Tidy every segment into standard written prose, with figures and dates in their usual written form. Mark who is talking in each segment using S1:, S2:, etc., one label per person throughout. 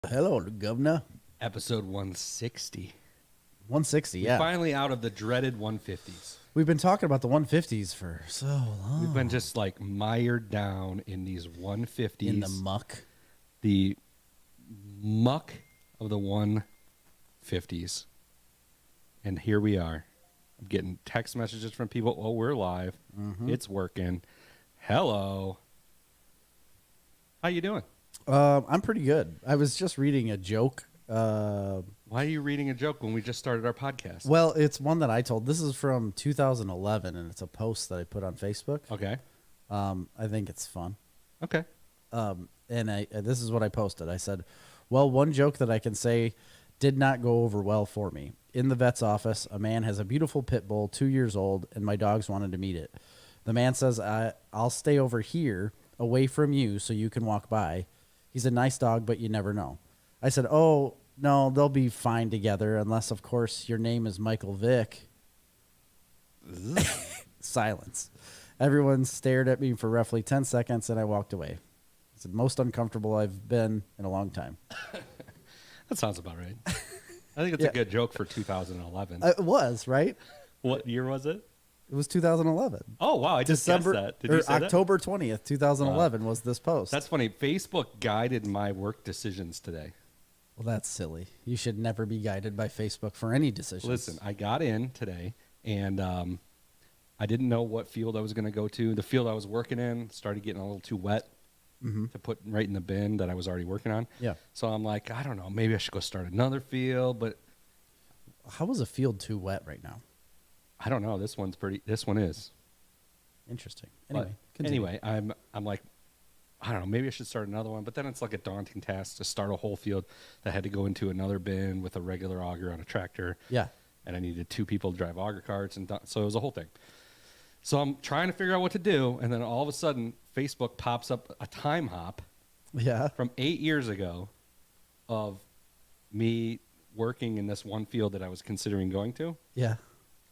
S1: Hello, governor.
S2: Episode 160.
S1: 160, yeah.
S2: Finally out of the dreaded 150s.
S1: We've been talking about the 150s for so long.
S2: We've been just like mired down in these 150s.
S1: In the muck.
S2: The muck of the 150s. And here we are. I'm getting text messages from people. Oh, we're live.
S1: Mm-hmm.
S2: It's working. Hello. How you doing?
S1: I'm pretty good. I was just reading a joke.
S2: Why are you reading a joke when we just started our podcast?
S1: Well, it's one that I told. This is from 2011, and it's a post that I put on Facebook.
S2: Okay.
S1: I think it's fun.
S2: Okay.
S1: And this is what I posted. I said, well, one joke that I can say did not go over well for me. In the vet's office, a man has a beautiful pit bull, 2 years old, and my dogs wanted to meet it. The man says, I'll stay over here away from you so you can walk by. He's a nice dog, but you never know. I said, oh, no, they'll be fine together unless, of course, your name is Michael Vick. Silence. Everyone stared at me for roughly 10 seconds, and I walked away. It's the most uncomfortable I've been in a long time.
S2: That sounds about right. I think it's a good joke for 2011.
S1: It was, right?
S2: What year was it?
S1: It was 2011.
S2: Oh, wow. I just guessed that. Did you say
S1: October 20th, 2011 was this post.
S2: That's funny. Facebook guided my work decisions today.
S1: Well, that's silly. You should never be guided by Facebook for any decisions.
S2: Listen, I got in today, and I didn't know what field I was going to go to. The field I was working in started getting a little too wet to put right in the bin that I was already working on.
S1: Yeah.
S2: So I'm like, I don't know. Maybe I should go start another field, but
S1: How is a field too wet right now?
S2: I don't know. This one is.
S1: Interesting.
S2: But
S1: Anyway,
S2: I'm like, I don't know, maybe I should start another one. But then it's like a daunting task to start a whole field that had to go into another bin with a regular auger on a tractor.
S1: Yeah.
S2: And I needed two people to drive auger carts. So it was a whole thing. So I'm trying to figure out what to do. And then all of a sudden, Facebook pops up a time hop
S1: Yeah.
S2: from 8 years ago of me working in this one field that I was considering going to.
S1: Yeah.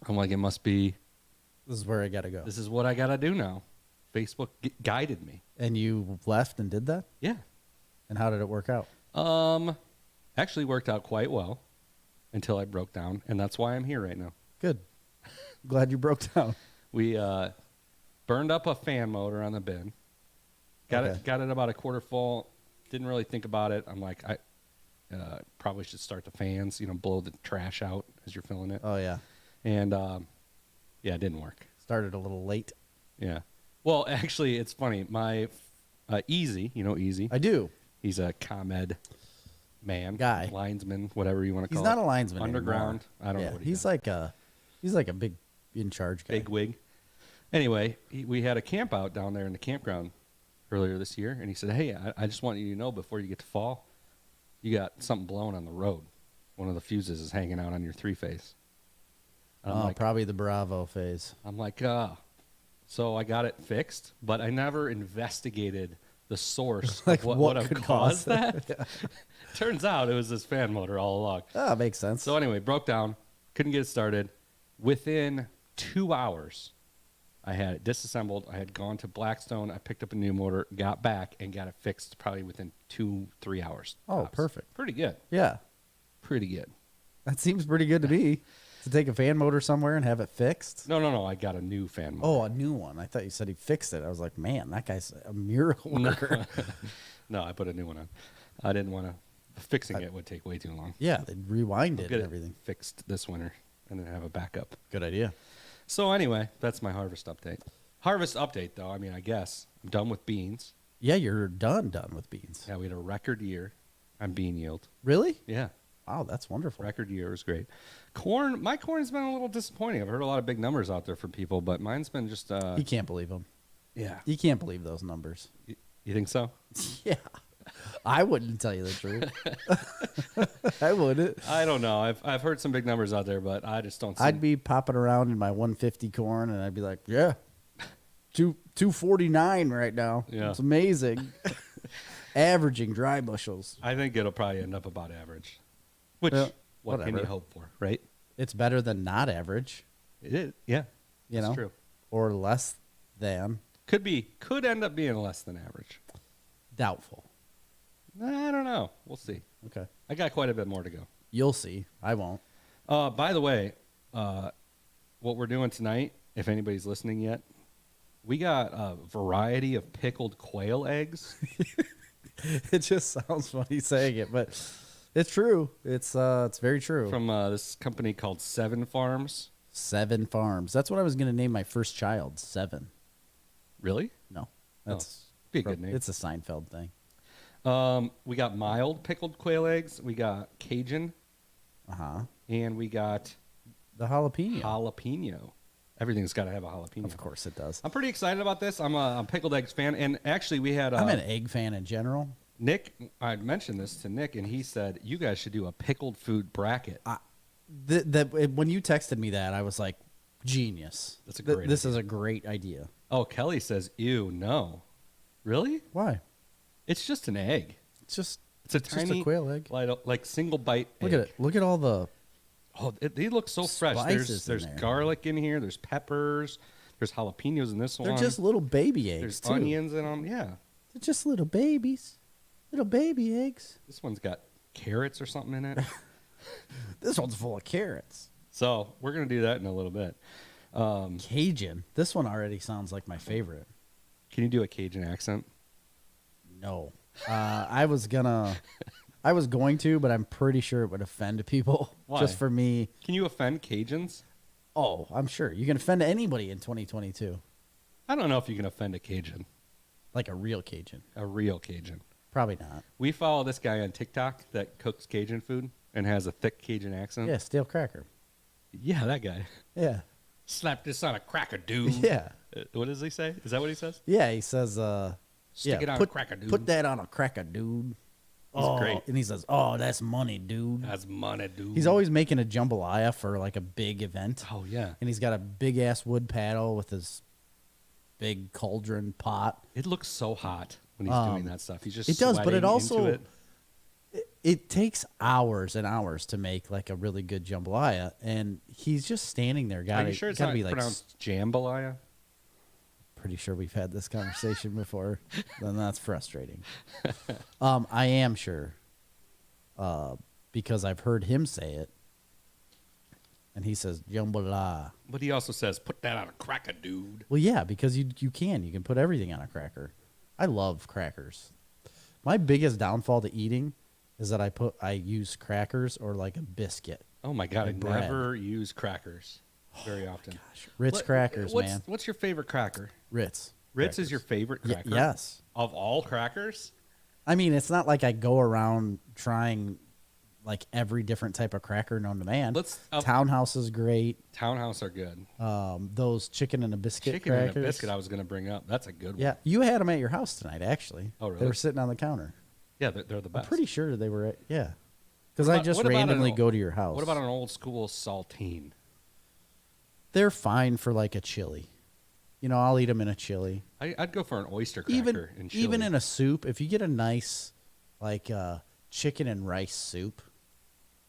S2: I'm like, it must be,
S1: This is where I got to go.
S2: this is what I got to do now. Facebook guided me.
S1: And you left and did that?
S2: Yeah.
S1: And how did it work out?
S2: Actually worked out quite well until I broke down, and that's why I'm here right now.
S1: Good. Glad you broke down.
S2: We burned up a fan motor on the bin. Got it about a quarter full. Didn't really think about it. I'm like, I probably should start the fans, blow the trash out as you're filling it.
S1: Oh, yeah.
S2: And yeah, it didn't work.
S1: Started a little late.
S2: Yeah. Well, actually, it's funny. My Easy, Easy.
S1: I do.
S2: He's a ComEd man,
S1: Guy.
S2: Linesman, whatever you want to call
S1: He's
S2: it.
S1: not a linesman
S2: Underground.
S1: anymore.
S2: I don't know what
S1: he's like a big in charge guy.
S2: big wig. Anyway, we had a camp out down there in the campground earlier this year, and he said, hey, I just want you to know before you get to fall, you got something blowing on the road. One of the fuses is hanging out on your three-phase.
S1: Probably the Bravo phase.
S2: I'm like, so I got it fixed, but I never investigated the source
S1: Like,
S2: of
S1: what
S2: what
S1: could
S2: caused
S1: cause
S2: that.
S1: Yeah.
S2: Turns out it was this fan motor all along.
S1: Ah, makes sense.
S2: So anyway, broke down, couldn't get it started. Within 2 hours, I had it disassembled. I had gone to Blackstone. I picked up a new motor, got back, and got it fixed probably within 2-3 hours.
S1: Oh,
S2: tops.
S1: perfect.
S2: Pretty good.
S1: Yeah.
S2: Pretty good.
S1: That seems pretty good to me. To take a fan motor somewhere and have it fixed?
S2: No. I got a new fan motor.
S1: Oh, a new one. I thought you said he fixed it. I was like, man, that guy's a miracle worker.
S2: No, I put a new one on. I didn't want to. Fixing it would take way too long.
S1: Yeah, they'd rewind it
S2: Get
S1: and everything.
S2: fixed this winter and then have a backup.
S1: Good idea.
S2: So anyway, that's my harvest update. Harvest update, though, I mean, I guess I'm done with beans.
S1: Yeah, you're done with beans.
S2: Yeah, we had a record year on bean yield.
S1: Really?
S2: Yeah.
S1: Wow, that's wonderful.
S2: Record year was great. My corn's been a little disappointing. I've heard a lot of big numbers out there from people, but mine's been just.
S1: You can't believe them.
S2: Yeah.
S1: You can't believe those numbers.
S2: You think so?
S1: Yeah. I wouldn't tell you the truth. I wouldn't.
S2: I don't know. I've heard some big numbers out there, but I just don't see.
S1: I'd be popping around in my 150 corn, and I'd be like, yeah, 249 right now.
S2: Yeah.
S1: It's amazing. Averaging dry bushels.
S2: I think it'll probably end up about average. Which, what can
S1: whatever.
S2: you hope for, right?
S1: It's better than not average.
S2: It is. Yeah.
S1: You
S2: That's
S1: know?
S2: true.
S1: Or less than.
S2: Could end up being less than average.
S1: Doubtful.
S2: I don't know. We'll see.
S1: Okay.
S2: I got quite a bit more to go.
S1: You'll see. I won't.
S2: By the way, what we're doing tonight, if anybody's listening yet, we got a variety of pickled quail eggs.
S1: It just sounds funny saying it, but it's true. It's very true.
S2: From this company called 7 Farms.
S1: 7 Farms. That's what I was going to name my first child. 7.
S2: Really?
S1: No, that's
S2: be a good name.
S1: It's a Seinfeld thing.
S2: We got mild pickled quail eggs. We got Cajun. And we got
S1: the jalapeno.
S2: Jalapeno. Everything's got to have a jalapeno.
S1: Of course it does.
S2: I'm pretty excited about this. I'm a pickled eggs fan, and actually we had.
S1: I'm an egg fan in general.
S2: Nick, I mentioned this to Nick, and he said you guys should do a pickled food bracket.
S1: When you texted me that, I was like, genius.
S2: That's a great.
S1: This is a great idea.
S2: Oh, Kelly says, "Ew, no, really?
S1: Why?
S2: It's just an egg. It's a tiny
S1: just a quail egg,
S2: like single bite.
S1: Look at it. Look at all the.
S2: Oh, they look so fresh. There's garlic in here. There's peppers. There's jalapenos in this one.
S1: They're just little baby eggs.
S2: There's
S1: too.
S2: onions in them. Yeah.
S1: They're just little babies. Little baby eggs.
S2: This one's got carrots or something in it.
S1: This one's full of carrots.
S2: So we're going to do that in a little bit.
S1: Cajun. This one already sounds like my favorite.
S2: Can you do a Cajun accent?
S1: No. I was going to, but I'm pretty sure it would offend people.
S2: Why?
S1: Just for me.
S2: Can you offend Cajuns?
S1: Oh, I'm sure. You can offend anybody in 2022.
S2: I don't know if you can offend a Cajun.
S1: Like a real Cajun.
S2: A real Cajun.
S1: Probably not.
S2: We follow this guy on TikTok that cooks Cajun food and has a thick Cajun accent.
S1: Yeah, stale cracker.
S2: Yeah, that guy.
S1: Yeah.
S2: Slap this on a cracker, dude.
S1: Yeah.
S2: What does he say? Is that what he says?
S1: Yeah, he says,
S2: Stick it on a cracker, dude.
S1: Put that on a cracker, dude.
S2: He's great.
S1: And he says, oh, that's money, dude.
S2: That's money, dude.
S1: He's always making a jambalaya for like a big event.
S2: Oh, yeah.
S1: And he's got a big-ass wood paddle with his big cauldron pot.
S2: It looks so hot when he's doing that stuff. He's just
S1: It does, but it also...
S2: into
S1: It takes hours and hours to make like a really good jambalaya, and he's just standing there.
S2: Are you sure it's not
S1: be like
S2: pronounced jambalaya?
S1: Pretty sure we've had this conversation before. Then that's frustrating. I am sure, because I've heard him say it, and he says jambalaya.
S2: But he also says, "Put that on a cracker, dude."
S1: Well, yeah, because you can put everything on a cracker. I love crackers. My biggest downfall to eating is that I use crackers or like a biscuit.
S2: Oh my god, I
S1: like bread.
S2: never use crackers very often.
S1: Gosh, Ritz crackers, man.
S2: What's your favorite cracker?
S1: Ritz.
S2: Ritz
S1: crackers.
S2: is your favorite cracker?
S1: Yes.
S2: Of all crackers?
S1: I mean, it's not like I go around trying like every different type of cracker known to man. Townhouse is great.
S2: Townhouse are good.
S1: Those chicken and a biscuit
S2: Chicken
S1: crackers.
S2: and a biscuit I was going to bring up. That's a good one.
S1: Yeah, you had them at your house tonight, actually.
S2: Oh, really?
S1: They were sitting on the counter.
S2: Yeah, they're the best.
S1: I'm pretty sure they were yeah. Because I just randomly go to your house.
S2: What about an old school saltine?
S1: They're fine for like a chili. You know, I'll eat them in a chili.
S2: I'd go for an oyster cracker in chili.
S1: Even in a soup, if you get a nice like chicken and rice soup,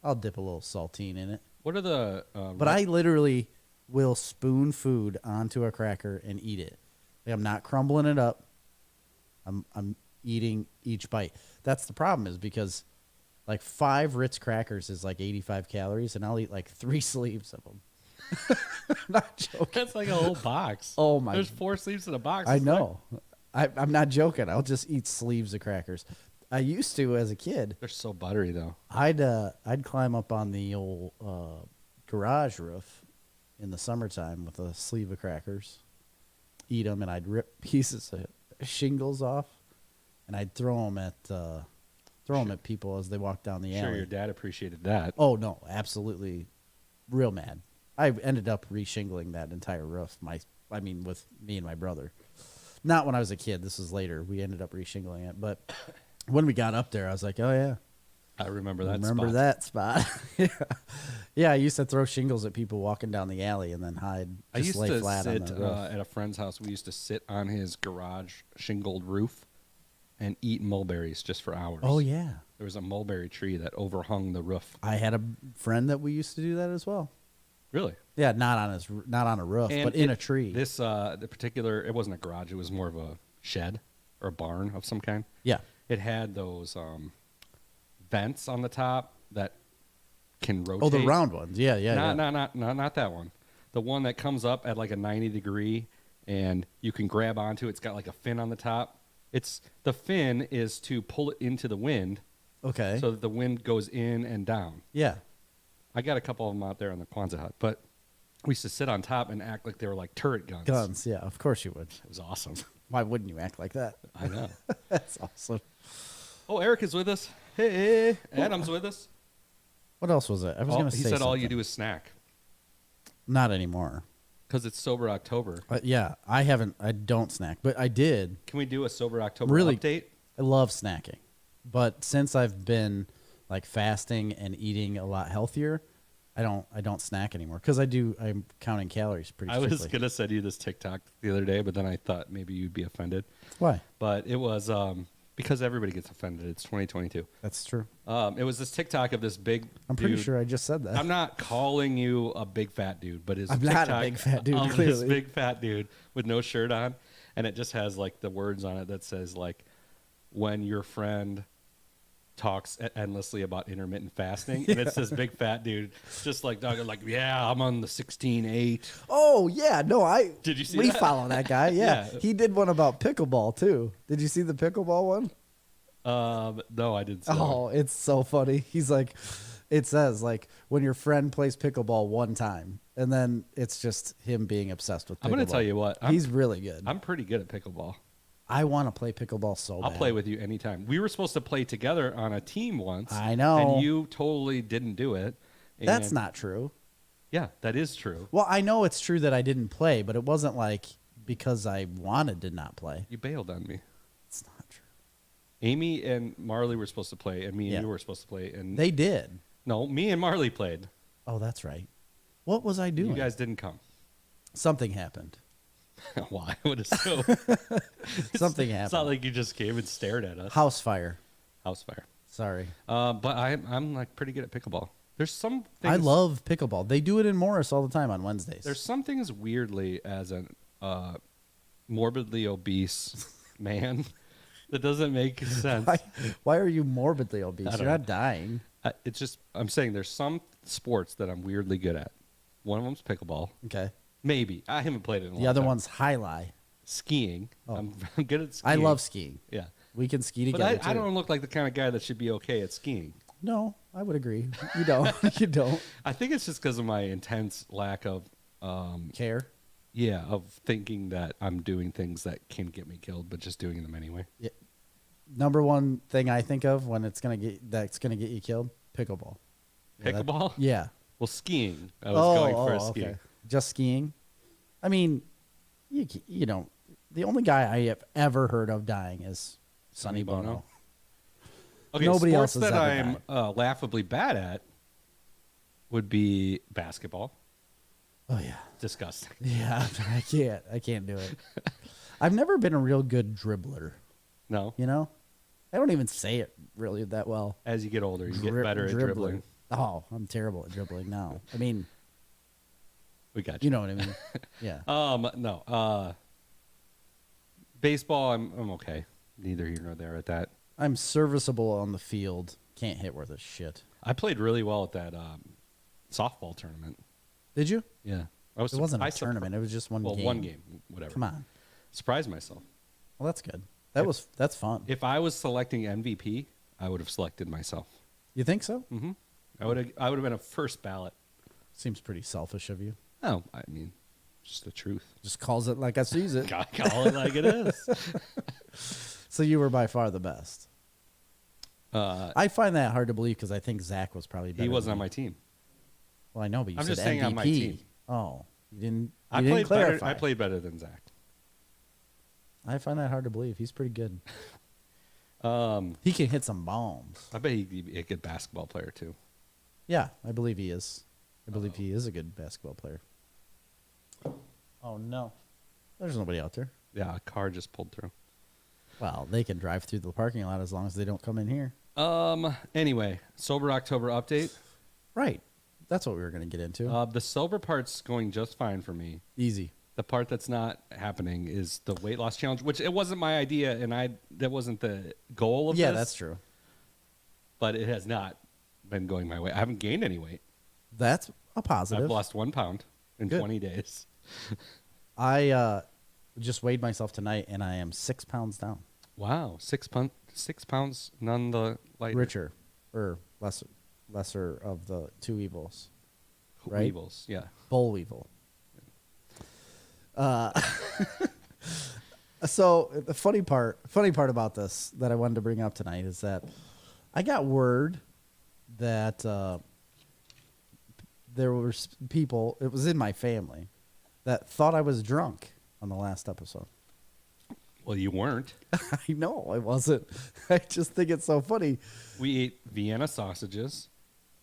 S1: I'll dip a little saltine in it.
S2: What are the?
S1: But I literally will spoon food onto a cracker and eat it. Like, I'm not crumbling it up. I'm eating each bite. That's the problem, is because like 5 Ritz crackers is like 85 calories, and I'll eat like 3 sleeves of them. Not joking.
S2: That's like a whole box.
S1: Oh my!
S2: There's 4 sleeves in a box.
S1: I know. I'm not joking. I'll just eat sleeves of crackers. I used to as a kid.
S2: They're so buttery though.
S1: I'd climb up on the old garage roof in the summertime with a sleeve of crackers, eat them, and I'd rip pieces of shingles off, and I'd throw them at people as they walk down the alley.
S2: Sure, your dad appreciated that.
S1: Oh no, absolutely, real mad. I ended up re-shingling that entire roof. With me and my brother. Not when I was a kid. This was later. We ended up re-shingling it, but when we got up there, I was like, "Oh yeah,
S2: I remember that.
S1: That spot." Yeah. I used to throw shingles at people walking down the alley and then hide.
S2: I used
S1: lay
S2: to
S1: flat
S2: sit
S1: on the roof.
S2: at a friend's house. We used to sit on his garage shingled roof and eat mulberries just for hours.
S1: Oh yeah.
S2: There was a mulberry tree that overhung the roof.
S1: I had a friend that we used to do that as well.
S2: Really?
S1: Yeah, not on a roof, but in a tree.
S2: This the particular, it wasn't a garage. It was more of a shed or a barn of some kind.
S1: Yeah.
S2: It had those vents on the top that can rotate.
S1: Oh, the round ones. Yeah, yeah,
S2: Not that one. The one that comes up at like a 90-degree and you can grab onto it. It's got like a fin on the top. The fin is to pull it into the wind.
S1: Okay.
S2: So that the wind goes in and down.
S1: Yeah.
S2: I got a couple of them out there on the Quonset hut, but we used to sit on top and act like they were like turret guns.
S1: Guns, yeah, of course you would.
S2: It was awesome.
S1: Why wouldn't you act like that?
S2: I know.
S1: That's awesome.
S2: Oh, Eric is with us. Hey, Adam's with us.
S1: What else was it? I was going to say
S2: He said all
S1: something.
S2: you do is snack
S1: Not anymore.
S2: because it's Sober October.
S1: Yeah, I don't snack, but I did.
S2: Can we do a Sober October
S1: Really?
S2: update?
S1: I love snacking. But since I've been like fasting and eating a lot healthier, I don't snack anymore because I'm counting calories pretty
S2: I
S1: strictly.
S2: was going to send you this TikTok the other day, but then I thought maybe you'd be offended.
S1: Why?
S2: But it was because everybody gets offended. It's 2022.
S1: That's true.
S2: It was this TikTok of this big
S1: I'm pretty
S2: dude.
S1: sure I just said that.
S2: I'm not calling you a big fat dude, but it's
S1: I'm not a big fat dude,
S2: This
S1: clearly.
S2: big fat dude with no shirt on, and it just has like the words on it that says like, when your friend talks endlessly about intermittent fasting, and it says big fat dude, just like dog, like yeah, I'm on the 16-8.
S1: Oh yeah, no,
S2: Did you see
S1: we
S2: that?
S1: follow that guy. Yeah.
S2: Yeah.
S1: He did one about pickleball too. Did you see the pickleball one?
S2: No, I didn't. See that.
S1: Oh, it's so funny. He's like, it says like when your friend plays pickleball one time, and then it's just him being obsessed with pickleball.
S2: I'm going to tell you what.
S1: He's really good.
S2: I'm pretty good at pickleball.
S1: I want to play pickleball so
S2: I'll
S1: bad.
S2: play with you anytime. We were supposed to play together on a team once.
S1: I know.
S2: And you totally didn't do it.
S1: That's
S2: And-
S1: not true.
S2: Yeah, that is true.
S1: Well, I know it's true that I didn't play, but it wasn't like because I wanted to not play.
S2: You bailed on me.
S1: It's not true.
S2: Amy and Marley were supposed to play, and me and
S1: Yeah.
S2: you were supposed to play. And
S1: They did.
S2: no, me and Marley played.
S1: Oh, that's right. What was I doing?
S2: You guys didn't come.
S1: Something happened.
S2: Why would it so?
S1: Something
S2: It's
S1: happened.
S2: not like you just came and stared at us.
S1: House fire.
S2: House fire.
S1: Sorry.
S2: But I'm like pretty good at pickleball. There's some things,
S1: I love pickleball. They do it in Morris all the time on Wednesdays.
S2: There's some things weirdly as an morbidly obese man that doesn't make sense.
S1: Why are you morbidly obese?
S2: I don't
S1: You're
S2: know.
S1: not dying.
S2: It's just I'm saying there's some sports that I'm weirdly good at. One of them's pickleball.
S1: Okay.
S2: Maybe I haven't played it in a long
S1: The other
S2: time.
S1: one's high lie.
S2: Skiing.
S1: Oh.
S2: I'm good at skiing.
S1: I love skiing.
S2: Yeah.
S1: We can ski
S2: But
S1: together.
S2: I
S1: too.
S2: don't look like the kind of guy that should be okay at skiing.
S1: No, I would agree. You don't. You don't
S2: I think it's just because of my intense lack of,
S1: care.
S2: of thinking that I'm doing things that can get me killed, but just doing them anyway.
S1: Number one thing I think of when that's gonna get you killed: pickleball. Yeah, that-
S2: Pickleball?
S1: Yeah.
S2: Well, skiing. I was going for skiing.
S1: Okay. Just skiing. I mean, you know, the only guy I have ever heard of dying is Sonny Bono.
S2: Okay,
S1: Nobody
S2: sports
S1: else has
S2: that
S1: ever
S2: I'm laughably bad at would be basketball.
S1: Oh yeah.
S2: Disgusting.
S1: Yeah, I can't do it. I've never been a real good dribbler,
S2: No.
S1: you know? I don't even say it really that well.
S2: As you get older, you get
S1: Dri-
S2: better at dribbling.
S1: Oh, I'm terrible at dribbling now. I mean,
S2: We got
S1: you
S2: you.
S1: know what I mean? Yeah.
S2: No. Baseball, I'm okay. Neither here nor there at that.
S1: I'm serviceable on the field. Can't hit worth a shit.
S2: I played really well at that softball tournament.
S1: Did you?
S2: Yeah.
S1: It wasn't a tournament. It was just one game.
S2: One game, whatever.
S1: Come on.
S2: Surprised myself.
S1: Well, that's good. That's fun.
S2: If I was selecting MVP, I would have selected myself.
S1: You think so?
S2: Mm-hmm. I would have been a first ballot.
S1: Seems pretty selfish of you.
S2: No, I mean, just the truth.
S1: Just calls it like I sees it.
S2: Gotta call it like it is.
S1: So you were by far the best.
S2: Uh,
S1: I find that hard to believe because I think Zach was probably better.
S2: he wasn't
S1: than
S2: on
S1: me.
S2: my team.
S1: Well, I know, but you
S2: I'm
S1: said
S2: just saying
S1: MVP.
S2: on my team.
S1: Oh, you didn't.
S2: I
S1: You didn't
S2: played better.
S1: clarify.
S2: I played better than Zach.
S1: I find that hard to believe. He's pretty good.
S2: Um,
S1: He can hit some bombs.
S2: I bet he'd be a good basketball player too.
S1: Yeah, I believe he is. I believe he is a good basketball player. Oh no, there's nobody out there.
S2: Yeah, a car just pulled through.
S1: Well, they can drive through the parking lot as long as they don't come in here.
S2: Anyway, sober October update.
S1: Right. That's what we were going to get into.
S2: The sober part's going just fine for me.
S1: Easy.
S2: The part that's not happening is the weight loss challenge, which it wasn't my idea, and that wasn't the goal of
S1: Yeah,
S2: this.
S1: that's true.
S2: but it has not been going my way. I haven't gained any weight.
S1: That's a positive.
S2: I've lost 1 pound in
S1: Good.
S2: 20 days.
S1: I just weighed myself tonight, and I am 6 pounds down.
S2: Wow, 6 pounds, none the lighter.
S1: Richer, or lesser of the two evils. Right?
S2: Evils, yeah.
S1: Boll weevil. So the funny part about this that I wanted to bring up tonight is that I got word that there were people, it was in my family, that thought I was drunk on the last episode.
S2: Well, you weren't.
S1: I know I wasn't. I just think it's so funny.
S2: We ate Vienna sausages,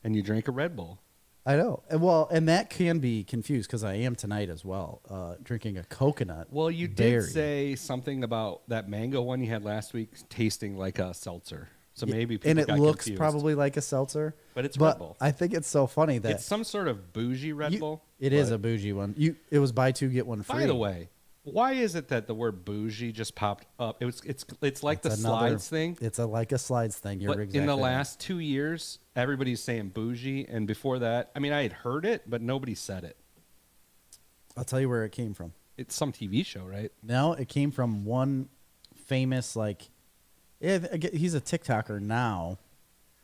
S2: and you drank a Red Bull.
S1: I know. And that can be confused because I am tonight as well, drinking a coconut.
S2: Well, you
S1: berry.
S2: did say something about that mango one you had last week tasting like a seltzer. So maybe people
S1: and it
S2: got
S1: looks
S2: confused.
S1: probably like a seltzer,
S2: But it's Red Bull.
S1: I think it's so funny that
S2: It's some sort of bougie Red Bull.
S1: It is a bougie one. It was buy two get one free.
S2: By the way, why is it that the word bougie just popped up? It's like the slides thing.
S1: It's like a slides thing. You're
S2: But
S1: exactly
S2: in the
S1: right.
S2: last 2 years, everybody's saying bougie, and before that, I mean, I had heard it, but nobody said it.
S1: I'll tell you where it came from.
S2: It's some TV show, right?
S1: No, it came from one famous he's a TikToker now,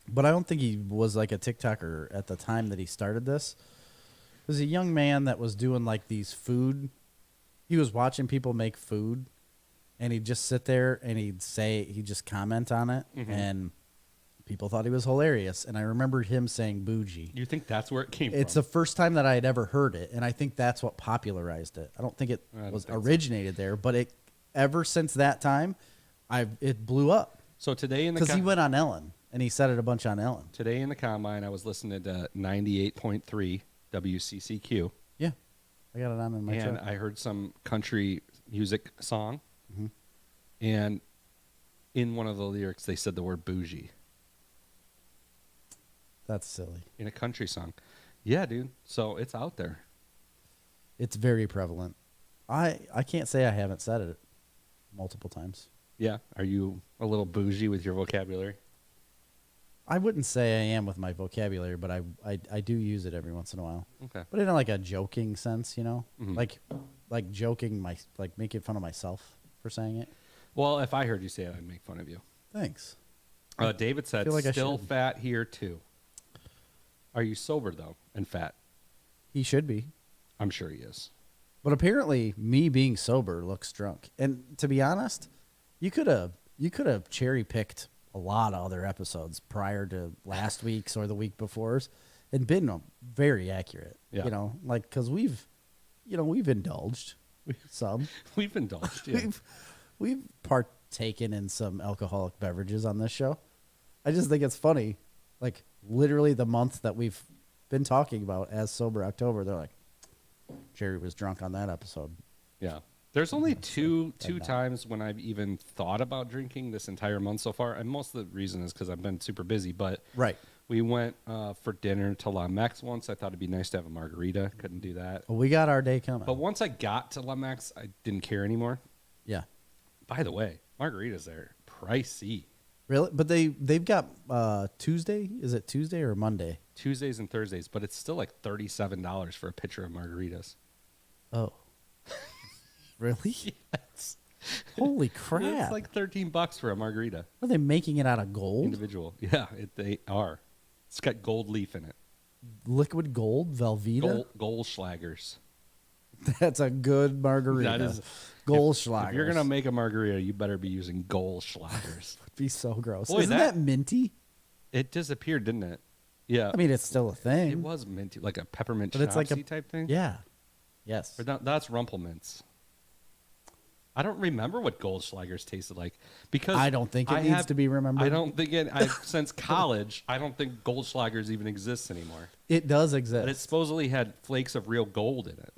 S1: but I don't think he was like a TikToker at the time that he started this. It was a young man that was doing like these food. He was watching people make food, and he'd just sit there and he'd just comment on it, and people thought he was hilarious. And I remember him saying bougie.
S2: You think that's where it came from?
S1: It's the first time that I had ever heard it, and I think that's what popularized it. I don't think it originated there, but ever since that time, it blew up.
S2: So today in the
S1: Because he went on Ellen, and he said it a bunch on Ellen.
S2: Today in the Combine, I was listening to 98.3 WCCQ.
S1: Yeah, I got it on in my
S2: and
S1: truck.
S2: I heard some country music song, and in one of the lyrics, they said the word bougie
S1: That's silly.
S2: in a country song. Yeah, dude. So it's out there.
S1: It's very prevalent. I can't say I haven't said it multiple times.
S2: Yeah. Are you a little bougie with your vocabulary?
S1: I wouldn't say I am with my vocabulary, but I do use it every once in a while.
S2: Okay.
S1: But in like a joking sense, you know,
S2: Mhm.
S1: like joking, like making fun of myself for saying it.
S2: Well, if I heard you say it, I'd make fun of you.
S1: Thanks.
S2: David said,
S1: feel like I
S2: still
S1: should.
S2: fat here too. Are you sober, though, and fat?
S1: He should be.
S2: I'm sure he is.
S1: But apparently, me being sober looks drunk. And to be honest, you could have cherry picked a lot of other episodes prior to last week's or the week before's, and been very accurate.
S2: Yeah.
S1: You know, like because we've indulged some.
S2: We've indulged. Yeah.
S1: We've partaken in some alcoholic beverages on this show. I just think it's funny, like literally the month that we've been talking about as Sober October, they're like, Jerry was drunk on that episode.
S2: Yeah. There's only two times when I've even thought about drinking this entire month so far, and most of the reason is because I've been super busy. But
S1: Right.
S2: we went for dinner to La Mex once. I thought it'd be nice to have a margarita. Couldn't do that.
S1: Well, we got our day coming.
S2: But once I got to La Mex, I didn't care anymore.
S1: Yeah.
S2: By the way, margaritas are pricey.
S1: Really? But they've got Tuesday. Is it Tuesday or Monday?
S2: Tuesdays and Thursdays, but it's still like $37 for a pitcher of margaritas.
S1: Oh. Really?
S2: Yes.
S1: Holy crap.
S2: It's like $13 for a margarita.
S1: Are they making it out of gold?
S2: Individual. Yeah, they are. It's got gold leaf in it.
S1: Liquid gold? Velveeta?
S2: Goldschlagers.
S1: That's a good margarita.
S2: That is
S1: Goldschlagers.
S2: If you're gonna make a margarita, you better be using Goldschlagers.
S1: It'd be so gross.
S2: Boy,
S1: Isn't that minty?
S2: It disappeared, didn't it? Yeah.
S1: I mean, it's still a thing.
S2: it was minty, like a peppermint
S1: But it's like a-
S2: type thing.
S1: Yeah. Yes.
S2: Or that's Rumplemints. I don't remember what Goldschlagers tasted like because
S1: I don't think it needs to be remembered.
S2: I don't think it. Since college, I don't think Goldschlagers even exists anymore.
S1: It does exist.
S2: But it supposedly had flakes of real gold in it.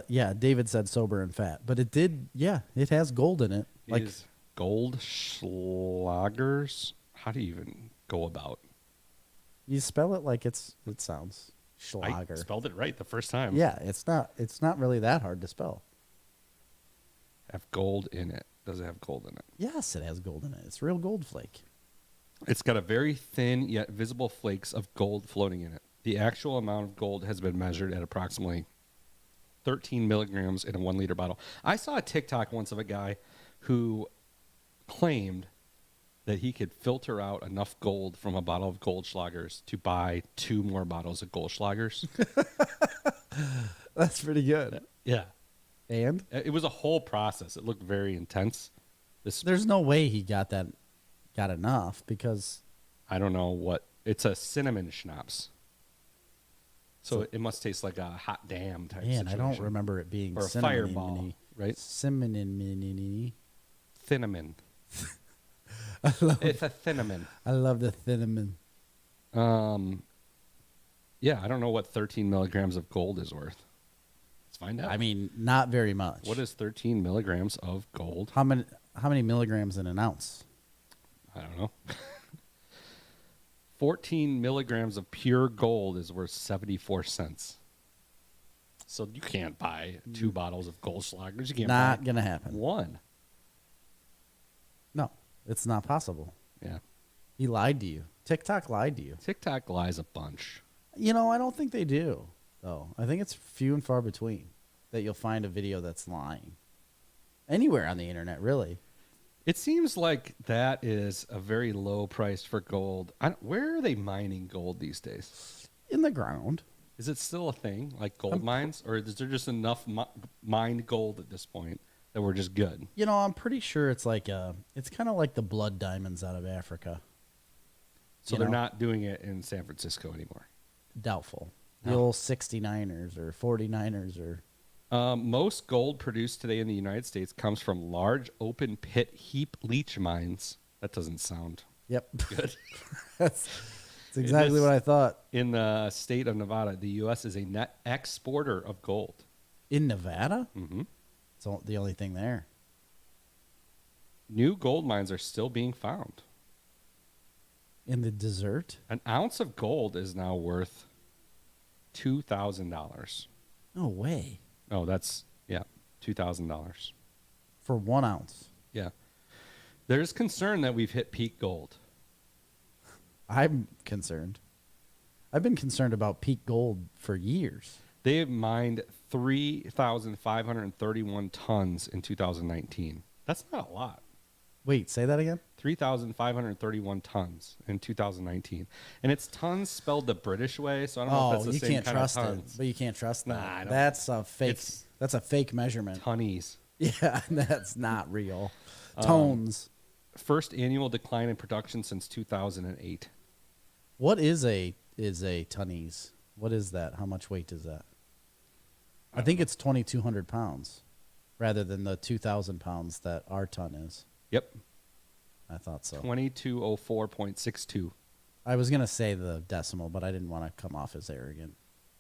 S1: Yeah, David said sober and fat, but it did, yeah, it has gold in it. Like,
S2: Is Goldschlagers? How do you even go about?
S1: you spell it like it sounds.
S2: I
S1: Schlager.
S2: spelled it right the first time.
S1: Yeah, it's not really that hard to spell.
S2: Have gold in it. Does it have gold in it?
S1: Yes, it has gold in it. It's real gold flake.
S2: It's got a very thin yet visible flakes of gold floating in it. The actual amount of gold has been measured at approximately 13 milligrams in a 1 liter bottle. I saw a TikTok once of a guy who claimed that he could filter out enough gold from a bottle of Goldschlagers to buy 2 more bottles of Goldschlagers.
S1: That's pretty good.
S2: Yeah.
S1: And
S2: It was a whole process. It looked very intense.
S1: there's no way he got enough because
S2: I don't know what. It's a cinnamon schnapps. So it must taste like a hot damn type
S1: man, I
S2: situation.
S1: don't remember it being
S2: Or a
S1: cinnamon-y.
S2: fireball, right?
S1: Cinnamon.
S2: Cinnamon. It's a cinnamon.
S1: I love the cinnamon.
S2: Yeah, I don't know what 13 milligrams of gold is worth. Let's find out.
S1: I mean, not very much.
S2: What is 13 milligrams of gold?
S1: How many milligrams in an ounce?
S2: I don't know. 14 milligrams of pure gold is worth 74 cents. So you can't buy 2 bottles of Goldschlagers. You can't
S1: Not
S2: buy
S1: gonna happen.
S2: 1.
S1: No, it's not possible.
S2: Yeah.
S1: He lied to you. TikTok lied to you.
S2: TikTok lies a bunch.
S1: You know, I don't think they do, though. I think it's few and far between that you'll find a video that's lying. Anywhere on the internet, really.
S2: It seems like that is a very low price for gold. Where are they mining gold these days?
S1: In the ground.
S2: Is it still a thing, like gold mines? Or is there just enough mined gold at this point that we're just good?
S1: You know, I'm pretty sure it's like it's kind of like the blood diamonds out of Africa.
S2: So they're not doing it in San Francisco anymore.
S1: Doubtful. The
S2: No.
S1: old 69ers or 49ers or...
S2: Most gold produced today in the United States comes from large open pit heap leach mines. That doesn't sound
S1: Yep.
S2: good.
S1: That's exactly what I thought.
S2: In the state of Nevada, the U.S. is a net exporter of gold.
S1: In Nevada?
S2: Mm-hmm.
S1: It's the only thing there.
S2: New gold mines are still being found.
S1: In the desert?
S2: An ounce of gold is now worth $2,000.
S1: No way.
S2: Oh, that's, yeah, $2,000.
S1: For 1 ounce.
S2: Yeah. There's concern that we've hit peak gold.
S1: I'm concerned. I've been concerned about peak gold for years.
S2: They have mined 3,531 tons in 2019. That's not a lot.
S1: Wait, say that again?
S2: 3,531 tons in 2019. And it's tons spelled the British way, so I don't know if that's the
S1: you
S2: same
S1: can't
S2: kind
S1: trust
S2: of
S1: it.
S2: tons.
S1: But you can't trust
S2: Nah,
S1: that.
S2: I don't-
S1: That's a fake.
S2: It's-
S1: That's a fake measurement.
S2: Tonnies.
S1: Yeah, that's not real. Tones.
S2: First annual decline in production since 2008.
S1: What is a tonnies? What is that? How much weight is that? I think it's 2,200 pounds rather than the 2,000 pounds that our ton is.
S2: Yep.
S1: I thought so.
S2: 2204.62.
S1: I was going to say the decimal, but I didn't want to come off as arrogant.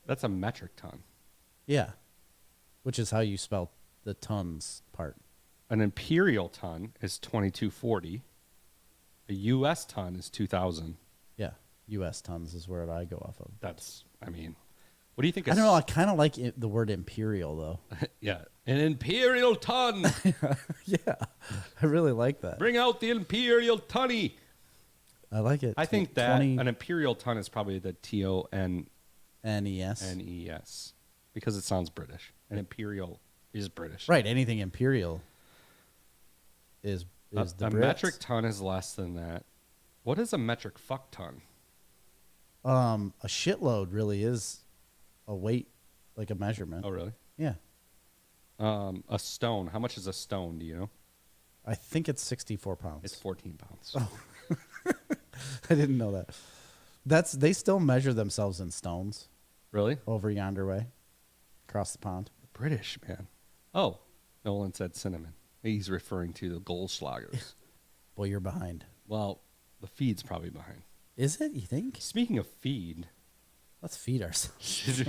S2: That's a metric ton.
S1: Yeah, which is how you spell the tons part.
S2: An imperial ton is 2240. A U.S. ton is 2,000.
S1: Yeah, U.S. tons is where I go off of.
S2: That's, I mean, what do you think?
S1: I don't know. I kind of like the word imperial, though.
S2: Yeah, an imperial ton.
S1: Yeah, I really like that.
S2: Bring out the imperial tunny.
S1: I like it.
S2: I think that an imperial ton is probably the TONNES
S1: NES.
S2: because it sounds British. An imperial is British.
S1: Right. Anything imperial is the
S2: A
S1: Brits.
S2: metric ton is less than that. What is a metric fuck ton?
S1: A shitload really is a weight, like a measurement.
S2: Oh, really?
S1: Yeah.
S2: A stone. How much is a stone? Do you know?
S1: I think it's 64 pounds.
S2: It's 14 pounds.
S1: Oh. I didn't know that. They still measure themselves in stones
S2: Really?
S1: over yonder way, across the pond.
S2: British, man. Oh, Nolan said cinnamon. He's referring to the Goldschlagers.
S1: Boy, you're behind.
S2: Well, the feed's probably behind.
S1: Is it? You think?
S2: Speaking of feed,
S1: Let's feed ourselves.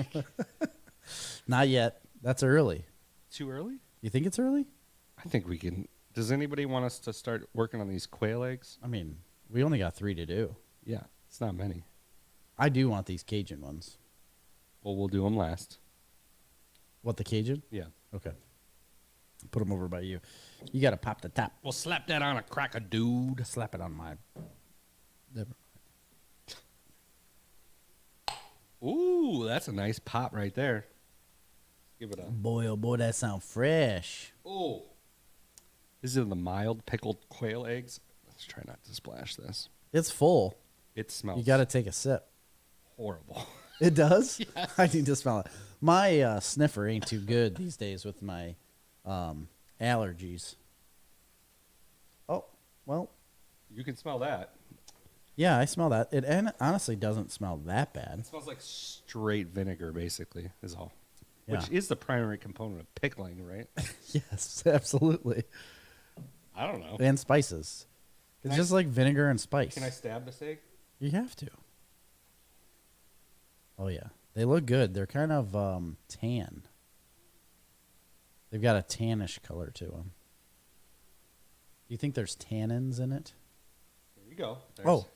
S1: Not yet. That's early.
S2: too early?
S1: You think it's early?
S2: I think we can. Does anybody want us to start working on these quail eggs?
S1: I mean, we only got 3 to do.
S2: Yeah, it's not many.
S1: I do want these Cajun ones.
S2: Well, we'll do them last.
S1: What, the Cajun?
S2: Yeah.
S1: Okay. Put them over by you. You got to pop the top.
S2: We'll slap that on a cracker, dude.
S1: Slap it on my Never.
S2: Ooh, that's a nice pop right there. Give it a.
S1: Boy, oh boy, that sound fresh.
S2: Oh. These are the mild pickled quail eggs. Let's try not to splash this.
S1: It's full.
S2: It smells.
S1: You got to take a sip.
S2: horrible.
S1: It does?
S2: Yes.
S1: I need to smell it. My sniffer ain't too good these days with my allergies. Oh, well,
S2: You can smell that.
S1: yeah, I smell that. It honestly doesn't smell that bad.
S2: It smells like straight vinegar, basically, is all.
S1: Yeah.
S2: Which is the primary component of pickling, right?
S1: Yes, absolutely.
S2: I don't know.
S1: And spices. It's
S2: Can I-
S1: just like vinegar and spice.
S2: Can I stab this egg?
S1: You have to. Oh, yeah. They look good. They're kind of tan. They've got a tannish color to them. Do you think there's tannins in it?
S2: Here you go.
S1: Oh.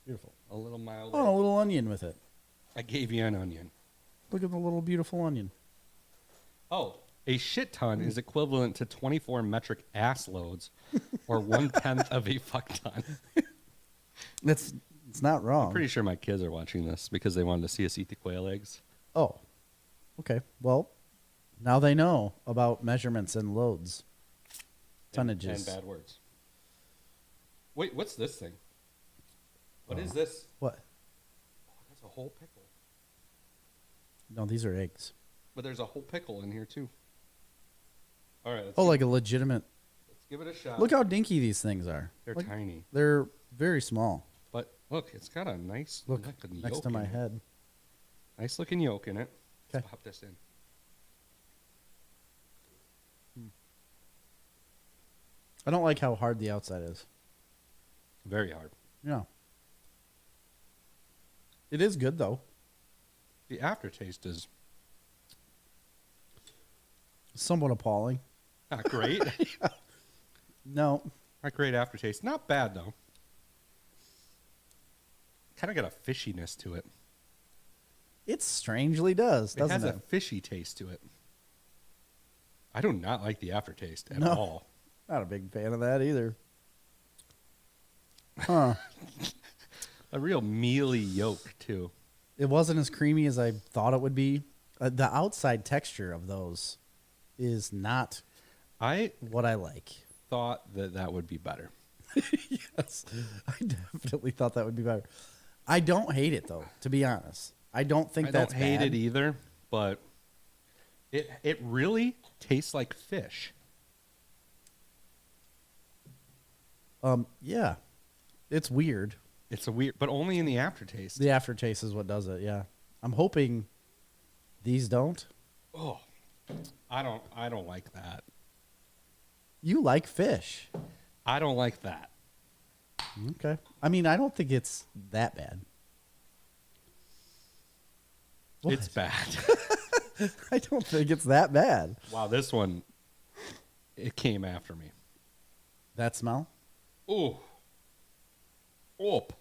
S1: Beautiful.
S2: A little mild.
S1: Oh, a little onion with it.
S2: I gave you an onion.
S1: Look at the little beautiful onion.
S2: Oh. A shit ton is equivalent to 24 metric ass loads, or 1/10 of a fuck ton.
S1: It's not wrong.
S2: Pretty sure my kids are watching this because they wanted to see us eat the quail eggs.
S1: Oh, okay. Well, now they know about measurements and loads, tonnages.
S2: And bad words. Wait, what's this thing? What is this?
S1: What?
S2: Oh, that's a whole pickle.
S1: No, these are eggs.
S2: But there's a whole pickle in here too. All right.
S1: Oh, like a legitimate.
S2: Let's give it a shot.
S1: Look how dinky these things are.
S2: They're
S1: Look,
S2: tiny.
S1: they're very small.
S2: But look, it's got a nice
S1: Look
S2: looking
S1: next
S2: yolk
S1: to my
S2: in it.
S1: head.
S2: Nice looking yolk in it. Let's
S1: 'Kay.
S2: pop this in.
S1: I don't like how hard the outside is.
S2: Very hard.
S1: Yeah. It is good though.
S2: The aftertaste is
S1: Somewhat appalling.
S2: not great.
S1: No.
S2: Not great aftertaste. Not bad though. Kind of got a fishiness to it.
S1: It strangely does,
S2: It
S1: doesn't
S2: has
S1: it?
S2: a fishy taste to it. I do not like the aftertaste at
S1: No.
S2: all.
S1: Not a big fan of that either. Huh.
S2: A real mealy yolk too.
S1: It wasn't as creamy as I thought it would be. The outside texture of those is not
S2: I
S1: what I like.
S2: thought that that would be better.
S1: Yes, I definitely thought that would be better. I don't hate it though, to be honest. I don't think
S2: I
S1: that's
S2: don't hate
S1: bad.
S2: it either, but it really tastes like fish.
S1: Yeah, it's weird.
S2: It's a weird, but only in the aftertaste.
S1: The aftertaste is what does it. Yeah, I'm hoping these don't.
S2: Oh, I don't like that.
S1: You like fish,
S2: I don't like that.
S1: okay? I mean, I don't think it's that bad. What?
S2: It's bad.
S1: I don't think it's that bad.
S2: Wow, this one, it came after me.
S1: That smell?
S2: Ooh. Oop.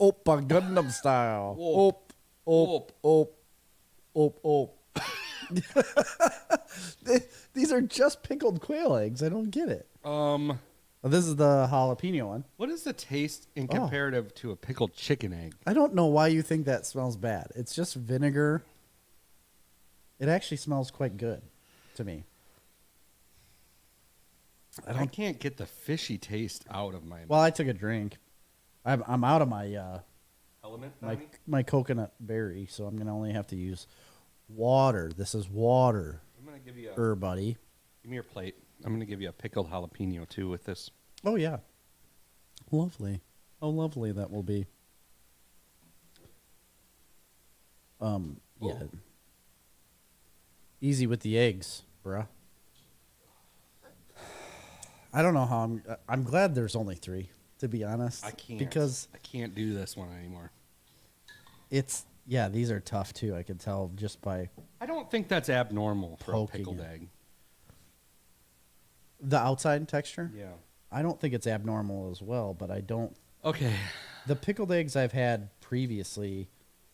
S1: Oppa Gundam style.
S2: Op.
S1: Op, op, op, op. These are just pickled quail eggs. I don't get it. Oh, this is the jalapeno one.
S2: What is the taste in
S1: Oh.
S2: comparative to a pickled chicken egg?
S1: I don't know why you think that smells bad. It's just vinegar. It actually smells quite good to me.
S2: I can't get the fishy taste out of my
S1: Well, I took a drink. I'm out of my
S2: element.
S1: my coconut berry, so I'm gonna only have to use water. This is water,
S2: I'm gonna give you
S1: buddy.
S2: give me your plate. I'm gonna give you a pickled jalapeno too with this.
S1: Oh yeah, lovely. Oh, lovely that will be. Yeah.
S2: Oh.
S1: Easy with the eggs, bruh. I don't know how I'm glad there's only 3, to be honest.
S2: I can't
S1: because
S2: I can't do this one anymore.
S1: these are tough too. I could tell just by
S2: I don't think that's abnormal for a
S1: Poking
S2: pickled
S1: it.
S2: egg.
S1: the outside texture.
S2: Yeah.
S1: I don't think it's abnormal as well, but I don't.
S2: Okay.
S1: The pickled eggs I've had previously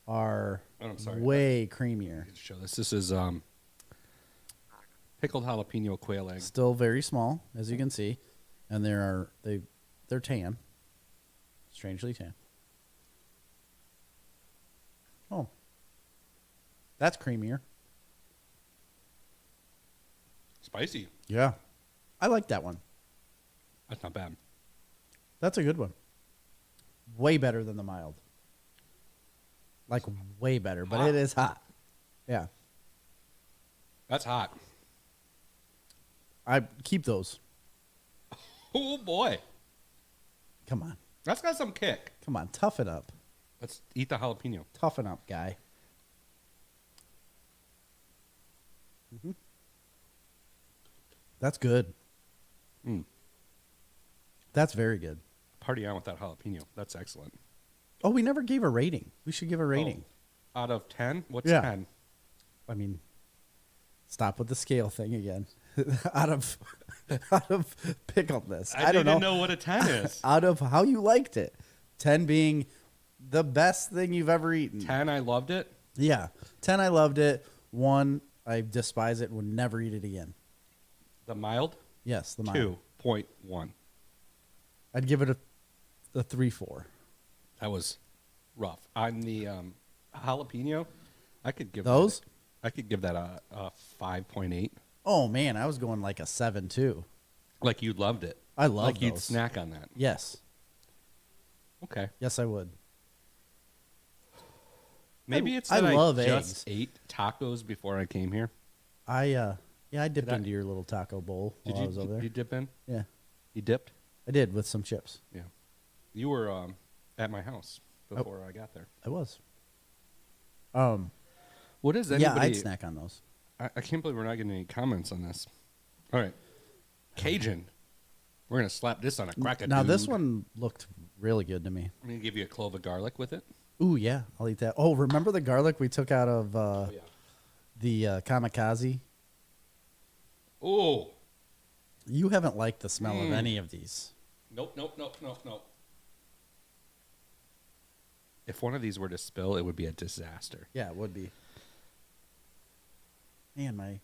S1: are
S2: Oh, I'm sorry.
S1: way creamier.
S2: Let's show this. This is pickled jalapeno quail egg.
S1: Still very small, as you can see, and they're tan. Strangely tan. Oh. That's creamier.
S2: Spicy.
S1: Yeah. I like that one.
S2: That's not bad.
S1: That's a good one. Way better than the mild. Like, way better, but
S2: Hot.
S1: it is hot. Yeah.
S2: That's hot.
S1: I keep those.
S2: Oh, boy.
S1: Come on.
S2: That's got some kick.
S1: Come on. Toughen up.
S2: Let's eat the jalapeno.
S1: Toughen up, guy. That's good.
S2: Mm.
S1: That's very good.
S2: Party on with that jalapeno. That's excellent.
S1: Oh, we never gave a rating. We should give a rating.
S2: Oh, out of 10? What's
S1: Yeah.
S2: 10?
S1: I mean, stop with the scale thing again. out of pickledness. I don't
S2: didn't know what a 10 is.
S1: Out of how you liked it. 10 being the best thing you've ever eaten.
S2: 10, I loved it.
S1: Yeah. 10, I loved it. 1, I despise it. Would never eat it again.
S2: The mild?
S1: Yes, the mild.
S2: 2.1.
S1: I'd give it a 3-4.
S2: That was rough. On the jalapeno, I could give
S1: Those?
S2: I could give that a 5.8.
S1: Oh, man, I was going like a 7, too.
S2: Like you loved it.
S1: I love
S2: like you'd
S1: those.
S2: snack on that.
S1: Yes.
S2: Okay.
S1: Yes, I would.
S2: Maybe it's
S1: I
S2: that
S1: love
S2: I just
S1: eggs.
S2: ate tacos before I came here.
S1: I dipped
S2: Did I-
S1: into your little taco bowl
S2: Did
S1: while I was over there.
S2: you dip in?
S1: Yeah,
S2: You dipped?
S1: I did with some chips.
S2: Yeah. You were at my house before I got there.
S1: I was.
S2: What is
S1: Yeah,
S2: anybody?
S1: I'd snack on those.
S2: I can't believe we're not getting any comments on this. All right. Cajun. We're going to slap this on a crack.
S1: Now, this one looked really good to me.
S2: I'm going to give you a clove of garlic with it.
S1: Ooh, yeah, I'll eat that. Oh, remember the garlic we took out of
S2: Yeah.
S1: the kamikaze?
S2: Oh.
S1: You haven't liked the smell of any of these.
S2: Nope. If one of these were to spill, it would be a disaster.
S1: Yeah, it would be. Man,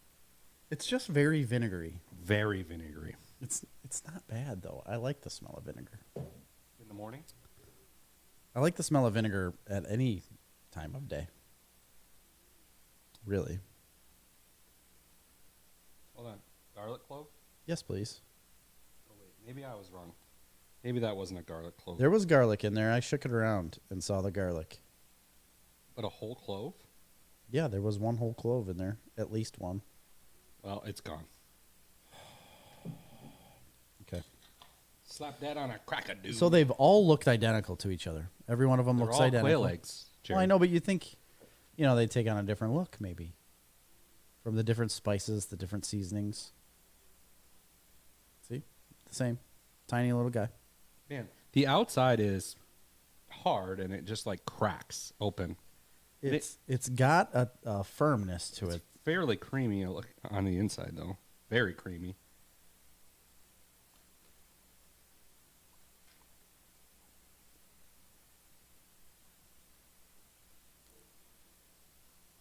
S1: it's just very vinegary.
S2: Very vinegary.
S1: It's not bad though. I like the smell of vinegar.
S2: In the morning?
S1: I like the smell of vinegar at any time of day. Really?
S2: Hold on. Garlic clove?
S1: Yes, please.
S2: Oh, wait. Maybe I was wrong. Maybe that wasn't a garlic clove.
S1: There was garlic in there. I shook it around and saw the garlic.
S2: But a whole clove?
S1: Yeah, there was one whole clove in there. At least one.
S2: Well, it's gone.
S1: Okay.
S2: Slap that on a cracker, dude.
S1: So they've all looked identical to each other. Every one of them
S2: They're
S1: looks
S2: all
S1: identical.
S2: quail eggs.
S1: Well, I know, but you think, they take on a different look, maybe. From the different spices, the different seasonings. See? The same. Tiny little guy.
S2: Man, the outside is hard and it just like cracks open.
S1: It's got a firmness to it.
S2: Fairly creamy on the inside, though. Very creamy.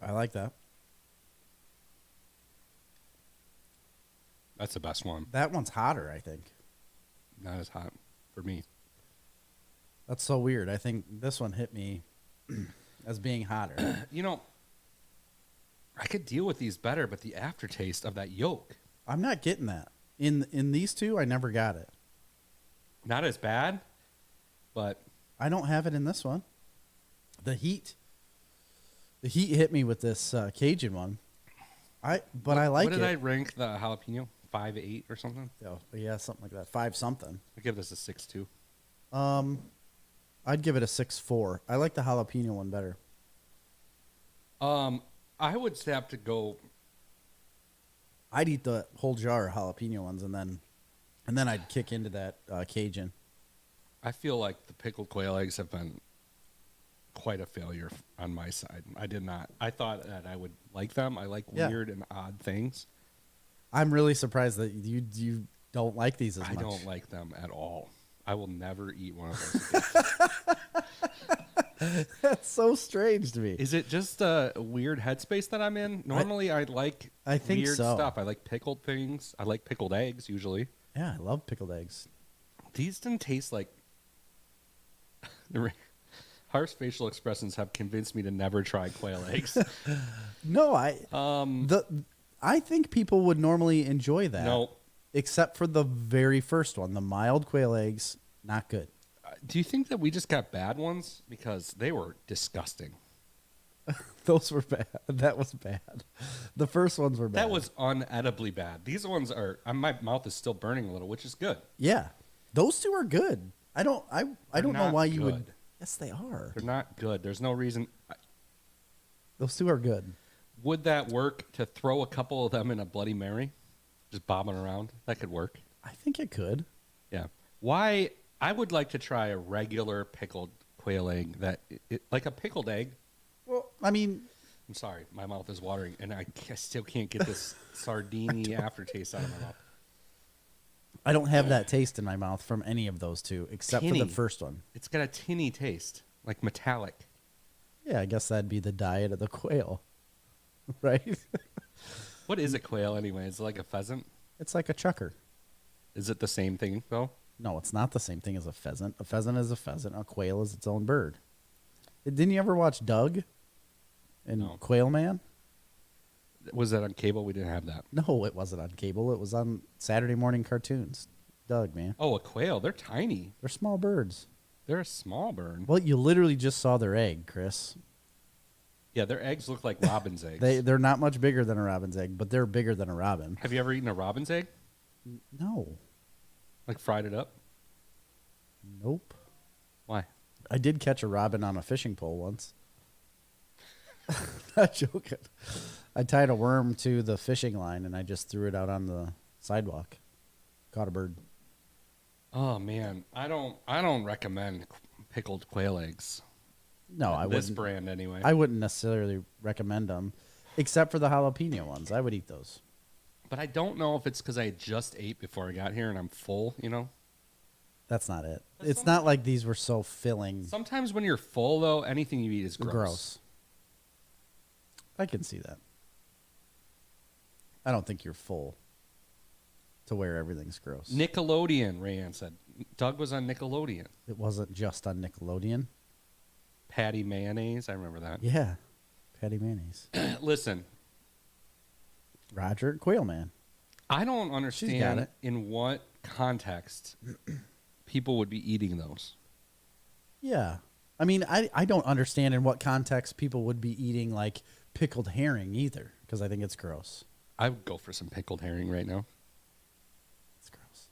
S1: I like that.
S2: That's the best one.
S1: That one's hotter, I think.
S2: Not as hot for me.
S1: That's so weird. I think this one hit me as being hotter.
S2: I could deal with these better, but the aftertaste of that yolk,
S1: I'm not getting that. In these two, I never got it.
S2: not as bad, but
S1: I don't have it in this one. The heat hit me with this Cajun one. I like it.
S2: What did I rank the jalapeno? 5.8 or something?
S1: Oh, yeah, something like that. 5 something.
S2: I give this a 6.2.
S1: I'd give it a 6.4. I like the jalapeno one better.
S2: I would have to go.
S1: I'd eat the whole jar of jalapeno ones and then I'd kick into that Cajun.
S2: I feel like the pickled quail eggs have been quite a failure on my side. I did not. I thought that I would like them. I like weird and odd things.
S1: I'm really surprised that you don't like these as much.
S2: I don't like them at all. I will never eat one of those again.
S1: That's so strange to me.
S2: Is it just a weird headspace that I'm in? Normally, I like
S1: I think
S2: weird
S1: so.
S2: stuff. I like pickled things. I like pickled eggs usually.
S1: Yeah, I love pickled eggs.
S2: These didn't taste like Harsh facial expressions have convinced me to never try quail eggs.
S1: No, I think people would normally enjoy that.
S2: No.
S1: Except for the very first one, the mild quail eggs, not good.
S2: Do you think that we just got bad ones? Because they were disgusting.
S1: Those were bad. That was bad. The first ones were bad.
S2: That was unedibly bad. These ones are. My mouth is still burning a little, which is good.
S1: Yeah, those two are good. I don't know why you would.
S2: Good.
S1: Yes, they are.
S2: They're not good. There's no reason.
S1: Those two are good.
S2: Would that work to throw a couple of them in a Bloody Mary, just bobbing around? That could work.
S1: I think it could.
S2: Yeah. Why? I would like to try a regular pickled quail egg like a pickled egg.
S1: Well, I mean,
S2: I'm sorry, my mouth is watering, and I still can't get this sardine aftertaste out of my mouth.
S1: I don't have that taste in my mouth from any of those two, except
S2: Tinny.
S1: for the first one.
S2: It's got a tinny taste, like metallic.
S1: Yeah, I guess that'd be the diet of the quail, right?
S2: What is a quail anyway? Is it like a pheasant?
S1: It's like a chucker.
S2: Is it the same thing though?
S1: No, it's not the same thing as a pheasant. A pheasant is a pheasant. A quail is its own bird. Didn't you ever watch Doug and
S2: No.
S1: Quail Man?
S2: Was that on cable? We didn't have that.
S1: No, it wasn't on cable. It was on Saturday morning cartoons. Doug, man.
S2: Oh, a quail. They're tiny.
S1: They're small birds.
S2: They're a small bird.
S1: Well, you literally just saw their egg, Chris.
S2: Yeah, their eggs look like robin's eggs.
S1: They're not much bigger than a robin's egg, but they're bigger than a robin.
S2: Have you ever eaten a robin's egg?
S1: No.
S2: Like fried it up?
S1: Nope.
S2: Why?
S1: I did catch a robin on a fishing pole once. Not joking. I tied a worm to the fishing line and I just threw it out on the sidewalk. Caught a bird.
S2: Oh man, I don't recommend pickled quail eggs.
S1: No, I
S2: this
S1: wouldn't.
S2: brand anyway.
S1: I wouldn't necessarily recommend them, except for the jalapeno ones. I would eat those.
S2: But I don't know if it's because I just ate before I got here and I'm full. You know.
S1: That's not it. It's not like these were so filling.
S2: Sometimes when you're full though, anything you eat is gross.
S1: I can see that. I don't think you're full to where everything's gross.
S2: Nickelodeon, Rayanne said. Doug was on Nickelodeon.
S1: It wasn't just on Nickelodeon.
S2: Patty mayonnaise, I remember that.
S1: Yeah. Patty mayonnaise.
S2: Listen,
S1: Roger Quail Man.
S2: I don't
S1: got
S2: understand
S1: it.
S2: in what context people would be eating those.
S1: Yeah. I mean, I don't understand in what context people would be eating like pickled herring either, because I think it's gross.
S2: I would go for some pickled herring right now.
S1: It's gross.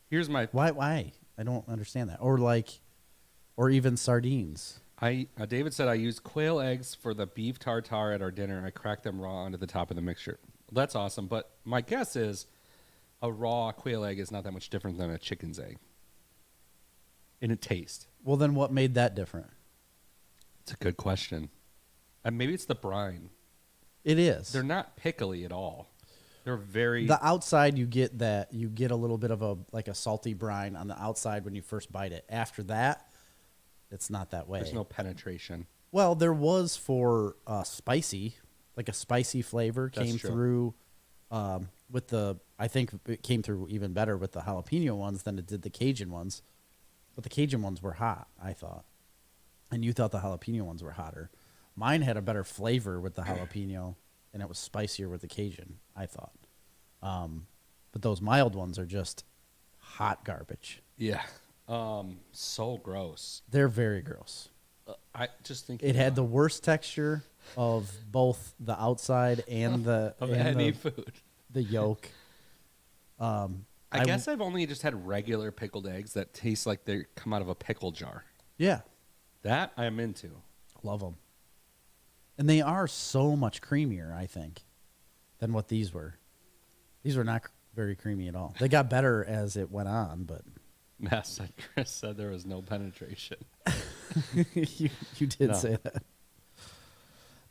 S2: Here's my
S1: Why? I don't understand that. Or even sardines.
S2: David said I used quail eggs for the beef tartare at our dinner. I cracked them raw onto the top of the mixture. That's awesome, but my guess is a raw quail egg is not that much different than a chicken's egg in a taste.
S1: Well, then what made that different?
S2: It's a good question. Maybe it's the brine.
S1: It is.
S2: They're not pickly at all. They're very
S1: The outside you get a little bit of a salty brine on the outside when you first bite it. After that, it's not that way.
S2: There's no penetration.
S1: Well, there was for spicy, like a spicy flavor
S2: That's
S1: came
S2: true.
S1: through with the. I think it came through even better with the jalapeno ones than it did the Cajun ones. But the Cajun ones were hot, I thought, and you thought the jalapeno ones were hotter. Mine had a better flavor with the jalapeno, and it was spicier with the Cajun, I thought. But those mild ones are just hot garbage.
S2: Yeah. So gross.
S1: They're very gross.
S2: I just think
S1: It had the worst texture of both the outside and the
S2: of
S1: and
S2: any
S1: the,
S2: food.
S1: the yolk.
S2: I guess I've only just had regular pickled eggs that taste like they come out of a pickle jar.
S1: Yeah,
S2: That I am into.
S1: love them. And they are so much creamier, I think, than what these were. These were not very creamy at all. They got better as it went on, but
S2: Chris said there was no penetration.
S1: you did
S2: No.
S1: say that.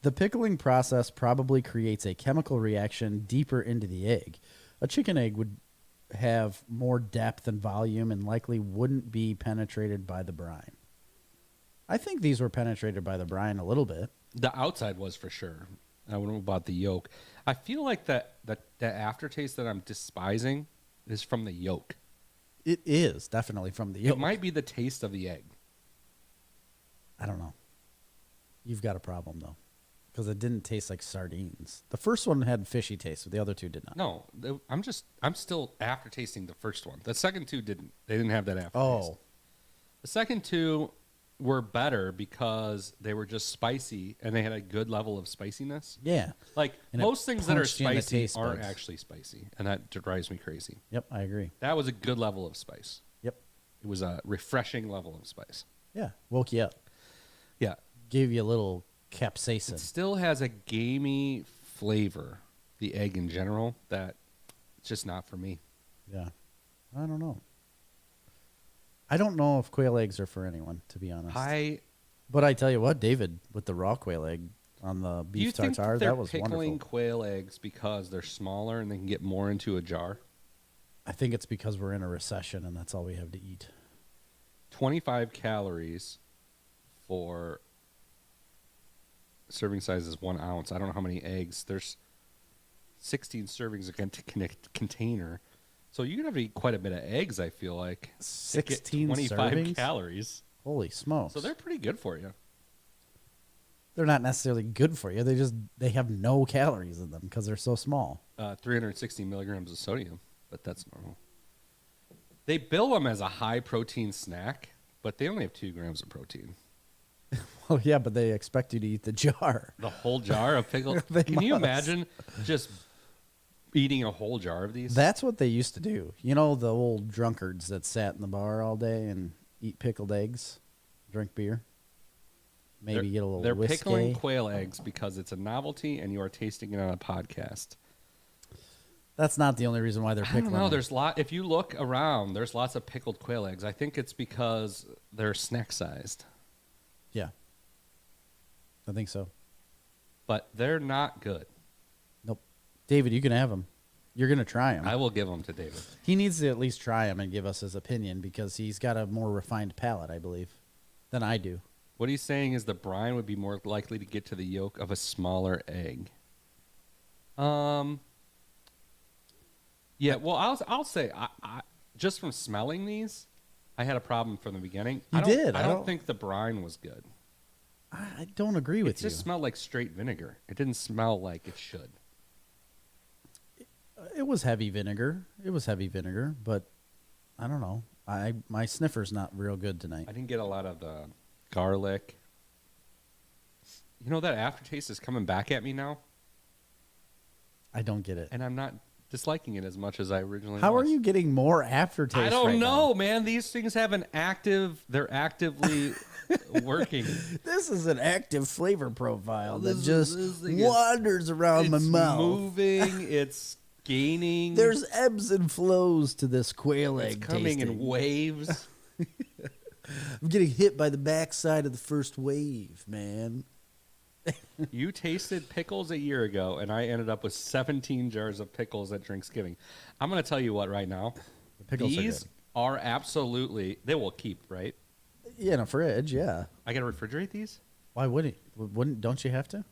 S1: The pickling process probably creates a chemical reaction deeper into the egg. A chicken egg would have more depth and volume and likely wouldn't be penetrated by the brine. I think these were penetrated by the brine a little bit.
S2: The outside was for sure. I don't know about the yolk. I feel like the aftertaste that I'm despising is from the yolk.
S1: It is definitely from the yolk.
S2: It might be the taste of the egg.
S1: I don't know. You've got a problem though, because it didn't taste like sardines. The first one had fishy taste, but the other two did not.
S2: No, I'm still after tasting the first one. The second two didn't. They didn't have that aftertaste.
S1: Oh,
S2: The second two were better because they were just spicy and they had a good level of spiciness.
S1: yeah.
S2: Like
S1: And it
S2: most things that are
S1: punched you in the
S2: spicy
S1: taste
S2: aren't
S1: buds.
S2: actually spicy, and that drives me crazy.
S1: Yep, I agree.
S2: That was a good level of spice.
S1: Yep.
S2: It was a refreshing level of spice.
S1: Yeah, woke you up.
S2: Yeah.
S1: Gave you a little capsaicin.
S2: It still has a gamey flavor, the egg in general, that it's just not for me.
S1: Yeah. I don't know. I don't know if quail eggs are for anyone, to be honest. But I tell you what, David, with the raw quail egg on the
S2: Do you
S1: beef
S2: think
S1: tartare,
S2: they're
S1: that was
S2: pickling
S1: wonderful.
S2: quail eggs because they're smaller and they can get more into a jar?
S1: I think it's because we're in a recession and that's all we have to eat.
S2: 25 calories for serving size is 1 ounce. I don't know how many eggs. There's 16 servings a container. So you're going to have to eat quite a bit of eggs, I feel like. to get
S1: 16
S2: 25
S1: servings?
S2: calories.
S1: Holy smokes.
S2: So they're pretty good for you.
S1: They're not necessarily good for you. They have no calories in them because they're so small.
S2: 360 milligrams of sodium, but that's normal. They bill them as a high protein snack, but they only have 2 grams of protein.
S1: Well, yeah, but they expect you to eat the jar.
S2: The whole jar of pickled.
S1: They
S2: Can you
S1: must.
S2: imagine just eating a whole jar of these?
S1: That's what they used to do. You know, the old drunkards that sat in the bar all day and eat pickled eggs, drink beer, maybe get a little
S2: They're
S1: whiskey.
S2: pickling quail eggs because it's a novelty and you are tasting it on a podcast.
S1: That's not the only reason why they're
S2: I
S1: pickling.
S2: don't know.
S1: them.
S2: There's if you look around, there's lots of pickled quail eggs. I think it's because they're snack sized,
S1: Yeah. I think so.
S2: but they're not good.
S1: Nope. David, you can have them. You're going to try them.
S2: I will give them to David.
S1: He needs to at least try them and give us his opinion because he's got a more refined palate, I believe, than I do.
S2: What he's saying is the brine would be more likely to get to the yolk of a smaller egg. Yeah. Well, I'll say I just from smelling these, I had a problem from the beginning.
S1: You did?
S2: I
S1: I
S2: don't
S1: don't-
S2: think the brine was good.
S1: I don't agree with
S2: It
S1: you.
S2: just smelled like straight vinegar. It didn't smell like it should.
S1: It was heavy vinegar. But I don't know. My sniffer's not real good tonight.
S2: I didn't get a lot of the garlic. You know, that aftertaste is coming back at me now,
S1: I don't get it.
S2: and I'm not disliking it as much as I originally
S1: How
S2: was.
S1: are you getting more aftertaste?
S2: I don't
S1: right
S2: know,
S1: now?
S2: man. These things have they're actively working.
S1: This is an active flavor profile that
S2: This
S1: just
S2: thing is-
S1: wanders around my
S2: It's
S1: mouth.
S2: moving, it's gaining.
S1: There's ebbs and flows to this quail
S2: it's
S1: egg
S2: coming
S1: tasting.
S2: in waves.
S1: I'm getting hit by the backside of the first wave, man.
S2: You tasted pickles a year ago, and I ended up with 17 jars of pickles at Drinksgiving. I'm going to tell you what right now.
S1: The pickles
S2: These are absolutely, they will keep, right?
S1: are good. Yeah, in a fridge, yeah.
S2: I got to refrigerate these?
S1: Why wouldn't? Don't you have to?
S2: Do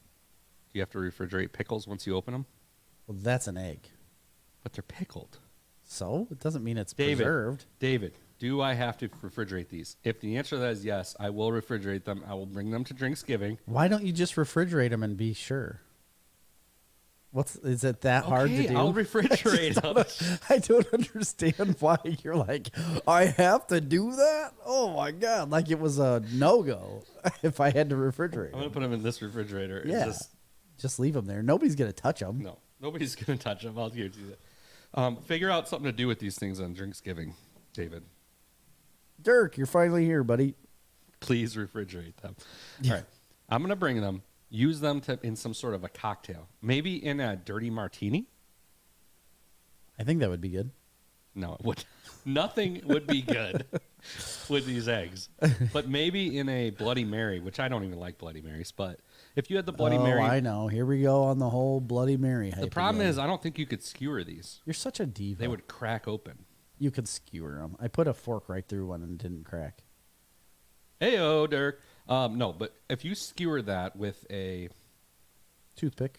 S2: you have to refrigerate pickles once you open them?
S1: Well, that's an egg.
S2: But they're pickled.
S1: So it doesn't mean it's
S2: David,
S1: preserved.
S2: David, do I have to refrigerate these? If the answer to that is yes, I will refrigerate them. I will bring them to Drinksgiving.
S1: Why don't you just refrigerate them and be sure? Is it that hard to
S2: Okay,
S1: do?
S2: I'll refrigerate them.
S1: I don't understand why you're like, I have to do that? Oh my God. Like it was a no-go if I had to refrigerate
S2: I'm going to
S1: them.
S2: put them in this refrigerator. and
S1: Yeah. Just leave them there. Nobody's going to touch them.
S2: No, nobody's going to touch them. I'll give you that. Figure out something to do with these things on Drinksgiving, David.
S1: Dirk, you're finally here, buddy.
S2: Please refrigerate them. All right. I'm going to bring them, use them in some sort of a cocktail. Maybe in a dirty martini?
S1: I think that would be good.
S2: No, it would. Nothing would be good with these eggs. But maybe in a Bloody Mary, which I don't even like Bloody Marys, but if you had the Bloody Mary.
S1: I know. Here we go on the whole Bloody Mary hype.
S2: The problem
S1: again.
S2: is, I don't think you could skewer these.
S1: You're such a diva.
S2: They would crack open.
S1: You could skewer them. I put a fork right through one and it didn't crack.
S2: Heyo, Dirk. No, but if you skewer that with a
S1: Toothpick.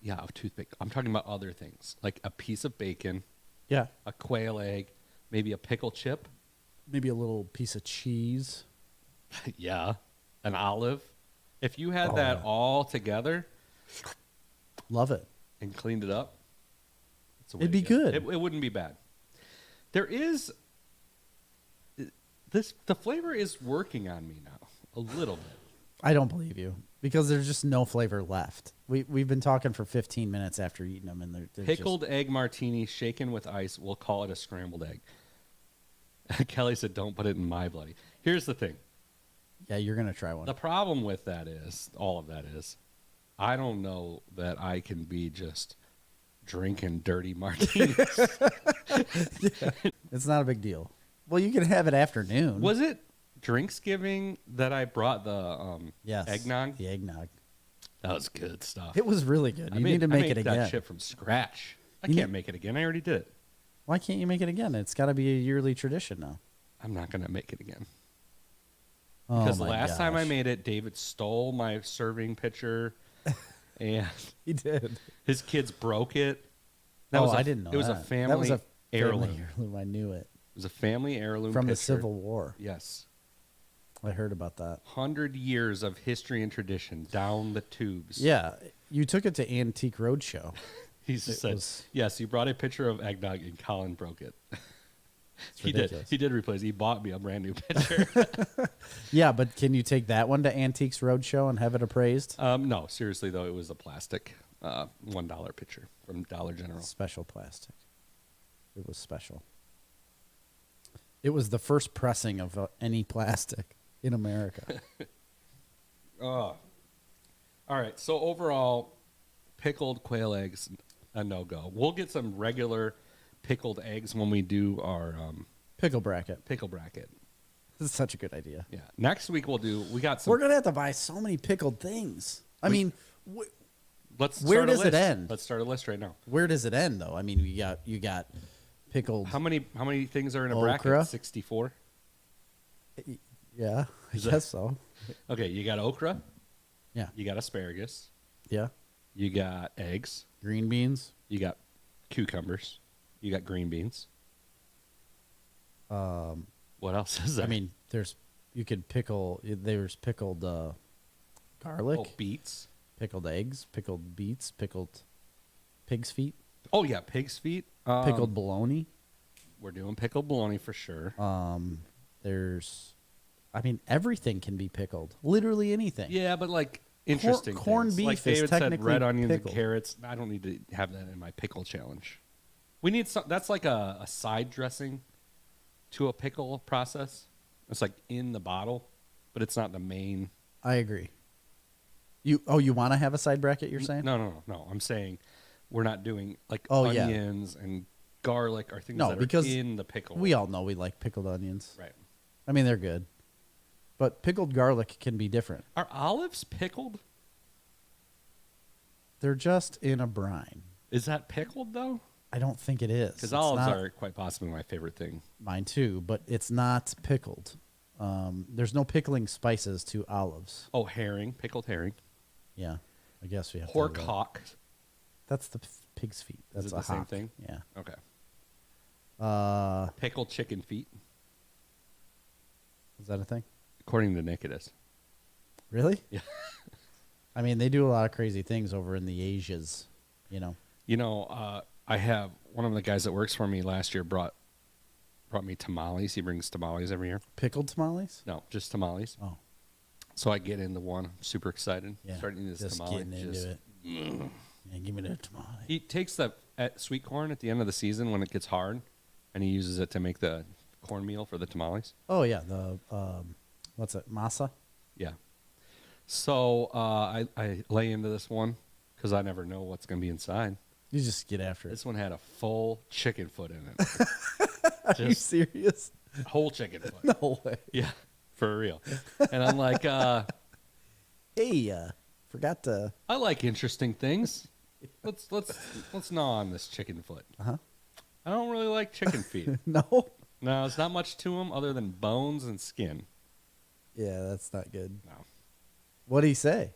S2: a toothpick. I'm talking about other things like a piece of bacon,
S1: Yeah.
S2: a quail egg, maybe a pickle chip.
S1: Maybe a little piece of cheese.
S2: Yeah, an olive. If you had
S1: Oh,
S2: that
S1: yeah.
S2: all together
S1: Love it.
S2: and cleaned it up, it's a way
S1: It'd
S2: to
S1: be
S2: go.
S1: good.
S2: It wouldn't be bad. There is this. The flavor is working on me now a little bit.
S1: I don't believe you because there's just no flavor left. We've been talking for 15 minutes after eating them, and they're
S2: Pickled egg martini shaken with ice. We'll call it a scrambled egg. Kelly said, "Don't put it in my bloody." Here's the thing.
S1: Yeah, you're gonna try one.
S2: The problem with that is, all of that is, I don't know that I can be just drinking dirty martinis.
S1: It's not a big deal. Well, you can have it afternoon.
S2: Was it Drinksgiving that I brought the
S1: Yes,
S2: eggnog?
S1: The eggnog.
S2: That was good stuff.
S1: It was really good. You need to
S2: I
S1: make
S2: made
S1: it
S2: that
S1: again.
S2: shit from scratch. I
S1: You
S2: can't
S1: need-
S2: make it again. I already did it.
S1: Why can't you make it again? It's got to be a yearly tradition now.
S2: I'm not going to make it again.
S1: Oh
S2: Because the
S1: my
S2: last time I
S1: gosh.
S2: made it, David stole my serving pitcher, and
S1: he did.
S2: his kids broke it.
S1: I didn't know
S2: It was a
S1: that.
S2: family
S1: That was a
S2: heirloom.
S1: family heirloom. I knew it
S2: It was a family heirloom
S1: from the
S2: pitcher.
S1: Civil War.
S2: Yes.
S1: I heard about that.
S2: 100 years of history and tradition down the tubes.
S1: Yeah, you took it to Antique Roadshow.
S2: He just
S1: It
S2: said,
S1: was-
S2: yes, you brought a pitcher of eggnog and Colin broke it. He did.
S1: ridiculous.
S2: He did replace. He bought me a brand new pitcher.
S1: Yeah, but can you take that one to Antiques Roadshow and have it appraised?
S2: No, seriously though, it was a plastic $1 pitcher from Dollar General.
S1: Special plastic. It was special. It was the first pressing of any plastic in America.
S2: Oh. All right. So overall, pickled quail eggs, a no-go. We'll get some regular pickled eggs when we do our
S1: Pickle bracket.
S2: pickle bracket.
S1: This is such a good idea.
S2: Yeah. Next week we got some.
S1: We're gonna have to buy so many pickled things. I mean,
S2: Let's
S1: where
S2: start a
S1: does it
S2: list.
S1: end?
S2: Let's start a list right now.
S1: where does it end though? I mean, you got pickled.
S2: How many things are in a
S1: Okra?
S2: bracket? 64.
S1: Yeah, I
S2: Is that-
S1: guess so.
S2: Okay, you got okra.
S1: Yeah,
S2: You got asparagus.
S1: yeah.
S2: You got eggs.
S1: Green beans.
S2: You got cucumbers. You got green beans. What else is there?
S1: I mean, you could pickle. There's pickled garlic,
S2: oh, beets.
S1: pickled eggs, pickled beets, pickled pig's feet,
S2: Oh yeah, pig's feet.
S1: pickled bologna.
S2: We're doing pickled bologna for sure.
S1: I mean, everything can be pickled. Literally anything.
S2: Yeah, but like interesting
S1: corned
S2: things.
S1: beef
S2: Like
S1: is
S2: David said,
S1: technically
S2: red onions
S1: pickled.
S2: and carrots. I don't need to have that in my pickle challenge. We need some. That's like a side dressing to a pickle process. It's like in the bottle, but it's not the main.
S1: I agree. You want to have a side bracket? You're saying?
S2: No. I'm saying we're not doing like
S1: Oh, yeah.
S2: onions and garlic or things
S1: No,
S2: that
S1: because
S2: are in the pickle.
S1: We all know we like pickled onions.
S2: right.
S1: I mean, they're good, but pickled garlic can be different.
S2: Are olives pickled?
S1: They're just in a brine.
S2: Is that pickled though?
S1: I don't think it is.
S2: Because
S1: It's
S2: olives
S1: not-
S2: are quite possibly my favorite thing.
S1: mine too, but it's not pickled. There's no pickling spices to olives.
S2: Oh, herring, pickled herring,
S1: Yeah, I guess we have
S2: pork
S1: to.
S2: hock.
S1: That's the pig's feet. That's
S2: it
S1: a
S2: the same
S1: hock.
S2: thing?
S1: Yeah.
S2: Okay. Pickled chicken feet.
S1: Is that a thing?
S2: According to Nick, it is.
S1: Really?
S2: Yeah.
S1: I mean, they do a lot of crazy things over in the Asias. You know.
S2: You know, I have one of the guys that works for me last year brought me tamales. He brings tamales every year.
S1: Pickled tamales?
S2: No, just tamales.
S1: Oh,
S2: So I get into one. I'm super excited.
S1: yeah.
S2: Starting this
S1: just
S2: tamale.
S1: getting into it. Yeah, give me the tamale.
S2: He takes the sweet corn at the end of the season when it gets hard, and he uses it to make the cornmeal for the tamales.
S1: Oh yeah, the what's it? Masa?
S2: Yeah. So I lay into this one because I never know what's going to be inside.
S1: You just get after it.
S2: This one had a full chicken foot in it.
S1: Are you serious?
S2: Whole chicken foot.
S1: No way.
S2: Yeah, for real. And I'm like,
S1: Hey, forgot to.
S2: I like interesting things. Let's gnaw on this chicken foot.
S1: Uh-huh.
S2: I don't really like chicken feet.
S1: No.
S2: No, it's not much to them other than bones and skin.
S1: Yeah, that's not good.
S2: No,
S1: What'd he say?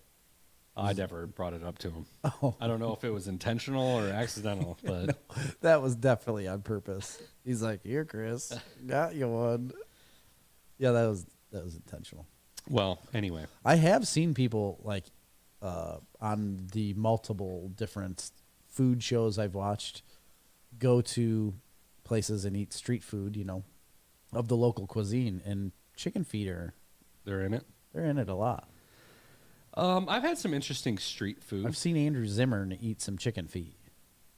S2: I never brought it up to him.
S1: Oh,
S2: I don't know if it was intentional or accidental, but
S1: that was definitely on purpose. He's like, "Here, Chris, got you one." Yeah, that was intentional.
S2: Well, anyway.
S1: I have seen people like on the multiple different food shows I've watched go to places and eat street food, of the local cuisine, and chicken feet
S2: They're in it.
S1: they're in it a lot.
S2: I've had some interesting street food.
S1: I've seen Andrew Zimmern eat some chicken feet.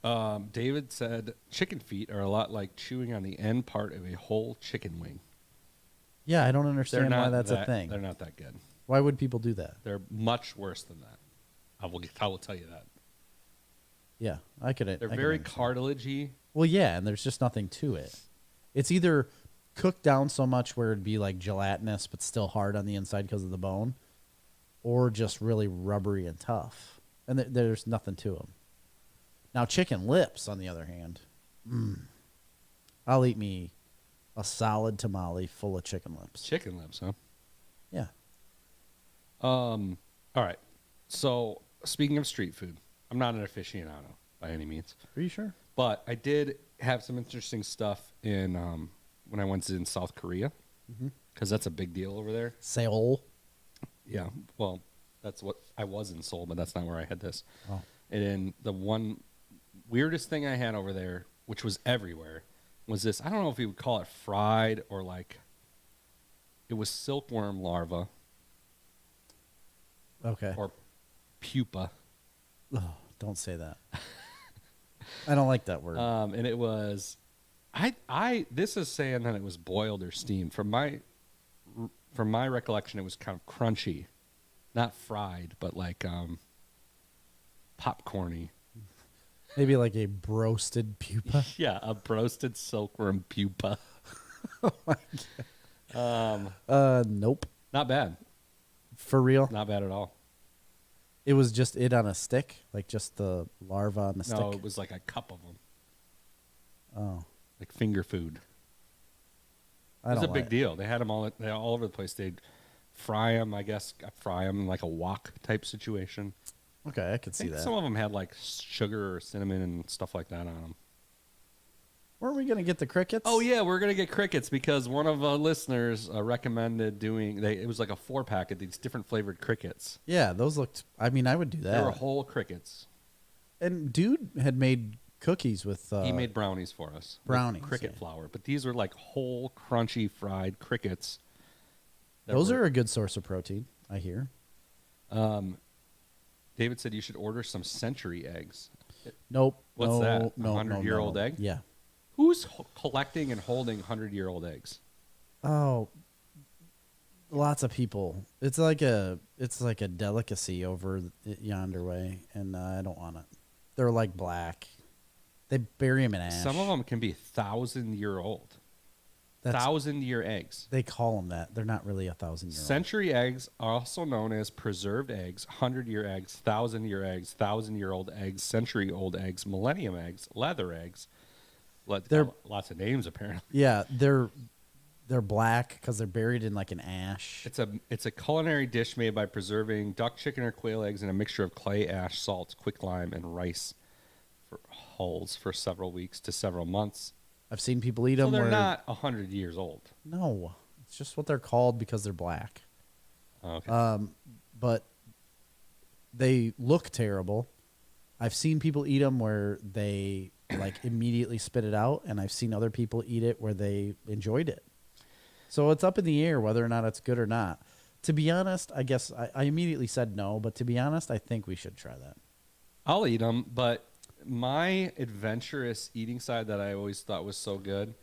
S2: David said chicken feet are a lot like chewing on the end part of a whole chicken wing.
S1: Yeah, I don't understand why that's a thing.
S2: They're not that good.
S1: Why would people do that?
S2: They're much worse than that. I will tell you that.
S1: Yeah, I could.
S2: They're
S1: I could
S2: very
S1: understand.
S2: cartilagey.
S1: Well, yeah, and there's just nothing to it. It's either cooked down so much where it'd be like gelatinous but still hard on the inside because of the bone, or just really rubbery and tough. And there's nothing to them. Now, chicken lips, on the other hand, I'll eat me a solid tamale full of chicken lips.
S2: Chicken lips, huh?
S1: Yeah.
S2: All right. So, speaking of street food, I'm not an aficionado by any means,
S1: Are you sure?
S2: but I did have some interesting stuff in when I went in South Korea, because that's a big deal over there.
S1: Seoul.
S2: Yeah. Well, that's what I was in Seoul, but that's not where I had this.
S1: Oh.
S2: And then the one weirdest thing I had over there, which was everywhere, was this. I don't know if you would call it fried or like it was silkworm larva
S1: Okay.
S2: or pupa.
S1: Oh, don't say that. I don't like that word.
S2: And it was, this is saying that it was boiled or steamed. From my recollection, it was kind of crunchy, not fried, but like popcorny.
S1: Maybe like a broasted pupa.
S2: Yeah, a broasted silkworm pupa.
S1: Nope.
S2: Not bad.
S1: For real?
S2: Not bad at all.
S1: It was just it on a stick? Like just the larva on the stick?
S2: No, it was like a cup of them,
S1: Oh.
S2: like finger food.
S1: I
S2: It was a
S1: don't
S2: big
S1: like
S2: deal. They had them all over the place. They'd fry them, I guess, in like a wok type situation.
S1: Okay, I could
S2: I
S1: see
S2: think
S1: that.
S2: some of them had like sugar or cinnamon and stuff like that on them.
S1: Weren't we going to get the crickets?
S2: Oh yeah, we're gonna get crickets because one of our listeners recommended doing. It was like a 4-pack of these different flavored crickets.
S1: Yeah, those looked. I mean, I would do
S2: They were
S1: that.
S2: whole crickets.
S1: And dude had made cookies with.
S2: He made brownies for us. with
S1: brownies,
S2: cricket
S1: yeah.
S2: flour, but these were like whole, crunchy, fried crickets. that
S1: Those
S2: were-
S1: are a good source of protein, I hear.
S2: David said you should order some century eggs.
S1: Nope.
S2: What's
S1: no,
S2: that? A
S1: No,
S2: 100-year-old egg?
S1: Yeah.
S2: Who's collecting and holding 100-year-old eggs?
S1: Oh, lots of people. It's like a delicacy over yonder way, and I don't want it. They're like black. They bury them in ash.
S2: Some of them can be 1,000-year-old.
S1: That's-
S2: 1,000-year eggs.
S1: They call them that. They're not really 1,000-year-old.
S2: Century eggs are also known as preserved eggs, 100-year eggs, 1,000-year eggs, 1,000-year-old eggs, century-old eggs, millennium eggs, leather eggs.
S1: They're-
S2: Lots of names apparently.
S1: Yeah, they're black because they're buried in like an ash.
S2: It's a culinary dish made by preserving duck, chicken, or quail eggs in a mixture of clay, ash, salt, quicklime, and rice for hulls for several weeks to several months.
S1: I've seen people eat
S2: So
S1: them.
S2: they're
S1: where,
S2: not 100 years old.
S1: No, it's just what they're called because they're black.
S2: Okay.
S1: But they look terrible. I've seen people eat them where they like immediately spit it out, and I've seen other people eat it where they enjoyed it. So it's up in the air whether or not it's good or not. To be honest, I guess I immediately said no, but to be honest, I think we should try that.
S2: I'll eat them, but my adventurous eating side that I always thought was so good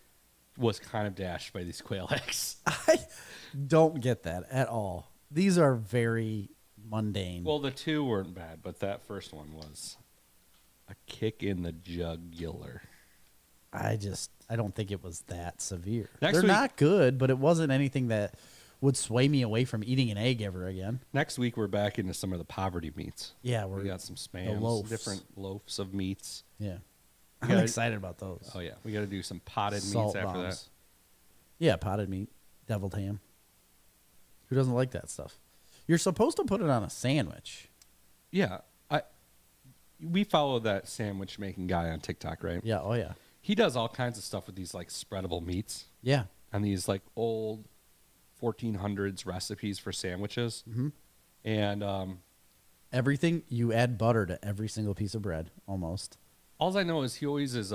S2: was kind of dashed by these quail eggs.
S1: I don't get that at all. These are very mundane.
S2: Well, the two weren't bad, but that first one was a kick in the jugular.
S1: I don't think it was that severe.
S2: Next
S1: They're
S2: week-
S1: not good, but it wasn't anything that would sway me away from eating an egg ever again.
S2: Next week, we're back into some of the poverty meats.
S1: Yeah,
S2: We got some spams,
S1: loaves.
S2: different loaves of meats.
S1: Yeah.
S2: We
S1: I'm
S2: gotta-
S1: excited about those.
S2: Oh, yeah. We got to do some potted
S1: Salt
S2: meats after
S1: bombs. Yeah, potted meat, deviled ham. Who doesn't like that stuff? You're supposed to put it on a sandwich.
S2: that. Yeah. We follow that sandwich making guy on TikTok, right?
S1: Yeah, oh yeah.
S2: He does all kinds of stuff with these like spreadable meats
S1: Yeah.
S2: and these like old 1400s recipes for sandwiches.
S1: Mm-hmm.
S2: And
S1: Everything, you add butter to every single piece of bread, almost.
S2: all I know is he always is,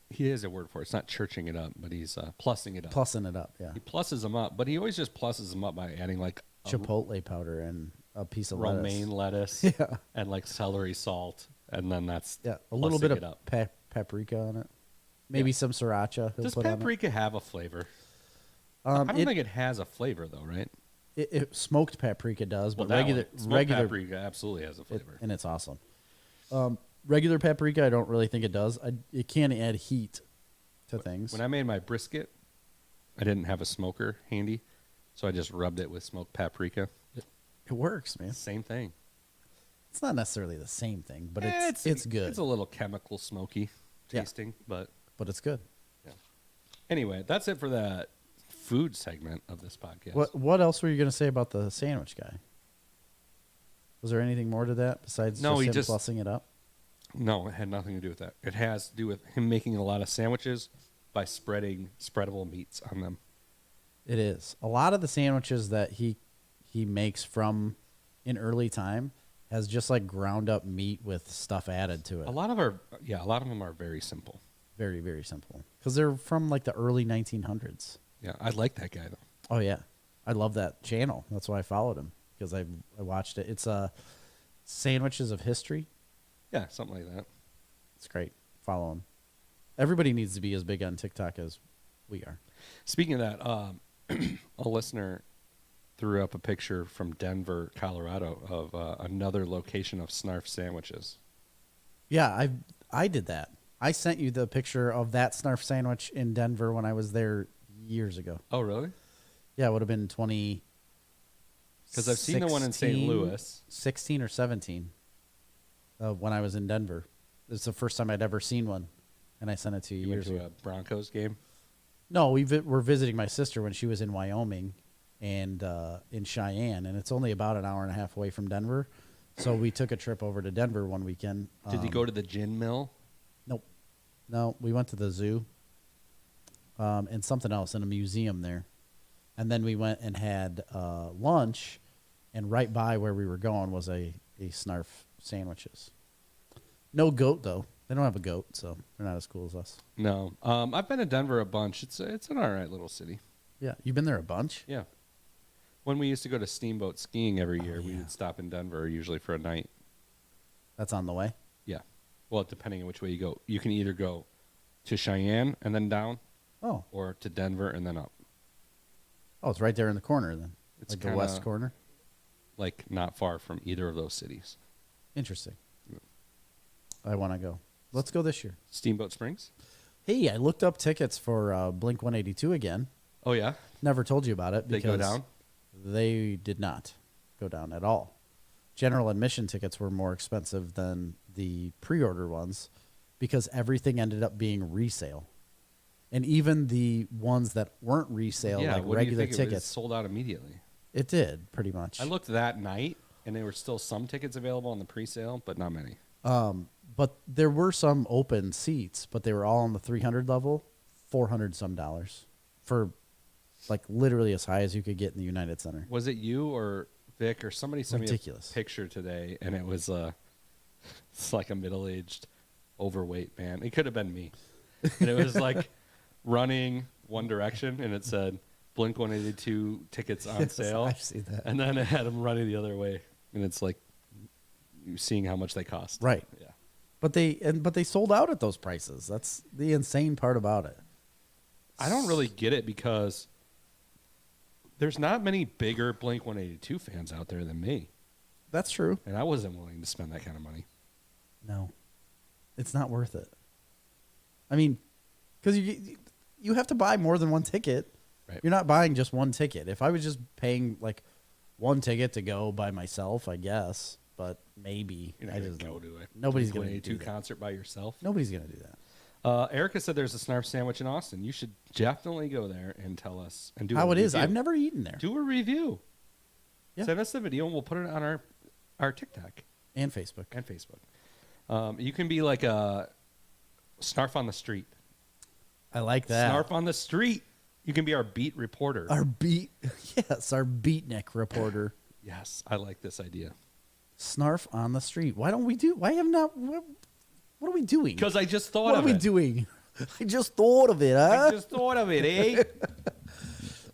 S2: he has a word for it. It's not churching it up, but he's plussing it up.
S1: Plussing it up, yeah.
S2: He plusses them up, but he always just plusses them up by adding like
S1: Chipotle powder and a piece of
S2: romaine lettuce
S1: Yeah.
S2: and like celery salt. And then that's
S1: Yeah, a little bit
S2: plussing
S1: of
S2: it up.
S1: paprika on it. Maybe some sriracha. He'll
S2: Does
S1: put on it.
S2: paprika have a flavor? I don't think it has a flavor though, right?
S1: Smoked paprika does, but
S2: Well,
S1: regular
S2: paprika absolutely has a flavor.
S1: and it's awesome. Regular paprika, I don't really think it does. It can add heat to things.
S2: When I made my brisket, I didn't have a smoker handy, so I just rubbed it with smoked paprika.
S1: It works, man.
S2: Same thing.
S1: It's not necessarily the same thing, but it's good.
S2: It's a little chemical smoky tasting, but
S1: it's good.
S2: anyway, that's it for that food segment of this podcast.
S1: What else were you going to say about the sandwich guy? Was there anything more to that besides
S2: No, he
S1: him
S2: just
S1: plussing it up?
S2: No, it had nothing to do with that. It has to do with him making a lot of sandwiches by spreading spreadable meats on them.
S1: It is. A lot of the sandwiches that he makes from in early time has just like ground up meat with stuff added to it.
S2: A lot of them are very simple.
S1: Very, very simple. Because they're from like the early 1900s.
S2: Yeah, I like that guy though.
S1: Oh, yeah. I love that channel. That's why I followed him, because I watched it. It's Sandwiches of History.
S2: Yeah, something like that.
S1: It's great. Follow him. Everybody needs to be as big on TikTok as we are.
S2: Speaking of that, a listener threw up a picture from Denver, Colorado, of another location of Snarf sandwiches.
S1: Yeah, I did that. I sent you the picture of that Snarf sandwich in Denver when I was there years ago.
S2: Oh, really?
S1: Yeah, it would have been 20.
S2: Because I've seen the one in St. Louis.
S1: 16 or 17 when I was in Denver. It's the first time I'd ever seen one, and I sent it to you
S2: You went
S1: years
S2: to
S1: ago.
S2: a Broncos game?
S1: No, we're visiting my sister when she was in Wyoming and in Cheyenne, and it's only about an hour and a half away from Denver. So we took a trip over to Denver one weekend.
S2: Did you go to the gin mill?
S1: Nope. No, we went to the zoo and something else in a museum there. And then we went and had lunch, and right by where we were going was a Snarf sandwiches. No goat, though. They don't have a goat, so they're not as cool as us.
S2: No. I've been to Denver a bunch. It's an all right little city.
S1: Yeah. You've been there a bunch?
S2: Yeah. When we used to go to steamboat skiing every year, we
S1: yeah.
S2: would stop in Denver usually for a night.
S1: That's on the way?
S2: Yeah. Well, depending on which way you go. You can either go to Cheyenne and then down,
S1: Oh.
S2: or to Denver and then up.
S1: Oh, it's right there in the corner then.
S2: It's
S1: like the west corner?
S2: Like not far from either of those cities.
S1: Interesting. I want to go. Let's go this year.
S2: Steamboat Springs?
S1: Hey, I looked up tickets for Blink 182 again.
S2: Oh, yeah?
S1: Never told you about it.
S2: They go
S1: because
S2: down?
S1: They did not go down at all. General admission tickets were more expensive than the pre-order ones because everything ended up being resale. And even the ones that weren't resale,
S2: Yeah,
S1: like
S2: what do you
S1: regular
S2: think? It was
S1: tickets,
S2: sold out immediately.
S1: it did pretty much.
S2: I looked that night, and there were still some tickets available on the pre-sale, but not many.
S1: But there were some open seats, but they were all on the 300 level, $400 some for like literally as high as you could get in the United Center.
S2: Was it you or Vic or somebody sent
S1: Ridiculous.
S2: me a picture today, and it was it's like a middle-aged, overweight man. It could have been me. And it was like running one direction, and it said Blink 182 tickets on sale.
S1: I've seen that.
S2: And then it had him running the other way, and it's like you seeing how much they cost.
S1: Right.
S2: Yeah.
S1: But they sold out at those prices. That's the insane part about it.
S2: I don't really get it because there's not many bigger Blink 182 fans out there than me.
S1: That's true.
S2: And I wasn't willing to spend that kind of money.
S1: No, it's not worth it. I mean, because you have to buy more than one ticket.
S2: Right.
S1: You're not buying just one ticket. If I was just paying like one ticket to go by myself, I guess, but maybe
S2: You're not going to go to a
S1: Nobody's
S2: Blink
S1: going to do
S2: 182
S1: that.
S2: concert by yourself.
S1: Nobody's going to do that.
S2: Erica said there's a Snarf sandwich in Austin. You should definitely go there and tell us and do
S1: How
S2: a
S1: it is.
S2: review.
S1: I've never eaten there.
S2: Do a review.
S1: Yeah.
S2: Send us the video and we'll put it on our TikTok
S1: And Facebook.
S2: and Facebook. You can be like a Snarf on the street.
S1: I like that.
S2: Snarf on the street. You can be our beat reporter.
S1: Our beatnik reporter.
S2: Yes, I like this idea.
S1: Snarf on the street. Why don't we do? Why have not? What are we doing?
S2: Because I just thought
S1: What
S2: of
S1: are
S2: it.
S1: we doing? I just thought of it, huh?
S2: I just thought of it, eh?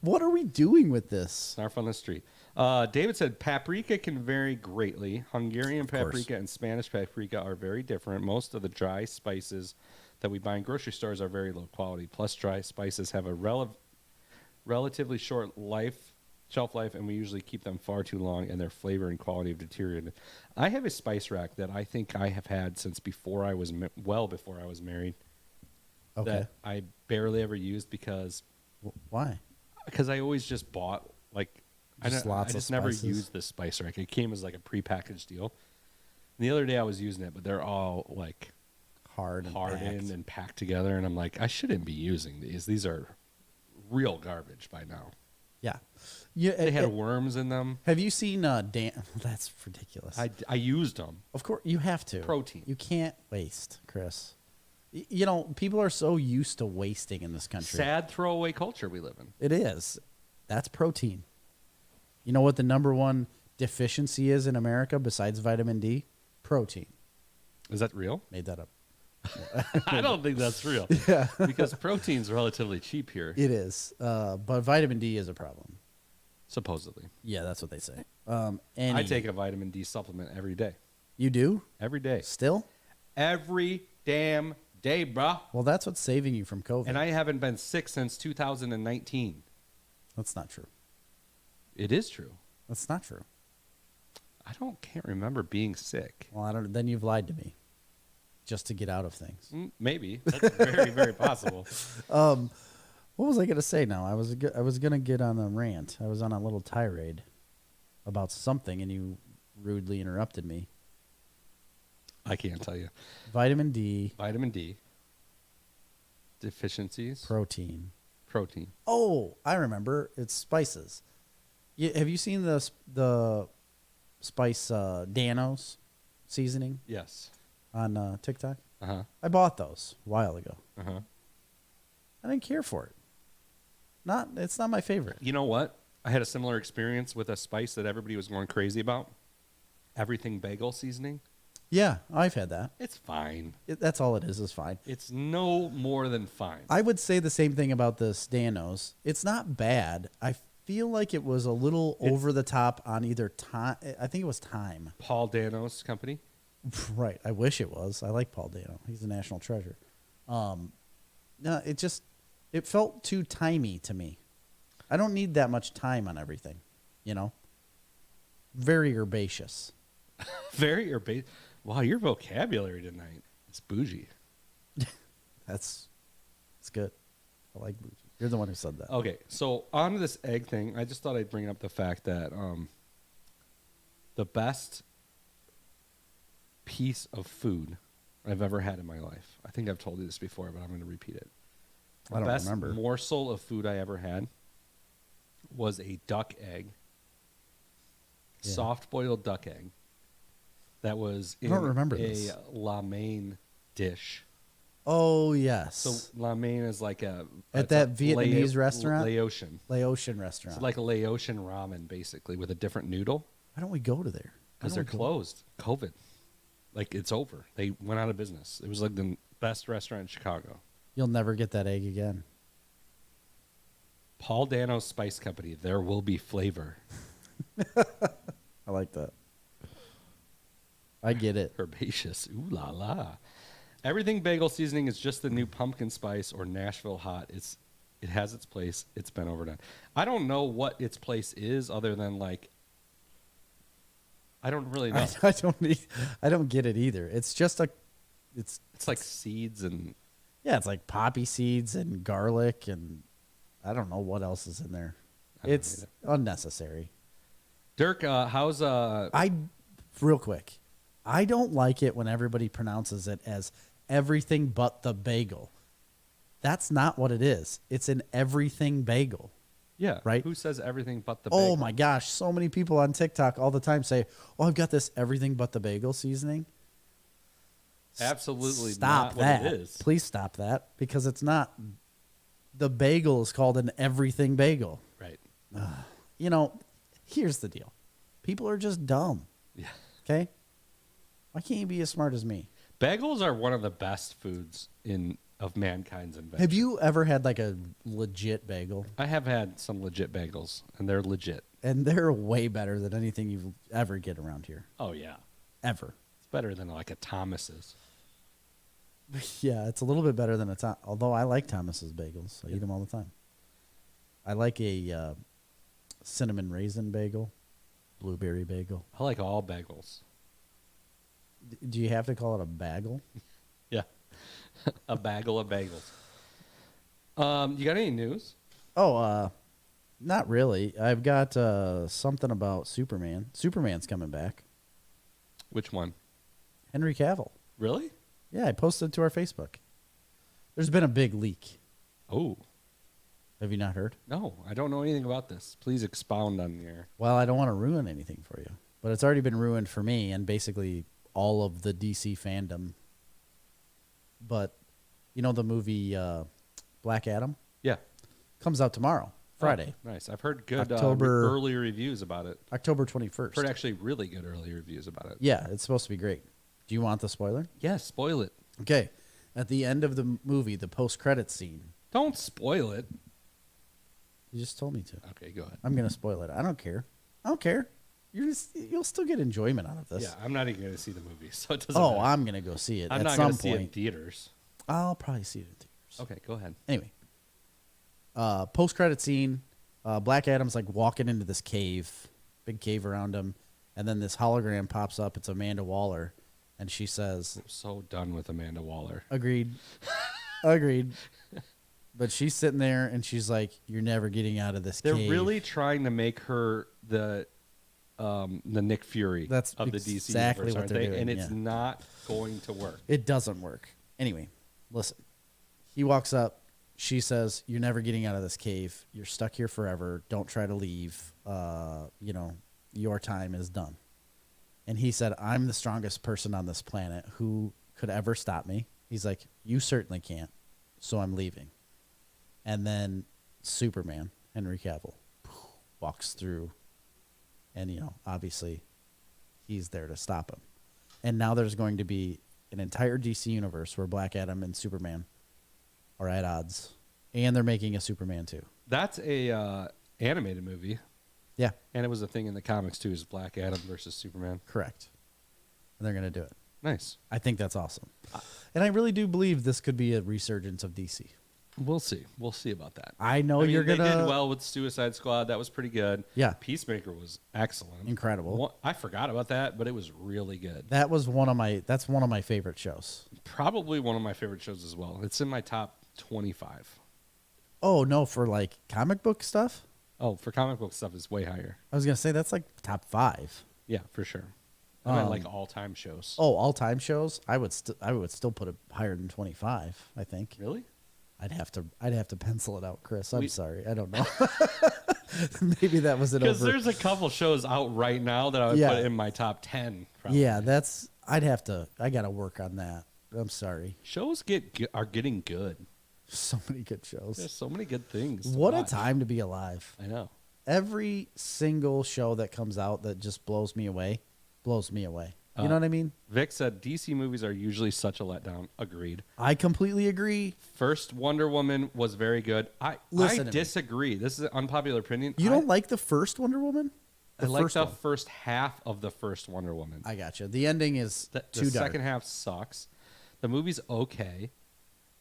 S1: What are we doing with this?
S2: Snarf on the street. David said paprika can vary greatly. Hungarian paprika and Spanish paprika are very different. Most of the dry spices that we buy in grocery stores are very low quality. Plus, dry spices have a relatively short shelf life, and we usually keep them far too long, and their flavor and quality have deteriorated. I have a spice rack that I think I have had since before I was before I was married.
S1: Okay.
S2: That I barely ever used because
S1: Why?
S2: I always just bought like
S1: Just lots
S2: I
S1: of
S2: just never
S1: spices?
S2: used this spice rack. It came as like a prepackaged deal. And the other day I was using it, but they're all like hardened and packed together, and I'm like, I shouldn't be using these. These are real garbage by now.
S1: Yeah. Yeah.
S2: They had worms in them.
S1: Have you seen Dan? That's ridiculous.
S2: I used them.
S1: Of course, you have to.
S2: Protein.
S1: You can't waste, Chris. You know, people are so used to wasting in this country.
S2: Sad throwaway culture we live in.
S1: It is. That's protein. You know what the number one deficiency is in America besides vitamin D? Protein.
S2: Is that real?
S1: Made that up.
S2: I don't think that's real.
S1: Yeah.
S2: Because protein's relatively cheap here,
S1: It is. But vitamin D is a problem.
S2: supposedly.
S1: Yeah, that's what they say.
S2: I take a vitamin D supplement every day.
S1: You do?
S2: Every day.
S1: Still?
S2: Every damn day, bruh.
S1: Well, that's what's saving you from COVID.
S2: And I haven't been sick since 2019.
S1: That's not true.
S2: It is true.
S1: That's not true.
S2: Can't remember being sick.
S1: Well, I don't. Then you've lied to me, just to get out of things.
S2: Maybe. That's very, very possible.
S1: What was I gonna say now? I was gonna get on a rant. I was on a little tirade about something, and you rudely interrupted me.
S2: I can't tell you.
S1: Vitamin D,
S2: Vitamin D. Deficiencies.
S1: protein.
S2: Protein.
S1: Oh, I remember. It's spices. Have you seen the spice Danos seasoning
S2: Yes.
S1: on TikTok?
S2: Uh-huh.
S1: I bought those a while ago.
S2: Uh-huh.
S1: I didn't care for it. It's not my favorite.
S2: You know what? I had a similar experience with a spice that everybody was going crazy about. Everything bagel seasoning.
S1: Yeah, I've had that.
S2: It's fine.
S1: That's all it is fine.
S2: It's no more than fine.
S1: I would say the same thing about the Danos. It's not bad. I feel like it was a little over the top on either time. I think it was time.
S2: Paul Dano's company.
S1: Right. I wish it was. I like Paul Dano. He's a national treasure. No, it felt too timey to me. I don't need that much time on everything, you know? Very herbaceous.
S2: Very herbaceous. Wow, your vocabulary tonight is bougie.
S1: That's good. I like bougie. You're the one who said that.
S2: Okay, so on to this egg thing, I just thought I'd bring up the fact that the best piece of food I've ever had in my life. I think I've told you this before, but I'm going to repeat it.
S1: I don't remember.
S2: The best morsel of food I ever had was a duck egg,
S1: Yeah.
S2: soft-boiled duck egg, that was in
S1: I don't remember
S2: a
S1: this.
S2: la mein dish.
S1: Oh, yes.
S2: So la mein is like
S1: At
S2: it's
S1: that
S2: a
S1: Vietnamese restaurant?
S2: Laotian.
S1: Laotian restaurant.
S2: It's like a Laotian ramen, basically, with a different noodle.
S1: Why don't we go to there?
S2: Because they're closed. COVID. Like, it's over. They went out of business. It was like the best restaurant in Chicago.
S1: You'll never get that egg again.
S2: Paul Dano's Spice Company. There will be flavor.
S1: I like that. I get it.
S2: Herbaceous. Ooh la la. Everything bagel seasoning is just the new pumpkin spice or Nashville hot. It has its place. It's been overdone. I don't know what its place is other than like I don't really know.
S1: I don't get it either. It's just it's
S2: like seeds and
S1: yeah, it's like poppy seeds and garlic and I don't know what else is in there. It's unnecessary.
S2: Dirk, how's
S1: real quick. I don't like it when everybody pronounces it as everything but the bagel. That's not what it is. It's an everything bagel.
S2: Yeah.
S1: Right?
S2: Who says everything but the bagel?
S1: Oh my gosh, so many people on TikTok all the time say, "Oh, I've got this everything but the bagel seasoning."
S2: Absolutely
S1: Stop
S2: not
S1: that.
S2: what it is.
S1: Please stop that because it's not the bagel is called an everything bagel.
S2: Right.
S1: You know, here's the deal. People are just dumb.
S2: Yeah.
S1: Okay? Why can't you be as smart as me?
S2: Bagels are one of the best foods of mankind's invention.
S1: Have you ever had like a legit bagel?
S2: I have had some legit bagels, and they're legit.
S1: And they're way better than anything you ever get around here.
S2: Oh, yeah.
S1: Ever.
S2: It's better than like a Thomas's.
S1: Yeah, it's a little bit better than although I like Thomas's bagels. I eat them all the time. I like a cinnamon raisin bagel, blueberry bagel.
S2: I like all bagels.
S1: Do you have to call it a bagel?
S2: Yeah. A bagel of bagels. You got any news?
S1: Oh, not really. I've got something about Superman. Superman's coming back.
S2: Which one?
S1: Henry Cavill.
S2: Really?
S1: Yeah, I posted it to our Facebook. There's been a big leak.
S2: Oh.
S1: Have you not heard?
S2: No, I don't know anything about this. Please expound on the air.
S1: Well, I don't want to ruin anything for you, but it's already been ruined for me and basically all of the DC fandom. But you know the movie Black Adam?
S2: Yeah.
S1: Comes out tomorrow, Friday.
S2: Oh, nice. I've heard good early reviews about it.
S1: October 21st.
S2: Heard actually really good early reviews about it.
S1: Yeah, it's supposed to be great. Do you want the spoiler?
S2: Yeah, spoil it.
S1: Okay. At the end of the movie, the post-credits scene.
S2: Don't spoil it.
S1: You just told me to.
S2: Okay, go ahead.
S1: I'm going to spoil it. I don't care. I don't care. You'll still get enjoyment out of this.
S2: Yeah, I'm not even going to see the movie, so it doesn't
S1: Oh,
S2: matter.
S1: I'm going to go see it
S2: I'm
S1: at
S2: not
S1: some
S2: going to see it in
S1: point.
S2: theaters.
S1: I'll probably see it in theaters.
S2: Okay, go ahead.
S1: Anyway, post-credit scene, Black Adam's like walking into this cave, big cave around him, and then this hologram pops up. It's Amanda Waller, and she says,
S2: I'm so done with Amanda Waller.
S1: agreed, agreed. But she's sitting there, and she's like, you're never getting out of this
S2: They're
S1: cave.
S2: really trying to make her the Nick Fury
S1: That's
S2: of the DC
S1: exactly
S2: universe,
S1: what
S2: aren't
S1: they're
S2: they?
S1: doing,
S2: And it's
S1: yeah.
S2: not going to work.
S1: It doesn't work. Anyway, listen. He walks up. She says, you're never getting out of this cave. You're stuck here forever. Don't try to leave. Your time is done. And he said, I'm the strongest person on this planet. Who could ever stop me? He's like, you certainly can't. So I'm leaving. And then Superman, Henry Cavill, walks through. And, obviously he's there to stop him. And now there's going to be an entire DC universe where Black Adam and Superman are at odds. And they're making a Superman 2.
S2: That's a animated movie,
S1: Yeah,
S2: and it was a thing in the comics too. Is Black Adam versus Superman?
S1: correct. And they're going to do it.
S2: Nice.
S1: I think that's awesome. And I really do believe this could be a resurgence of DC.
S2: We'll see. We'll see about that.
S1: I know
S2: They
S1: you're going
S2: did
S1: to...
S2: well with Suicide Squad. That was pretty good.
S1: Yeah.
S2: Peacemaker was excellent.
S1: Incredible.
S2: I forgot about that, but it was really good.
S1: That's one of my favorite shows.
S2: Probably one of my favorite shows as well. It's in my top 25.
S1: Oh, no, for like comic book stuff?
S2: Oh, for comic book stuff, it's way higher.
S1: I was going to say that's like top 5.
S2: Yeah, for sure. I meant like all-time shows.
S1: Oh, all-time shows? I would still put it higher than 25, I think.
S2: Really?
S1: I'd have to pencil it out, Chris. I'm sorry. I don't know. Maybe that was an over.
S2: Because there's a couple shows out right now that I would put in my top 10. Probably.
S1: Yeah, I got to work on that. I'm sorry.
S2: Shows are getting good.
S1: So many good shows.
S2: There's so many good things.
S1: What a time to be alive.
S2: I know.
S1: Every single show that comes out that just blows me away. You know what I mean?
S2: Vic said DC movies are usually such a letdown. Agreed.
S1: I completely agree.
S2: First Wonder Woman was very good. I disagree. This is an unpopular opinion.
S1: You don't like the first Wonder Woman?
S2: I like the first half of the first Wonder Woman.
S1: I got you. The ending is
S2: The
S1: too dark.
S2: second half sucks. The movie's okay.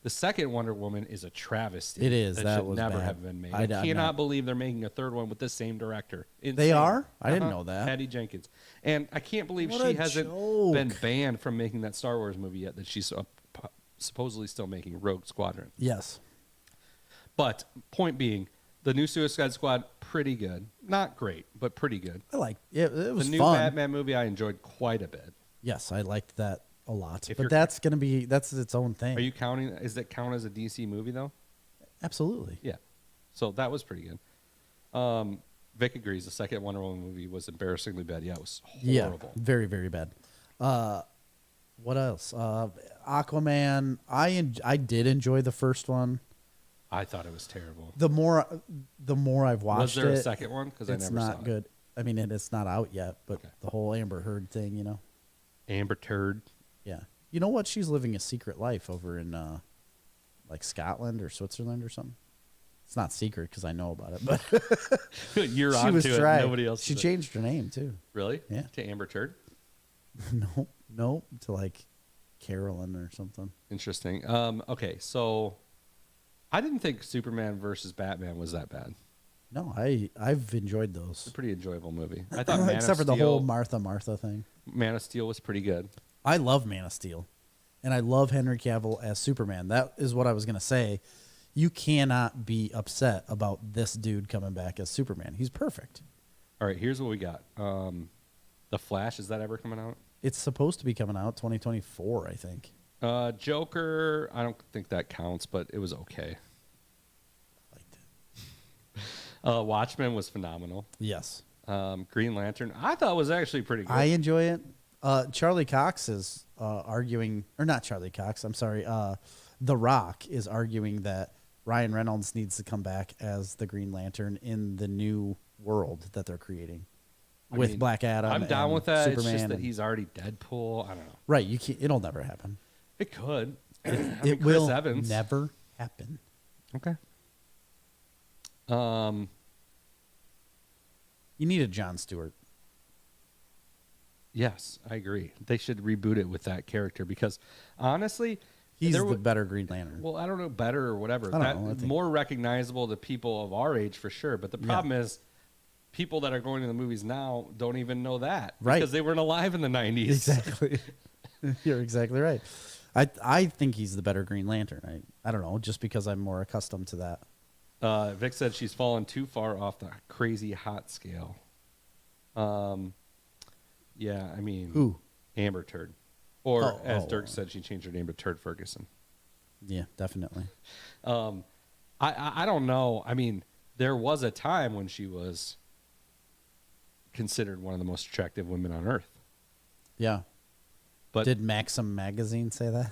S2: The second Wonder Woman is a travesty.
S1: It is.
S2: That
S1: That
S2: should
S1: was
S2: never
S1: bad.
S2: have been made.
S1: I
S2: I
S1: did
S2: cannot
S1: not-
S2: believe they're making a third one with the same director. Insane.
S1: They are? I didn't know that.
S2: Patty Jenkins. And I can't believe
S1: What
S2: she
S1: a
S2: hasn't
S1: joke.
S2: been banned from making that Star Wars movie yet that she's supposedly still making Rogue Squadron.
S1: Yes.
S2: But point being, the new Suicide Squad, pretty good. Not great, but pretty good.
S1: I like it. It was
S2: The new
S1: fun.
S2: Batman movie I enjoyed quite a bit.
S1: Yes, I liked that a lot.
S2: If
S1: But
S2: you're-
S1: that's its own thing.
S2: Are you counting? Is that count as a DC movie though?
S1: Absolutely.
S2: Yeah. So that was pretty good. Vic agrees. The second Wonder Woman movie was embarrassingly bad. Yeah, it was horrible.
S1: Yeah, very, very bad. What else? Aquaman. I did enjoy the first one.
S2: I thought it was terrible.
S1: The more I've watched
S2: Was there
S1: it,
S2: a second one? Because I
S1: it's
S2: never saw
S1: not good. I mean, it's not out yet, but
S2: Okay.
S1: the whole Amber Heard thing, you know.
S2: Amber Turd.
S1: Yeah. You know what? She's living a secret life over in like Scotland or Switzerland or something. It's not secret because I know about it, but
S2: You're
S1: she
S2: on
S1: was
S2: to it.
S1: trying.
S2: Nobody else.
S1: She
S2: is.
S1: changed her name too.
S2: Really?
S1: Yeah.
S2: To Amber Turd.
S1: No, to like Carolyn or something.
S2: Interesting. Okay, so I didn't think Superman versus Batman was that bad.
S1: No, I've enjoyed
S2: It's a
S1: those.
S2: pretty enjoyable movie. I thought Man
S1: Except
S2: of
S1: for the
S2: Steel,
S1: whole Martha thing.
S2: Man of Steel was pretty good.
S1: I love Man of Steel, and I love Henry Cavill as Superman. That is what I was gonna say. You cannot be upset about this dude coming back as Superman. He's perfect.
S2: All right, here's what we got. The Flash, is that ever coming out?
S1: It's supposed to be coming out 2024, I think.
S2: Joker, I don't think that counts, but it was okay.
S1: Liked it.
S2: Watchmen was phenomenal.
S1: Yes,
S2: Green Lantern, I thought was actually pretty good.
S1: I enjoy it. Charlie Cox is arguing, or not Charlie Cox. I'm sorry. The Rock is arguing that Ryan Reynolds needs to come back as the Green Lantern in the new world that they're creating with
S2: mean,
S1: Black Adam.
S2: I'm down
S1: and
S2: with that.
S1: Superman
S2: it's just that
S1: and-
S2: he's already Deadpool. I don't know.
S1: right. You can't, it'll never happen.
S2: It could.
S1: It
S2: Chris
S1: will
S2: Evans.
S1: never happen.
S2: Okay.
S1: You need a Jon Stewart.
S2: Yes, I agree. They should reboot it with that character because honestly,
S1: He's
S2: there
S1: the
S2: wa-
S1: better Green Lantern.
S2: well, I don't know, better or whatever.
S1: I don't know, I
S2: That
S1: think-
S2: more recognizable to people of our age for sure. But the problem is, people that are going to the movies now don't even know that
S1: Right.
S2: because they weren't alive in the 90s.
S1: Exactly. You're exactly right. I think he's the better Green Lantern. I don't know, just because I'm more accustomed to that.
S2: Vic said she's fallen too far off the crazy hot scale. Yeah, I mean,
S1: Who?
S2: Amber Turd, or as
S1: oh.
S2: Dirk said, she changed her name to Turd Ferguson.
S1: Yeah, definitely.
S2: I don't know. I mean, there was a time when she was considered one of the most attractive women on earth.
S1: Yeah.
S2: But
S1: Did Maxim magazine say that?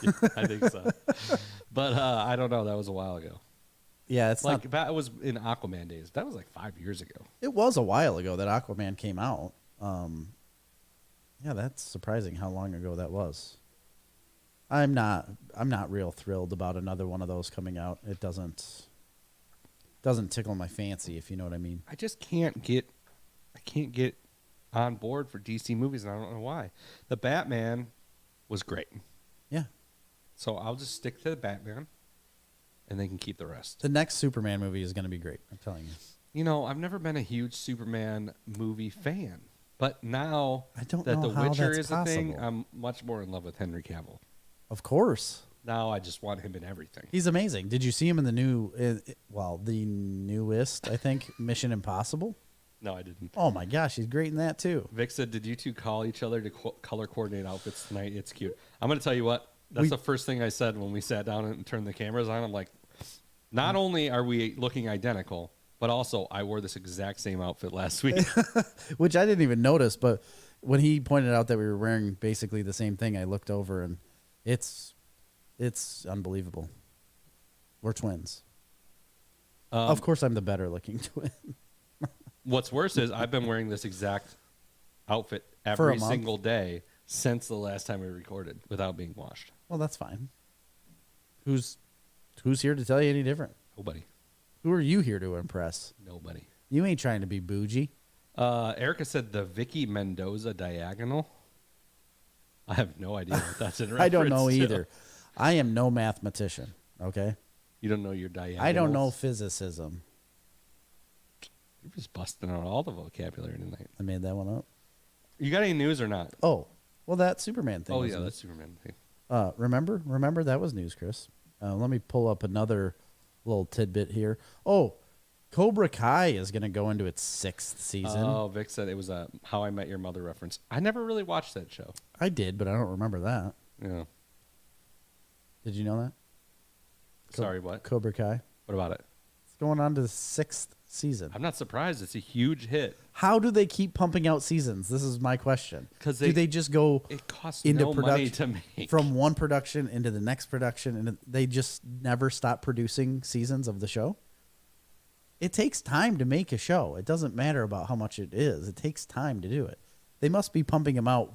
S2: yeah, I think so. But I don't know. That was a while ago.
S1: Yeah, it's
S2: Like
S1: not.
S2: that was in Aquaman days. That was like 5 years ago.
S1: It was a while ago that Aquaman came out. Yeah, that's surprising how long ago that was. I'm not real thrilled about another one of those coming out. It doesn't tickle my fancy, if you know what I mean.
S2: I just can't get on board for DC movies, and I don't know why. The Batman was great,
S1: Yeah.
S2: so I'll just stick to the Batman, and they can keep the rest.
S1: The next Superman movie is going to be great. I'm telling you.
S2: You know, I've never been a huge Superman movie fan, but now
S1: I don't
S2: that
S1: know
S2: The
S1: how
S2: Witcher
S1: that's
S2: is a thing,
S1: possible.
S2: I'm much more in love with Henry Cavill.
S1: Of course.
S2: Now I just want him in everything.
S1: He's amazing. Did you see him in the the newest, I think, Mission Impossible?
S2: No, I didn't.
S1: Oh my gosh, he's great in that too.
S2: Vic said, "Did you two call each other to color coordinate outfits tonight? It's cute." I'm going to tell you what. That's
S1: We-
S2: the first thing I said when we sat down and turned the cameras on. I'm like, not only are we looking identical, but also I wore this exact same outfit last week.
S1: Which I didn't even notice, but when he pointed out that we were wearing basically the same thing, I looked over and it's unbelievable. We're twins. Of course, I'm the better looking twin.
S2: What's worse is I've been wearing this exact outfit
S1: For a
S2: every
S1: month?
S2: single day since the last time we recorded without being washed.
S1: Well, that's fine. Who's here to tell you any different?
S2: Nobody.
S1: Who are you here to impress?
S2: Nobody.
S1: You ain't trying to be bougie.
S2: Erica said the Vicky Mendoza diagonal. I have no idea what that's in
S1: I don't know
S2: reference to.
S1: either. I am no mathematician. Okay,
S2: You don't know your diagonal.
S1: I don't know physicism.
S2: You're just busting out all the vocabulary tonight.
S1: I made that one up.
S2: You got any news or not?
S1: Oh, well, that Superman thing.
S2: Oh
S1: was
S2: yeah,
S1: news.
S2: that's Superman thing.
S1: Remember that was news, Chris. Let me pull up another little tidbit here. Oh, Cobra Kai is going to go into its 6th season.
S2: Oh, Vic said it was a How I Met Your Mother reference. I never really watched that show.
S1: I did, but I don't remember that.
S2: Yeah.
S1: Did you know that?
S2: Sorry, what?
S1: Cobra Kai.
S2: What about it?
S1: It's going on to the 6th season.
S2: I'm not surprised. It's a huge hit.
S1: How do they keep pumping out seasons? This is my question.
S2: Because
S1: do they just go
S2: it costs
S1: into
S2: no money to
S1: production
S2: make.
S1: from one production into the next production, and they just never stop producing seasons of the show? It takes time to make a show. It doesn't matter about how much it is. It takes time to do it. They must be pumping them out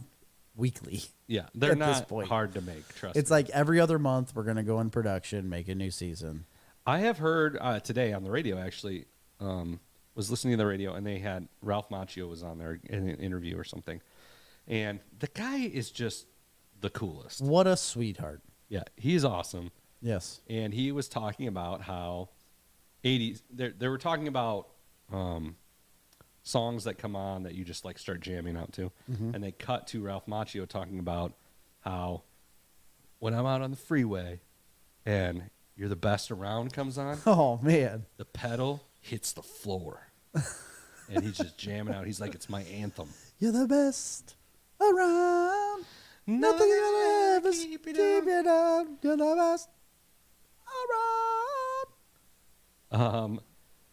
S1: weekly.
S2: Yeah, they're
S1: at this
S2: not
S1: point.
S2: hard to make, trust
S1: It's
S2: me.
S1: like every other month we're going to go in production, make a new season.
S2: I have heard today on the radio, actually, was listening to the radio, and they had Ralph Macchio was on there in an interview or something. And the guy is just the coolest.
S1: What a sweetheart.
S2: Yeah, he's awesome.
S1: Yes.
S2: And he was talking about how 80s, they were talking about songs that come on that you just like start jamming out to.
S1: Mm-hmm.
S2: And they cut to Ralph Macchio talking about how when I'm out on the freeway and You're the Best Around comes on,
S1: Oh, man.
S2: the pedal hits the floor. And he's just jamming out. He's like, it's my anthem.
S1: You're the best around. Nothing will ever keep you down. You're the best around.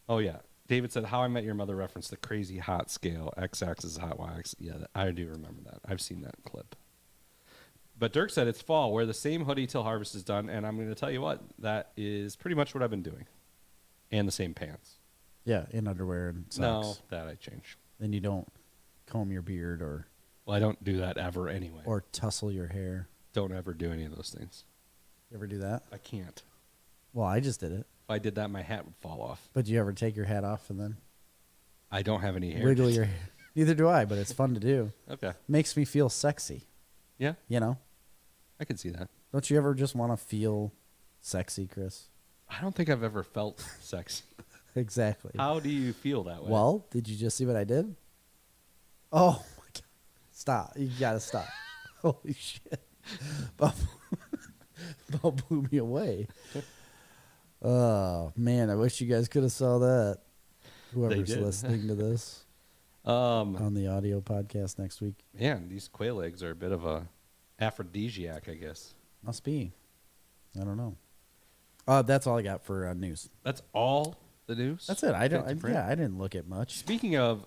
S2: Oh, yeah. David said, How I Met Your Mother referenced the crazy hot scale. X-axis is hot, Y-axis. Yeah, I do remember that. I've seen that clip. But Dirk said it's fall. Wear the same hoodie till harvest is done. And I'm going to tell you what, that is pretty much what I've been doing. And the same pants.
S1: Yeah, in underwear and socks.
S2: No, that I changed.
S1: Then you don't comb your beard or
S2: Well, I don't do that ever anyway.
S1: or tussle your hair.
S2: Don't ever do any of those things.
S1: You ever do that?
S2: I can't.
S1: Well, I just did it.
S2: If I did that, my hat would fall off.
S1: But do you ever take your hat off and then
S2: I don't have any hair.
S1: wiggle your hair? Neither do I, but it's fun to do.
S2: Okay.
S1: Makes me feel sexy,
S2: Yeah,
S1: you know?
S2: I can see that.
S1: Don't you ever just want to feel sexy, Chris?
S2: I don't think I've ever felt sexy.
S1: Exactly.
S2: How do you feel that way?
S1: Well, did you just see what I did? Oh, my God. Stop. You got to stop. Holy shit. Bob blew me away. Oh, man. I wish you guys could have saw that. Whoever's
S2: did.
S1: listening to this on the audio podcast next week.
S2: Man, these quail eggs are a bit of a aphrodisiac, I guess.
S1: Must be. I don't know. That's all I got for news.
S2: That's all the news?
S1: That's it. I
S2: Fit to print?
S1: I didn't look at much.
S2: Speaking of,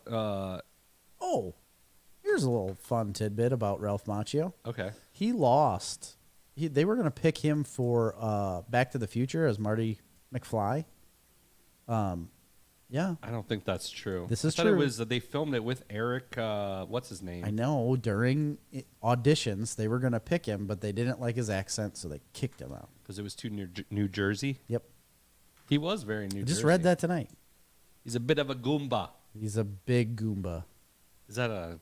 S1: Oh, here's a little fun tidbit about Ralph Macchio.
S2: okay.
S1: He lost. They were going to pick him for Back to the Future as Marty McFly. Yeah,
S2: I don't think that's true.
S1: This is
S2: I thought
S1: true.
S2: it was that they filmed it with Eric, what's his name?
S1: I know. During auditions, they were going to pick him, but they didn't like his accent, so they kicked him out.
S2: Because it was too near New Jersey.
S1: Yep.
S2: He was very New
S1: I
S2: Jersey.
S1: just read that tonight.
S2: He's a bit of a Goomba.
S1: He's a big Goomba.
S2: Is that a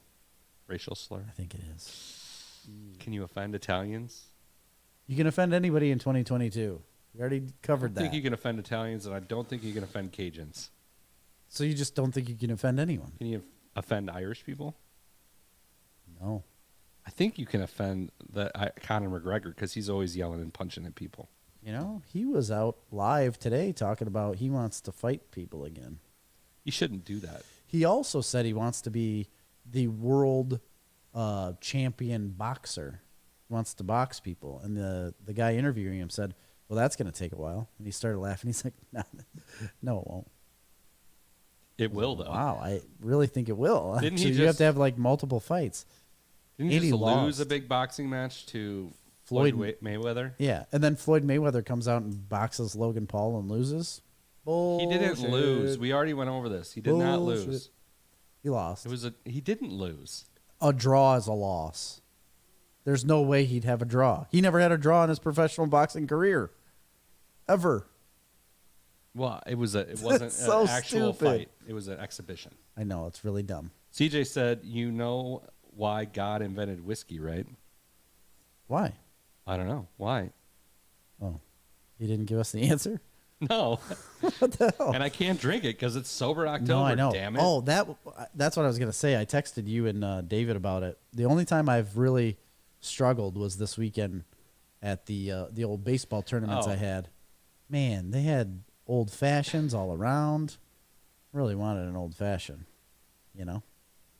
S2: racial slur?
S1: I think it is.
S2: Can you offend Italians?
S1: You can offend anybody in 2022. We already covered
S2: I
S1: that.
S2: think you can offend Italians, and I don't think you can offend Cajuns.
S1: So you just don't think you can offend anyone?
S2: Can you offend Irish people?
S1: No.
S2: I think you can offend Conor McGregor because he's always yelling and punching at people.
S1: You know, he was out live today talking about he wants to fight people again.
S2: You shouldn't do that.
S1: He also said he wants to be the world champion boxer. He wants to box people. And the guy interviewing him said, well, that's going to take a while. And he started laughing. He's like, no, it won't.
S2: It will, though.
S1: Wow, I really think it will.
S2: Didn't
S1: So
S2: he
S1: you have
S2: just-
S1: to have like multiple fights.
S2: Didn't he
S1: And he
S2: just lose
S1: lost.
S2: a big boxing match to
S1: Floyd-
S2: Floyd Mayweather?
S1: Yeah, and then Floyd Mayweather comes out and boxes Logan Paul and loses.
S2: He didn't
S1: Bullshit.
S2: lose. We already went over this. He did not
S1: Bullshit.
S2: lose.
S1: He lost.
S2: He didn't lose.
S1: A draw is a loss. There's no way he'd have a draw. He never had a draw in his professional boxing career. Ever.
S2: Well, it wasn't
S1: so
S2: an actual
S1: stupid.
S2: fight. It was an exhibition.
S1: I know, it's really dumb.
S2: CJ said, "You know why God invented whiskey, right?"
S1: Why?
S2: I don't know why.
S1: Oh, he didn't give us the answer?
S2: No,
S1: What the hell?
S2: and I can't drink it because it's sober October.
S1: No, I know.
S2: Damn it!
S1: Oh, that's what I was going to say. I texted you and David about it. The only time I've really struggled was this weekend at the old baseball tournaments
S2: Oh.
S1: I had. Man, they had old fashions all around. Really wanted an old fashioned, you know.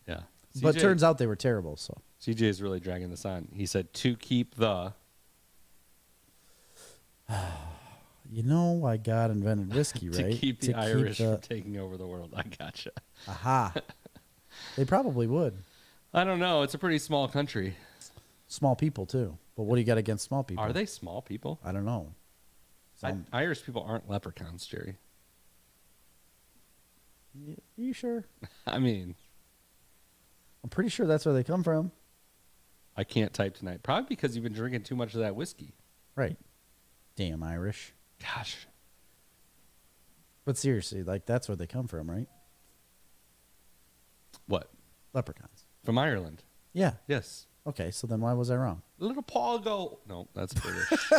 S2: Yeah,
S1: But turns out they were terrible. So
S2: CJ is really dragging this on. He said to keep the.
S1: You know why God invented whiskey,
S2: To
S1: right?
S2: keep the Irish from taking over the world. I gotcha.
S1: Aha. They probably would.
S2: I don't know. It's a pretty small country.
S1: Small people, too. But what do you got against small people?
S2: Are they small people?
S1: I don't know.
S2: Irish people aren't leprechauns, Jerry.
S1: You sure?
S2: I mean,
S1: I'm pretty sure that's where they come from.
S2: I can't type tonight. Probably because you've been drinking too much of that whiskey.
S1: Right. Damn Irish.
S2: Gosh.
S1: But seriously, like, that's where they come from, right?
S2: What?
S1: Leprechauns.
S2: From Ireland.
S1: Yeah.
S2: Yes.
S1: Okay, so then why was I wrong?
S2: Little Paul Gold. No, that's British.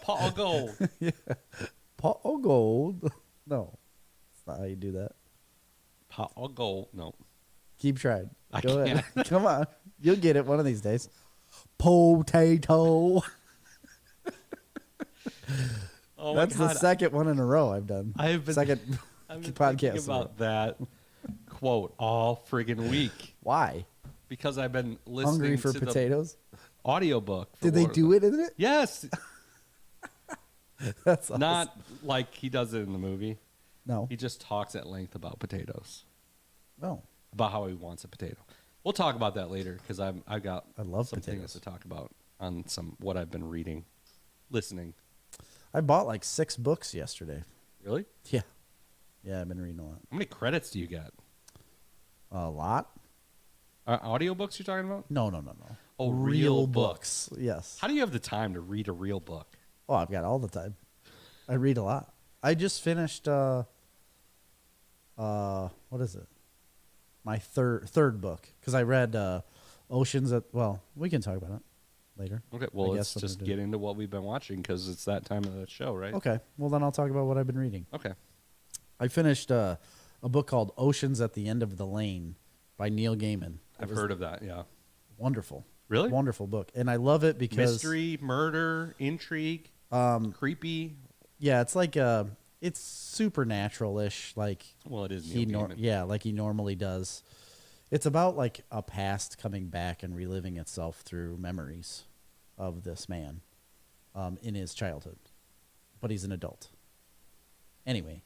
S2: Paul Gold.
S1: Yeah. Paul Gold. No. That's not how you do that.
S2: Paul Gold. No.
S1: Keep trying.
S2: I
S1: Go
S2: can't.
S1: ahead. Come on. You'll get it one of these days. Potato.
S2: Oh
S1: That's
S2: my God.
S1: the second one in a row I've done.
S2: I've been,
S1: second
S2: I've been
S1: podcast
S2: thinking about that quote all friggin' week
S1: Why?
S2: because I've been listening
S1: Hungry for
S2: to
S1: potatoes?
S2: the audiobook.
S1: Did they do it in it?
S2: Yes.
S1: That's awesome.
S2: Not like he does it in the movie.
S1: No.
S2: He just talks at length about potatoes,
S1: No.
S2: about how he wants a potato. We'll talk about that later because I've got
S1: I love
S2: some
S1: potatoes.
S2: things to talk about on what I've been reading, listening.
S1: I bought like 6 books yesterday.
S2: Really?
S1: Yeah. Yeah, I've been reading a lot.
S2: How many credits do you get?
S1: A lot?
S2: Audiobooks you're talking about?
S1: No.
S2: Oh, real books.
S1: Yes.
S2: How do you have the time to read a real book?
S1: Oh, I've got all the time. I read a lot. I just finished what is it? My third book because I read Oceans at well, we can talk about it later.
S2: Okay, well,
S1: I
S2: let's
S1: guess
S2: just get into what we've been watching because it's that time of the show, right?
S1: Okay. Well, then I'll talk about what I've been reading.
S2: Okay.
S1: I finished a book called Oceans at the End of the Lane by Neil Gaiman.
S2: I've heard of that, yeah.
S1: Wonderful.
S2: Really?
S1: Wonderful book. And I love it because
S2: Mystery, murder, intrigue, creepy.
S1: yeah, it's like it's supernatural-ish like
S2: Well, it is Neil Gaiman.
S1: yeah, like he normally does. It's about like a past coming back and reliving itself through memories of this man in his childhood. But he's an adult. Anyway,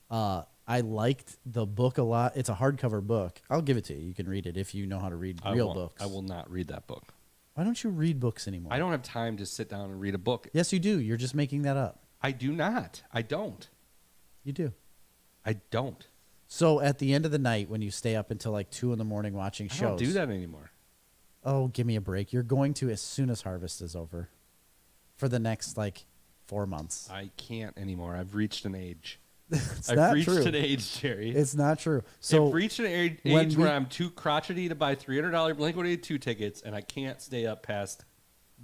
S1: I liked the book a lot. It's a hardcover book. I'll give it to you. You can read it if you know how to read real books.
S2: I will not read that book.
S1: Why don't you read books anymore?
S2: I don't have time to sit down and read a book.
S1: Yes, you do. You're just making that up.
S2: I do not. I don't.
S1: You do.
S2: I don't.
S1: So at the end of the night, when you stay up until like 2 a.m. watching shows,
S2: I don't do that anymore.
S1: Oh, give me a break. You're going to as soon as harvest is over, for the next like 4 months.
S2: I can't anymore. I've reached an age.
S1: I've
S2: reached an age, Jerry.
S1: It's not true. So
S2: I've reached an age where I'm too crotchety to buy $300 Blink-182 tickets, and I can't stay up past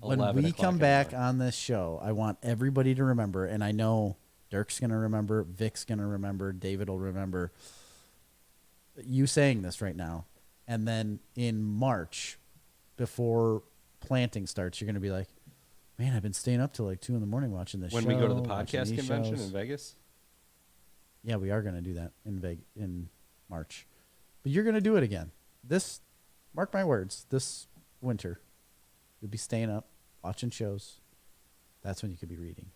S2: 11
S1: when we
S2: o'clock
S1: come back
S2: anymore.
S1: on this show, I want everybody to remember, and I know Dirk's going to remember, Vic's going to remember, David will remember you saying this right now. And then in March, before planting starts, you're going to be like, man, I've been staying up till like 2 a.m. watching this show.
S2: When we go to the
S1: watching
S2: podcast
S1: these
S2: convention
S1: shows.
S2: in Vegas?
S1: Yeah, we are going to do that in March. But you're going to do it again. Mark my words, this winter, you'll be staying up, watching shows. That's when you could be reading.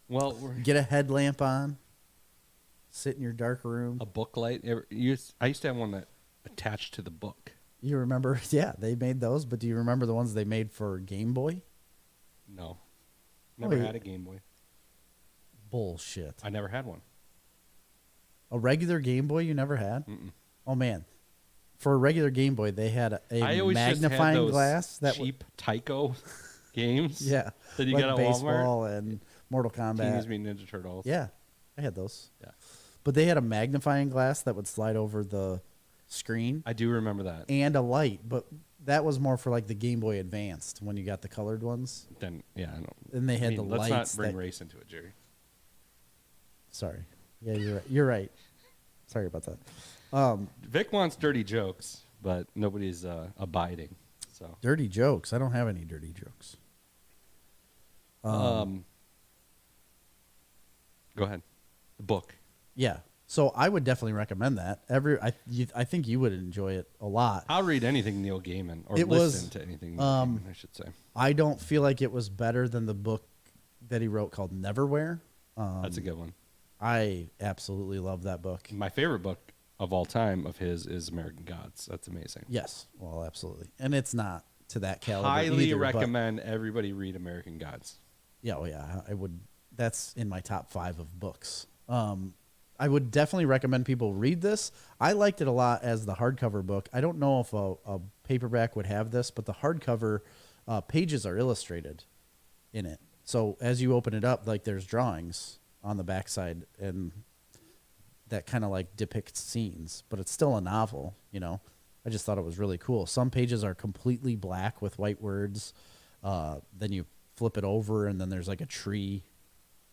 S2: Well,
S1: Get a headlamp on. Sit in your dark room.
S2: a book light. I used to have one that attached to the book.
S1: You remember? Yeah, they made those. But do you remember the ones they made for Game Boy?
S2: No. Never
S1: Wait.
S2: had a Game Boy.
S1: Bullshit.
S2: I never had one.
S1: A regular Game Boy you never had?
S2: Mm-mm.
S1: Oh, man. For a regular Game Boy, they had
S2: I
S1: a
S2: always
S1: magnifying
S2: just had those
S1: glass. That
S2: cheap Tyco games.
S1: yeah.
S2: That you
S1: like
S2: got at
S1: baseball
S2: Walmart.
S1: and Mortal Kombat.
S2: Teenage Mutant Ninja Turtles.
S1: Yeah, I had those.
S2: Yeah.
S1: But they had a magnifying glass that would slide over the screen
S2: I do remember that.
S1: and a light, but that was more for like the Game Boy Advanced when you got the colored ones.
S2: Then yeah, I don't.
S1: And they had
S2: I mean,
S1: the
S2: let's
S1: lights.
S2: not bring
S1: that-
S2: race into it, Jerry.
S1: Sorry. Yeah, you're right. You're right. Sorry about that.
S2: Vic wants dirty jokes, but nobody's abiding. So
S1: Dirty jokes. I don't have any dirty jokes.
S2: go ahead. The book.
S1: Yeah. So I would definitely recommend that. I think you would enjoy it a lot.
S2: I'll read anything Neil Gaiman or
S1: It was,
S2: listen to anything Neil Gaiman, I should say.
S1: I don't feel like it was better than the book that he wrote called Neverwhere.
S2: That's a good one.
S1: I absolutely love that book.
S2: My favorite book of all time of his is American Gods. That's amazing.
S1: Yes, well, absolutely, and it's not to that caliber.
S2: Highly
S1: either,
S2: recommend everybody read American Gods.
S1: Yeah, oh yeah, I would. That's in my top 5 of books. I would definitely recommend people read this. I liked it a lot as the hardcover book. I don't know if a paperback would have this, but the hardcover pages are illustrated in it. So as you open it up, like there's drawings on the backside, and that kind of like depicts scenes, but it's still a novel, you know. I just thought it was really cool. Some pages are completely black with white words. Then you flip it over, and then there's like a tree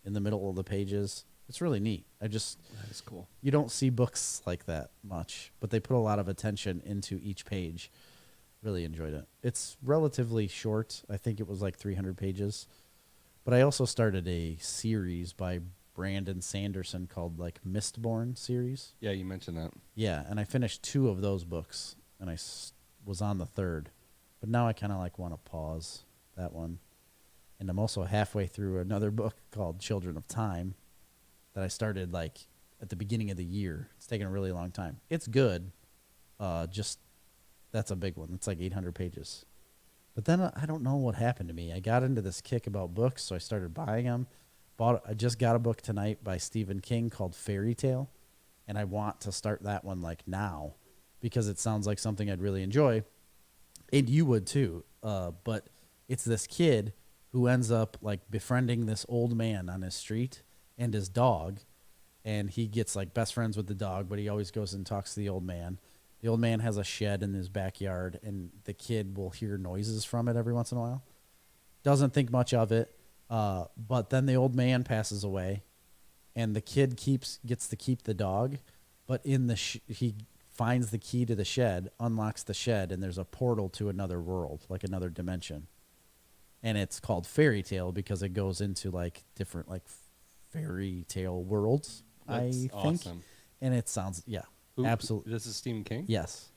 S1: in the middle of the pages. It's really neat.
S2: That is cool.
S1: You don't see books like that much, but they put a lot of attention into each page. Really enjoyed it. It's relatively short. I think it was like 300 pages. But I also started a series by Brandon Sanderson called like Mistborn series.
S2: Yeah, you mentioned that.
S1: Yeah, and I finished 2 of those books, and I was on the 3rd. But now I kind of like want to pause that one. And I'm also halfway through another book called Children of Time that I started like at the beginning of the year. It's taken a really long time. It's good. Just that's a big one. It's like 800 pages. But then I don't know what happened to me. I got into this kick about books, so I started buying them. I just got a book tonight by Stephen King called Fairy Tale, and I want to start that one like now because it sounds like something I'd really enjoy, and you would too. But it's this kid who ends up like befriending this old man on his street and his dog, and he gets like best friends with the dog, but he always goes and talks to the old man. The old man has a shed in his backyard, and the kid will hear noises from it every once in a while. Doesn't think much of it, but then the old man passes away, and the kid gets to keep the dog, but in the he finds the key to the shed, unlocks the shed, and there's a portal to another world, like another dimension. And it's called Fairy Tale because it goes into like different like fairy tale worlds.
S2: That's
S1: I think,
S2: awesome.
S1: And it sounds absolutely.
S2: This is Stephen King?
S1: Yes.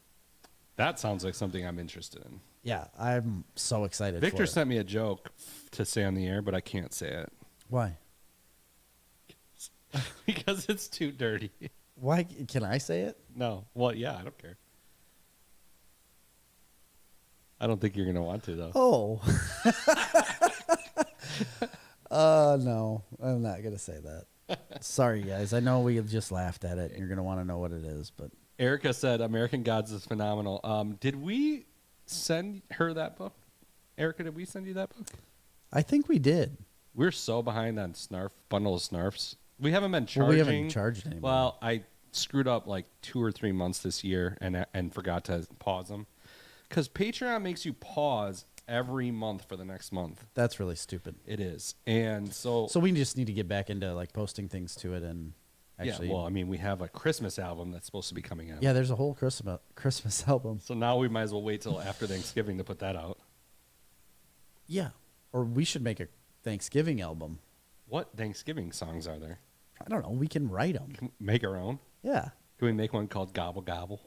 S2: That sounds like something I'm interested in.
S1: Yeah, I'm so excited.
S2: Victor
S1: for
S2: sent me a joke to say on the air, but I can't say it.
S1: Why?
S2: Because it's too dirty.
S1: Why can I say it?
S2: No. Well, yeah, I don't care. I don't think you're going to want to, though.
S1: Oh. No, I'm not going to say that. Sorry, guys. I know we just laughed at it, and you're going to want to know what it is, but
S2: Erica said American Gods is phenomenal. Did we send her that book? Erica, did we send you that book?
S1: I think we did.
S2: We're so behind on Snarf, bundle of Snarfs. We haven't been charging.
S1: Well, we haven't charged anymore.
S2: Well, I screwed up like 2 or 3 months this year and forgot to pause them. Because Patreon makes you pause every month for the next month.
S1: That's really stupid.
S2: It is. And so
S1: we just need to get back into like posting things to it and actually.
S2: Yeah, well, I mean, we have a Christmas album that's supposed to be coming out.
S1: Yeah, there's a whole Christmas album.
S2: So now we might as well wait till after Thanksgiving to put that out.
S1: Yeah. Or we should make a Thanksgiving album.
S2: What Thanksgiving songs are there?
S1: I don't know. We can write them.
S2: Can we make our own?
S1: Yeah.
S2: Can we make one called Gobble Gobble?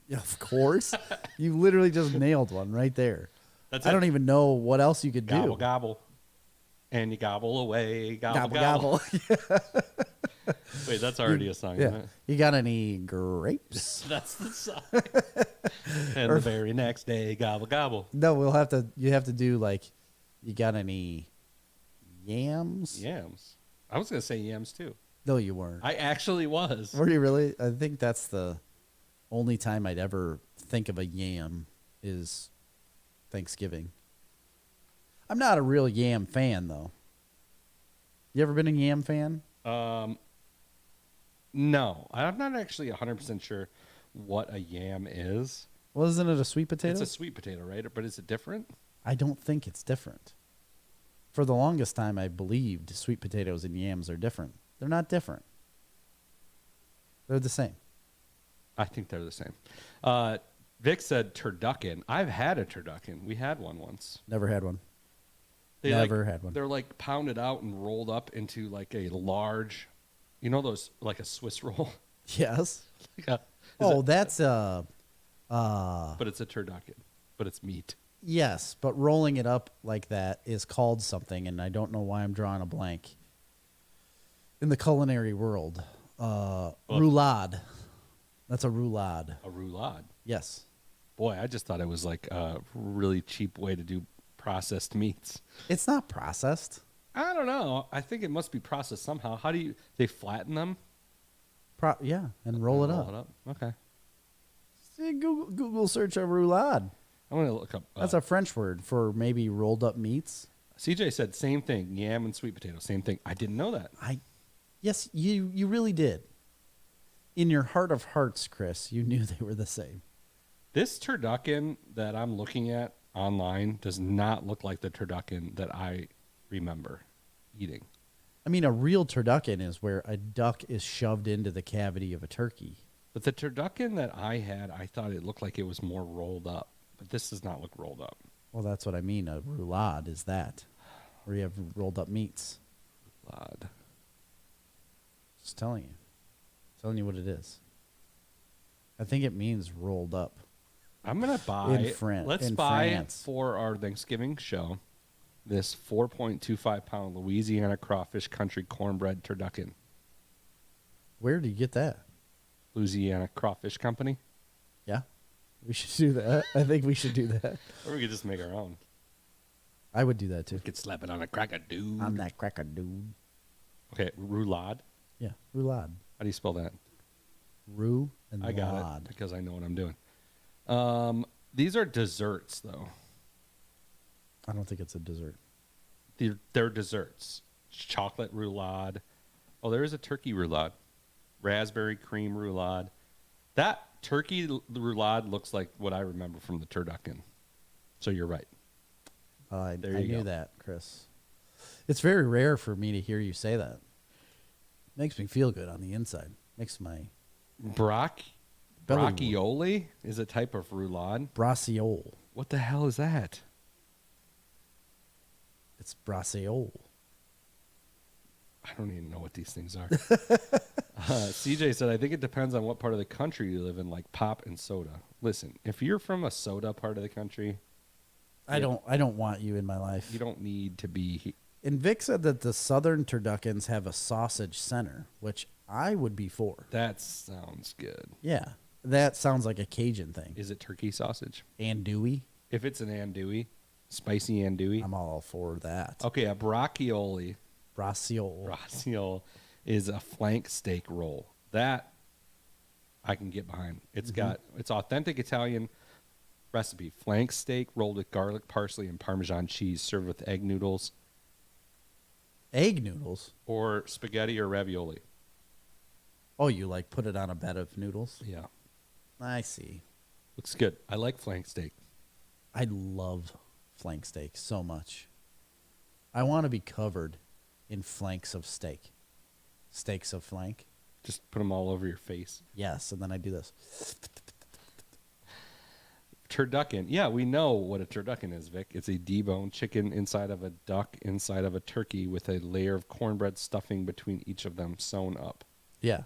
S1: Yeah, of course. You literally just nailed one right there.
S2: That's
S1: I don't even know what else you could do.
S2: Gobble Gobble. And you gobble away. Gobble Gobble. Wait, that's already a song, isn't it?
S1: You got any grapes?
S2: That's the song. And the very next day, Gobble Gobble.
S1: No, you have to do like, you got any yams?
S2: Yams. I was going to say yams too.
S1: No, you weren't.
S2: I actually was.
S1: Were you really? I think that's the only time I'd ever think of a yam is Thanksgiving. I'm not a real yam fan, though. You ever been a yam fan?
S2: No. I'm not actually 100% sure what a yam is.
S1: Well, isn't it a sweet potato?
S2: It's a sweet potato, right? But is it different?
S1: I don't think it's different. For the longest time, I believed sweet potatoes and yams are different. They're not different. They're the same.
S2: I think they're the same. Vic said turducken. I've had a turducken. We had one once.
S1: Never had one.
S2: They
S1: Never had one.
S2: They're like pounded out and rolled up into like a large, you know those, like a Swiss roll?
S1: Yes.
S2: But
S1: That's
S2: it's a turducken. But it's meat.
S1: Yes, but rolling it up like that is called something, and I don't know why I'm drawing a blank. In the culinary world, roulade. That's a roulade.
S2: A roulade.
S1: Yes.
S2: Boy, I just thought it was like a really cheap way to do processed meats.
S1: It's not processed.
S2: I don't know. I think it must be processed somehow. How do you? They flatten them.
S1: Yeah, and roll it up.
S2: Okay.
S1: See, Google search a roulade.
S2: I'm gonna look up.
S1: That's a French word for maybe rolled up meats.
S2: CJ said same thing. Yam and sweet potato, same thing. I didn't know that.
S1: Yes, you really did. In your heart of hearts, Chris, you knew they were the same.
S2: This turducken that I'm looking at online does not look like the turducken that I remember eating.
S1: I mean, a real turducken is where a duck is shoved into the cavity of a turkey.
S2: But the turducken that I had, I thought it looked like it was more rolled up. But this does not look rolled up.
S1: Well, that's what I mean. A roulade is that, where you have rolled up meats.
S2: Roulade.
S1: Just telling you what it is. I think it means rolled up.
S2: I'm gonna buy. Let's buy
S1: France.
S2: for our Thanksgiving show this 4.25 pound Louisiana crawfish country cornbread turducken.
S1: Where do you get that?
S2: Louisiana Crawfish Company.
S1: Yeah, we should do that. I think we should do that.
S2: Or we could just make our own.
S1: I would do that too.
S2: We could slap it on a cracker, dude.
S1: On that cracker, dude.
S2: Okay, roulade.
S1: Yeah, roulade.
S2: How do you spell that?
S1: Roux and
S2: I got
S1: lad.
S2: it because I know what I'm doing. These are desserts, though.
S1: I don't think it's a dessert.
S2: They're desserts. Chocolate roulade. Oh, there is a turkey roulade. Raspberry cream roulade. That turkey roulade looks like what I remember from the turducken. So you're right.
S1: I
S2: you
S1: knew
S2: go.
S1: that, Chris. It's very rare for me to hear you say that. Makes me feel good on the inside. Makes my
S2: Brocchioli is a type of roulade.
S1: braciole.
S2: What the hell is that?
S1: It's braciole.
S2: I don't even know what these things are. CJ said, I think it depends on what part of the country you live in, like pop and soda. Listen, if you're from a soda part of the country,
S1: I don't want you in my life.
S2: you don't need to be.
S1: And Vic said that the southern turduckens have a sausage center, which I would be for.
S2: That sounds good.
S1: Yeah, that sounds like a Cajun thing.
S2: Is it turkey sausage?
S1: Andouille,
S2: If it's an andouille, spicy andouille.
S1: I'm all for that.
S2: Okay, a brocchioli.
S1: Braciole.
S2: Braciole is a flank steak roll. That I can get behind. It's authentic Italian recipe. Flank steak rolled with garlic, parsley, and Parmesan cheese, served with egg noodles.
S1: Egg noodles?
S2: Or spaghetti or ravioli.
S1: Oh, you like put it on a bed of noodles?
S2: Yeah.
S1: I see.
S2: Looks good. I like flank steak.
S1: I love flank steak so much. I want to be covered in flanks of steak. Steaks of flank.
S2: Just put them all over your face.
S1: Yes, and then I do this.
S2: Turducken. Yeah, we know what a turducken is, Vic. It's a deboned chicken inside of a duck, inside of a turkey, with a layer of cornbread stuffing between each of them sewn up.
S1: Yeah,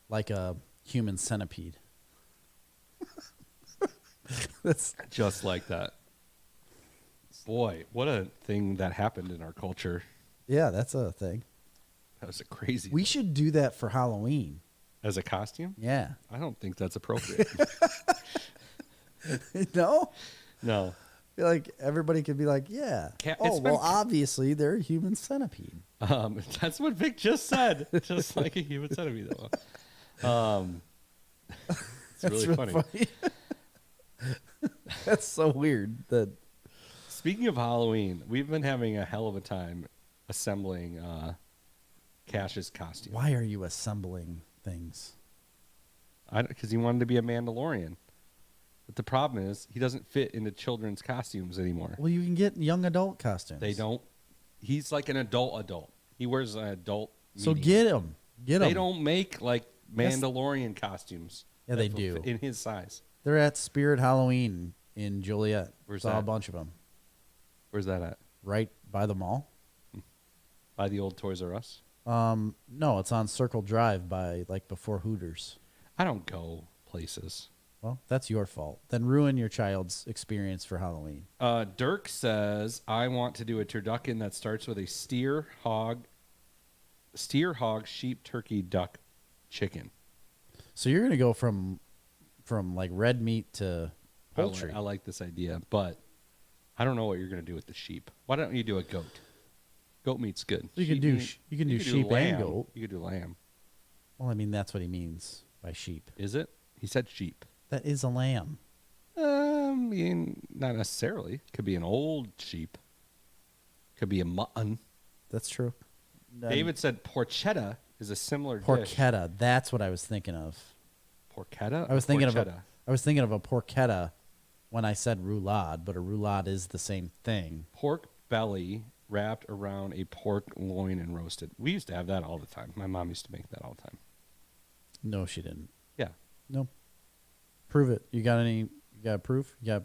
S1: like a human centipede. That's
S2: Just like that. Boy, what a thing that happened in our culture.
S1: yeah, that's a thing.
S2: That was a crazy
S1: We should do that for Halloween.
S2: As a costume?
S1: Yeah.
S2: I don't think that's appropriate.
S1: No?
S2: No.
S1: Like everybody could be like, yeah.
S2: It's
S1: Oh,
S2: been-
S1: well, obviously they're a human centipede.
S2: That's what Vic just said. Just like a human centipede. It's really funny.
S1: That's so weird. That
S2: Speaking of Halloween, we've been having a hell of a time assembling Cash's costume.
S1: why are you assembling things?
S2: Because he wanted to be a Mandalorian. But the problem is he doesn't fit into children's costumes anymore.
S1: Well, you can get young adult costumes.
S2: They don't. He's like an adult. He wears an adult.
S1: So
S2: medium.
S1: get him. Get them.
S2: They don't make like Mandalorian costumes.
S1: Yeah, they
S2: that
S1: do.
S2: fit in his size.
S1: They're at Spirit Halloween in Joliet.
S2: Where's
S1: Saw a
S2: that?
S1: bunch of them
S2: Where's that at?
S1: right by the mall.
S2: By the old Toys R Us?
S1: No, it's on Circle Drive by like before Hooters.
S2: I don't go places.
S1: Well, that's your fault. Then ruin your child's experience for Halloween.
S2: Dirk says, I want to do a turducken that starts with a steer, hog, sheep, turkey, duck, chicken.
S1: So you're gonna go from like red meat to poultry.
S2: I like this idea, but I don't know what you're going to do with the sheep. Why don't you do a goat? Goat meat's good.
S1: You can do sheep
S2: lamb.
S1: and goat.
S2: You could do lamb.
S1: Well, I mean that's what he means by sheep.
S2: Is it? He said sheep.
S1: That is a lamb.
S2: I mean, not necessarily. Could be an old sheep. Could be a mutton.
S1: That's true.
S2: David said porchetta is a similar dish.
S1: Porchetta. That's what I was thinking of.
S2: Porchetta?
S1: I was thinking
S2: porchetta?
S1: of a porchetta when I said roulade, but a roulade is the same thing.
S2: Pork belly wrapped around a pork loin and roasted. We used to have that all the time. My mom used to make that all the time.
S1: No, she didn't.
S2: Yeah.
S1: No. Prove it. You got proof? You got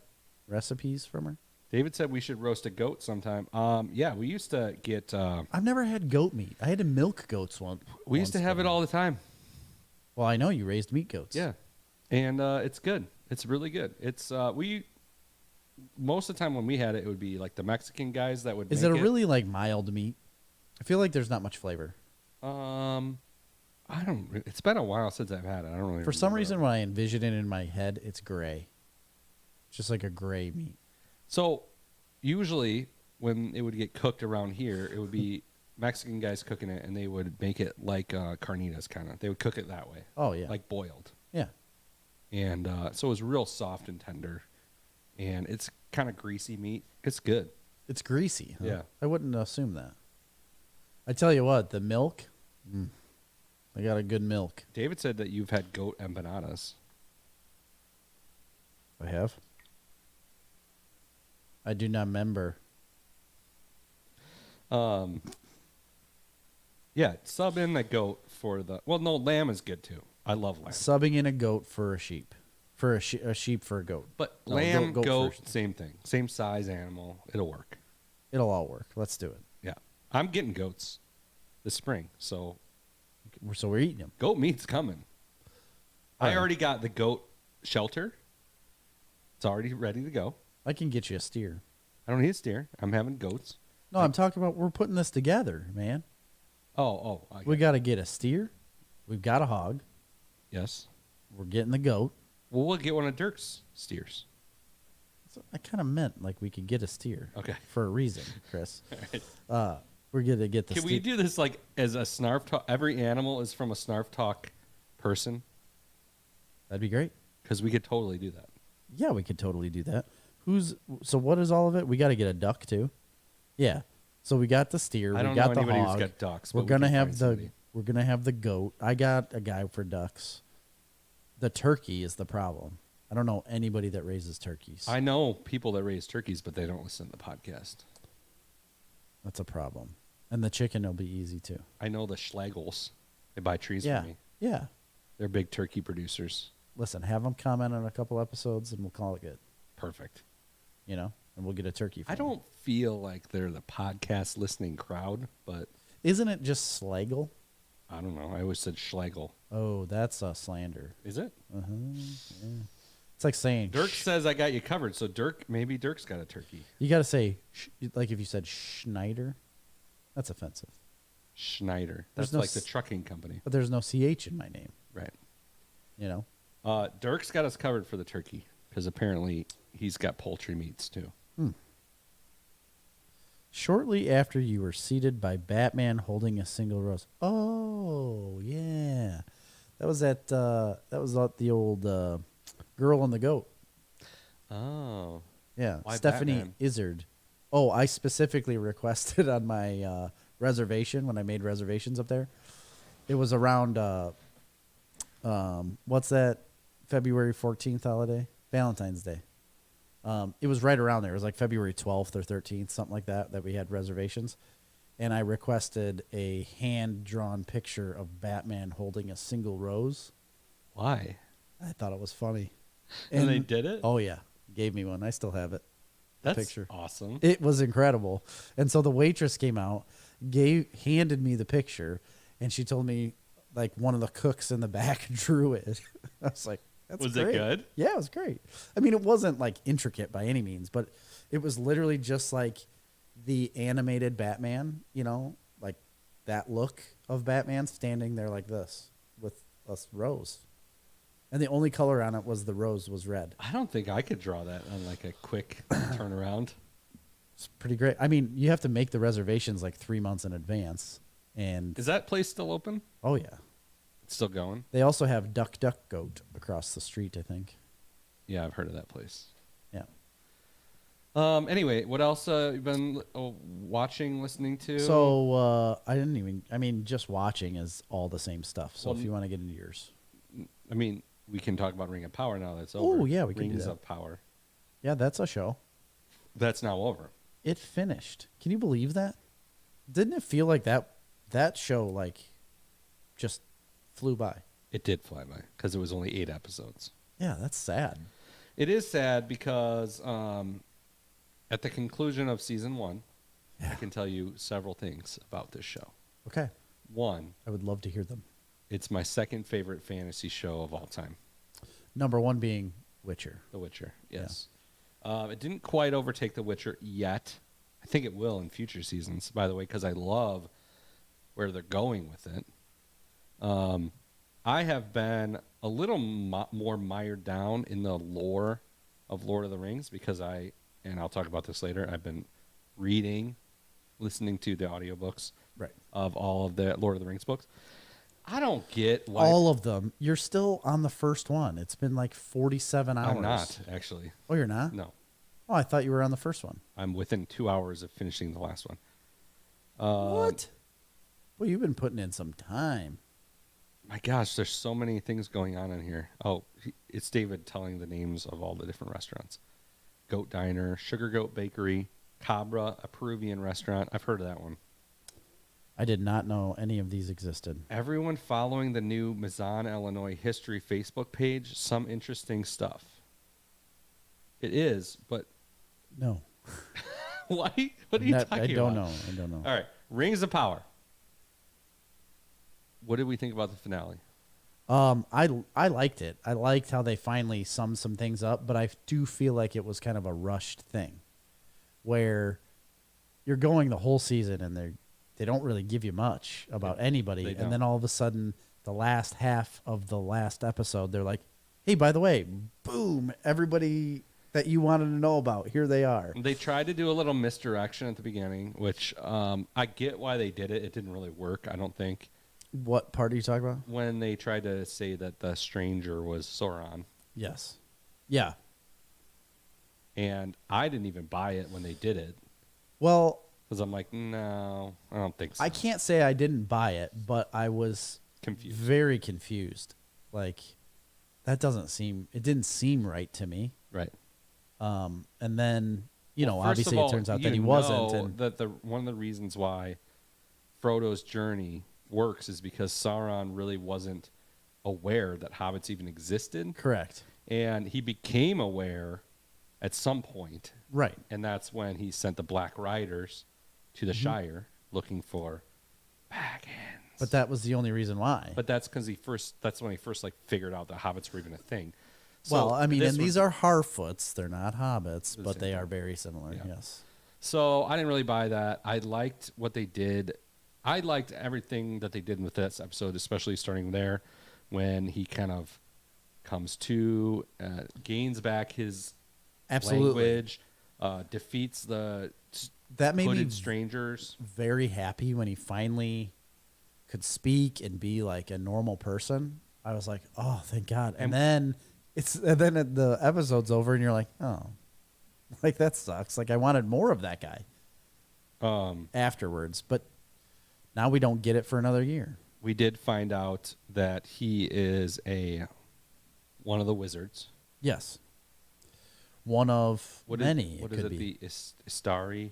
S1: recipes from her?
S2: David said we should roast a goat sometime. Yeah, we used to get.
S1: I've never had goat meat. I had to milk goats once.
S2: We used to have it all the time.
S1: Well, I know you raised meat goats.
S2: Yeah, and it's good. It's really good. It's we most of the time when we had it, it would be like the Mexican guys that would.
S1: Is it a really like mild meat? I feel like there's not much flavor.
S2: I don't. It's been a while since I've had it. I don't really.
S1: For some reason, when I envision it in my head, it's gray. It's just like a gray meat.
S2: So usually when it would get cooked around here, it would be Mexican guys cooking it, and they would make it like carnitas kind of. They would cook it that way.
S1: Oh yeah,
S2: like boiled.
S1: Yeah.
S2: And so it was real soft and tender, and it's kind of greasy meat. It's good.
S1: It's greasy. Huh?
S2: Yeah.
S1: I wouldn't assume that. I tell you what, the milk. I got a good milk.
S2: David said that you've had goat empanadas.
S1: I have. I do not remember.
S2: Yeah, sub in the goat for the. Well, no, lamb is good too. I love lamb.
S1: Subbing in a goat for a sheep, for a sheep for a goat.
S2: But
S1: No,
S2: lamb, goat,
S1: first.
S2: same thing, same size animal. It'll work.
S1: It'll all work. Let's do it.
S2: Yeah, I'm getting goats this spring, so
S1: we're eating them.
S2: goat meat's coming. I already got the goat shelter. It's already ready to go.
S1: I can get you a steer.
S2: I don't need a steer. I'm having goats.
S1: No, I'm talking about we're putting this together, man.
S2: Oh,
S1: We got to get a steer. We've got a hog.
S2: yes.
S1: We're getting the goat.
S2: Well, we'll get one of Dirk's steers.
S1: So I kind of meant like we could get a steer.
S2: Okay.
S1: For a reason, Chris.
S2: All right.
S1: We're going to get the
S2: Can we do this like as a Snarf talk? Every animal is from a Snarf talk person,
S1: That'd be great.
S2: because we could totally do that.
S1: Yeah, we could totally do that. So what is all of it? We got to get a duck too. Yeah. So we got the steer.
S2: I don't
S1: we got
S2: know
S1: the
S2: anybody
S1: hog.
S2: who's got ducks.
S1: We're
S2: but we
S1: gonna
S2: can
S1: have
S2: find
S1: the
S2: somebody.
S1: we're gonna have the goat. I got a guy for ducks. The turkey is the problem. I don't know anybody that raises turkeys.
S2: I know people that raise turkeys, but they don't listen to the podcast.
S1: That's a problem. And the chicken will be easy too.
S2: I know the Schlegels. They buy trees
S1: Yeah.
S2: from me.
S1: Yeah.
S2: They're big turkey producers.
S1: Listen, have them comment on a couple episodes, and we'll call it good.
S2: Perfect.
S1: You know, and we'll get a turkey.
S2: I
S1: from 'em.
S2: don't feel like they're the podcast listening crowd, but
S1: Isn't it just Schlegel?
S2: I don't know. I always said Schlegel.
S1: Oh, that's a slander.
S2: Is it?
S1: Yeah. It's like saying
S2: Dirk says I got you covered, so maybe Dirk's got a turkey.
S1: You got to say like if you said Schneider, that's offensive.
S2: Schneider.
S1: There's
S2: That's
S1: no
S2: like the
S1: s-
S2: trucking company.
S1: But there's no ch in my name.
S2: Right.
S1: You know.
S2: Dirk's got us covered for the turkey because apparently he's got poultry meats too.
S1: Shortly after you were seated by Batman holding a single rose. Oh yeah, that was at the old Girl and the Goat.
S2: Oh.
S1: Yeah,
S2: Why
S1: Stephanie
S2: Batman?
S1: Izzard. Oh, I specifically requested on my reservation when I made reservations up there. It was around what's that February 14th holiday? Valentine's Day. It was right around there. It was like February 12th or 13th, something like that we had reservations. And I requested a hand-drawn picture of Batman holding a single rose.
S2: Why?
S1: I thought it was funny.
S2: And they did it?
S1: Oh, yeah. Gave me one. I still have it.
S2: That's
S1: picture.
S2: awesome.
S1: It was incredible. And so the waitress came out, handed me the picture, and she told me, like, one of the cooks in the back drew it. I was like, That's
S2: Was
S1: great.
S2: it good?
S1: Yeah, it was great. I mean, it wasn't like intricate by any means, but it was literally just like the animated Batman, like that look of Batman standing there like this with a rose. And the only color on it was the rose was red.
S2: I don't think I could draw that on like a quick turnaround.
S1: It's pretty great. I mean, you have to make the reservations like 3 months in advance. And
S2: Is that place still open?
S1: oh yeah.
S2: It's still going?
S1: They also have Duck Duck Goat across the street, I think.
S2: Yeah, I've heard of that place.
S1: Yeah.
S2: Anyway, what else you been watching, listening to?
S1: So just watching is all the same stuff. So
S2: Well,
S1: if you want to get into yours.
S2: I mean, we can talk about Ring of Power now that's over.
S1: Oh, yeah, we can do
S2: Rings
S1: that.
S2: of Power.
S1: Yeah, that's a show.
S2: That's now over.
S1: It finished. Can you believe that? Didn't it feel like that show like just flew by?
S2: It did fly by because it was only 8 episodes.
S1: Yeah, that's sad.
S2: It is sad because at the conclusion of season 1, I can tell you several things about this show.
S1: Okay.
S2: One,
S1: I would love to hear them.
S2: it's my second favorite fantasy show of all time.
S1: Number 1 being Witcher.
S2: The Witcher, yes. It didn't quite overtake The Witcher yet. I think it will in future seasons, by the way, because I love where they're going with it. I have been a little more mired down in the lore of Lord of the Rings because and I'll talk about this later, I've been listening to the audiobooks of all of the Lord of the Rings books. I don't get why.
S1: All of them. You're still on the first one. It's been like 47 hours.
S2: I'm not, actually.
S1: Oh, you're not?
S2: No.
S1: Oh, I thought you were on the first one.
S2: I'm within 2 hours of finishing the last one.
S1: What? Well, you've been putting in some time.
S2: My gosh, there's so many things going on in here. Oh, it's David telling the names of all the different restaurants. Goat Diner, Sugar Goat Bakery, Cabra, a Peruvian restaurant. I've heard of that one.
S1: I did not know any of these existed.
S2: Everyone following the new Mazan, Illinois History Facebook page. Some interesting stuff. It is, but...
S1: No.
S2: Why? What are you talking about?
S1: I don't know. I don't know.
S2: All right. Rings of Power. What did we think about the finale?
S1: I liked it. I liked how they finally summed some things up, but I do feel like it was kind of a rushed thing where you're going the whole season and they don't really give you much about anybody. And then all of a sudden, the last half of the last episode, they're like, hey, by the way, boom, everybody that you wanted to know about, here they are.
S2: They tried to do a little misdirection at the beginning, which I get why they did it. It didn't really work, I don't think.
S1: What part are you talking about?
S2: When they tried to say that the stranger was Sauron.
S1: Yes. Yeah.
S2: And I didn't even buy it when they did it.
S1: Well,
S2: because I'm like, no, I don't think so.
S1: I can't say I didn't buy it, but I was
S2: confused.
S1: Very confused. Like, it didn't seem right to me.
S2: Right.
S1: And then, obviously
S2: all,
S1: it turns out that he wasn't. And
S2: that one of the reasons why Frodo's journey works is because Sauron really wasn't aware that hobbits even existed.
S1: Correct.
S2: And he became aware at some point.
S1: Right.
S2: And that's when he sent the Black Riders to the Shire looking for Baggins.
S1: But that was the only reason why.
S2: But that's because that's when he first figured out that hobbits were even a thing. So
S1: well, I mean, and these are Harfoots. They're not hobbits, but they are very similar, yes.
S2: So I didn't really buy that. I liked what they did. I liked everything that they did with this episode, especially starting there when he kind of comes to, gains back his language, defeats the
S1: that made
S2: hooded
S1: me
S2: strangers.
S1: Very happy when he finally could speak and be like a normal person. I was like, oh, thank God. And then the episode's over and you're like, oh, like that sucks. Like I wanted more of that guy afterwards, but now we don't get it for another year.
S2: We did find out that he is one of the wizards.
S1: Yes. One of many.
S2: What is it? The Istari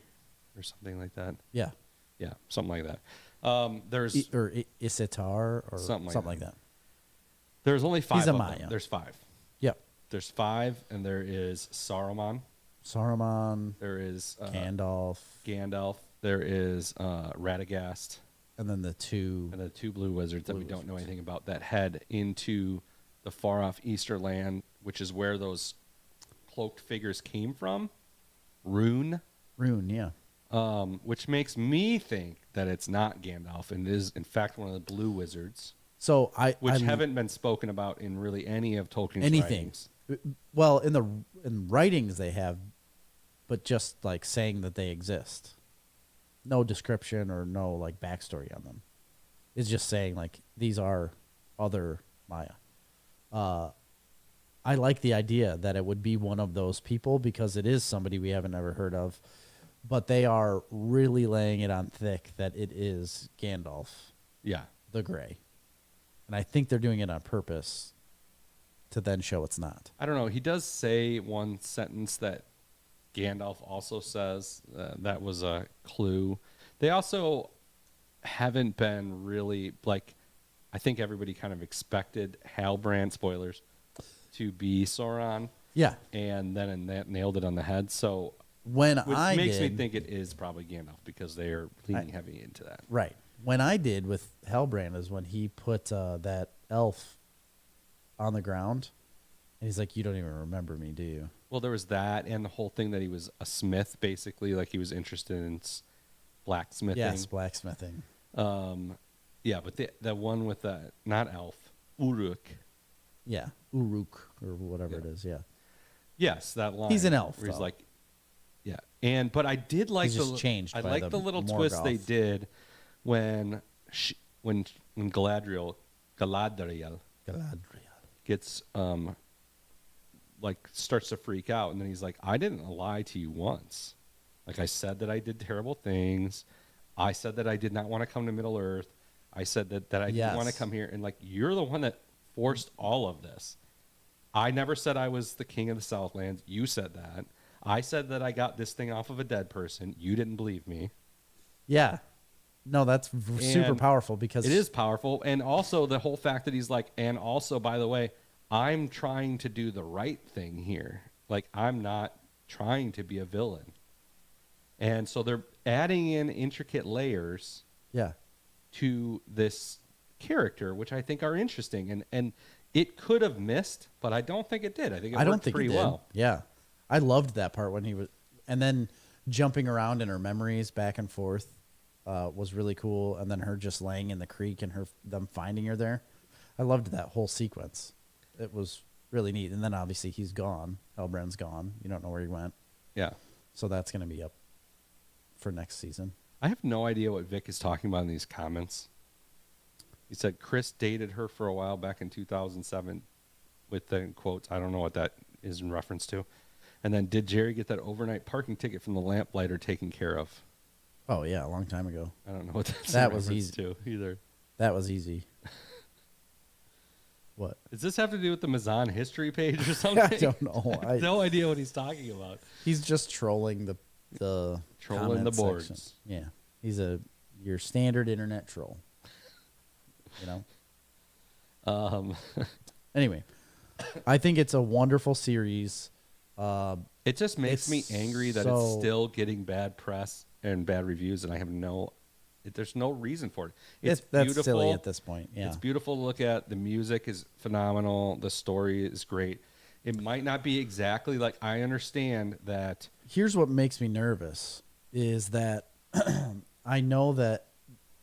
S2: or something like that?
S1: Yeah.
S2: Yeah, something like that. There's
S1: or Isitar or something like that.
S2: There's only 5
S1: He's a
S2: of
S1: Maya.
S2: them. There's 5.
S1: Yep.
S2: There's 5, and there is Saruman.
S1: There
S2: is
S1: Gandalf.
S2: There is Radagast.
S1: And then the two
S2: blue wizards that we don't know anything about that head into the far off Easter land, which is where those cloaked figures came from. Rune,
S1: yeah.
S2: which makes me think that it's not Gandalf and is in fact one of the blue wizards.
S1: So
S2: which haven't been spoken about in really any of Tolkien's
S1: anything.
S2: writings.
S1: Well, in writings they have, but just like saying that they exist. No description or no like backstory on them. It's just saying like these are other Maya. I like the idea that it would be one of those people because it is somebody we haven't ever heard of, but they are really laying it on thick that it is Gandalf.
S2: Yeah.
S1: The Grey. And I think they're doing it on purpose to then show it's not.
S2: I don't know. He does say one sentence that Gandalf also says. That was a clue. They also haven't been really, like, I think everybody kind of expected Halbrand, spoilers, to be Sauron.
S1: Yeah.
S2: And then nailed it on the head. So,
S1: which
S2: makes me think it is probably Gandalf because they are leaning heavy into that.
S1: Right. When I did with Halbrand is when he put that elf on the ground. And he's like, you don't even remember me, do you?
S2: Well, there was that and the whole thing that he was a smith, basically. Like he was interested in blacksmithing.
S1: Yes, blacksmithing.
S2: Yeah, but the one with the, not elf, Uruk.
S1: Yeah, Uruk or whatever it is, yeah.
S2: Yes, that line.
S1: He's an elf,
S2: where he's
S1: though.
S2: like, yeah. But I did like
S1: He's just changed
S2: I
S1: by
S2: like
S1: the
S2: the little
S1: Morgoth.
S2: twist they did when Galadriel gets like starts to freak out, and then he's like, I didn't lie to you once. Like I said that I did terrible things. I said that I did not want to come to Middle Earth. I said that I didn't want to come here, and like you're the one that forced all of this. I never said I was the king of the Southlands. You said that. I said that I got this thing off of a dead person. You didn't believe me.
S1: Yeah. No, that's super powerful because
S2: it is powerful. And also the whole fact that he's like, and also, by the way, I'm trying to do the right thing here. Like, I'm not trying to be a villain. And so they're adding in intricate layers to this character, which I think are interesting. And it could have missed, but I don't think it did. I think it worked pretty well.
S1: Yeah. I loved that part when he was, and then jumping around in her memories back and forth was really cool. And then her just laying in the creek and them finding her there. I loved that whole sequence. It was really neat. And then obviously he's gone. Halbrand's gone. You don't know where he went.
S2: Yeah.
S1: So that's going to be up for next season.
S2: I have no idea what Vic is talking about in these comments. He said Chris dated her for a while back in 2007 with the quotes. I don't know what that is in reference to. And then did Jerry get that overnight parking ticket from the lamplighter taken care of?
S1: Oh, yeah, a long time ago.
S2: I don't know what that's
S1: that
S2: in
S1: was
S2: reference
S1: easy
S2: to either.
S1: That was easy. What?
S2: Does this have to do with the Mazan history page or something?
S1: I don't know.
S2: I have no idea what he's talking about.
S1: He's just trolling the
S2: trolling the boards.
S1: Section. Yeah, he's your standard internet troll. You know. Anyway, I think it's a wonderful series.
S2: It just makes me angry that it's still getting bad press and bad reviews, and I have there's no reason for it. It's
S1: that's
S2: beautiful.
S1: silly at this point. Yeah,
S2: it's beautiful to look at. The music is phenomenal. The story is great. It might not be exactly like I understand that.
S1: Here's what makes me nervous is that I know that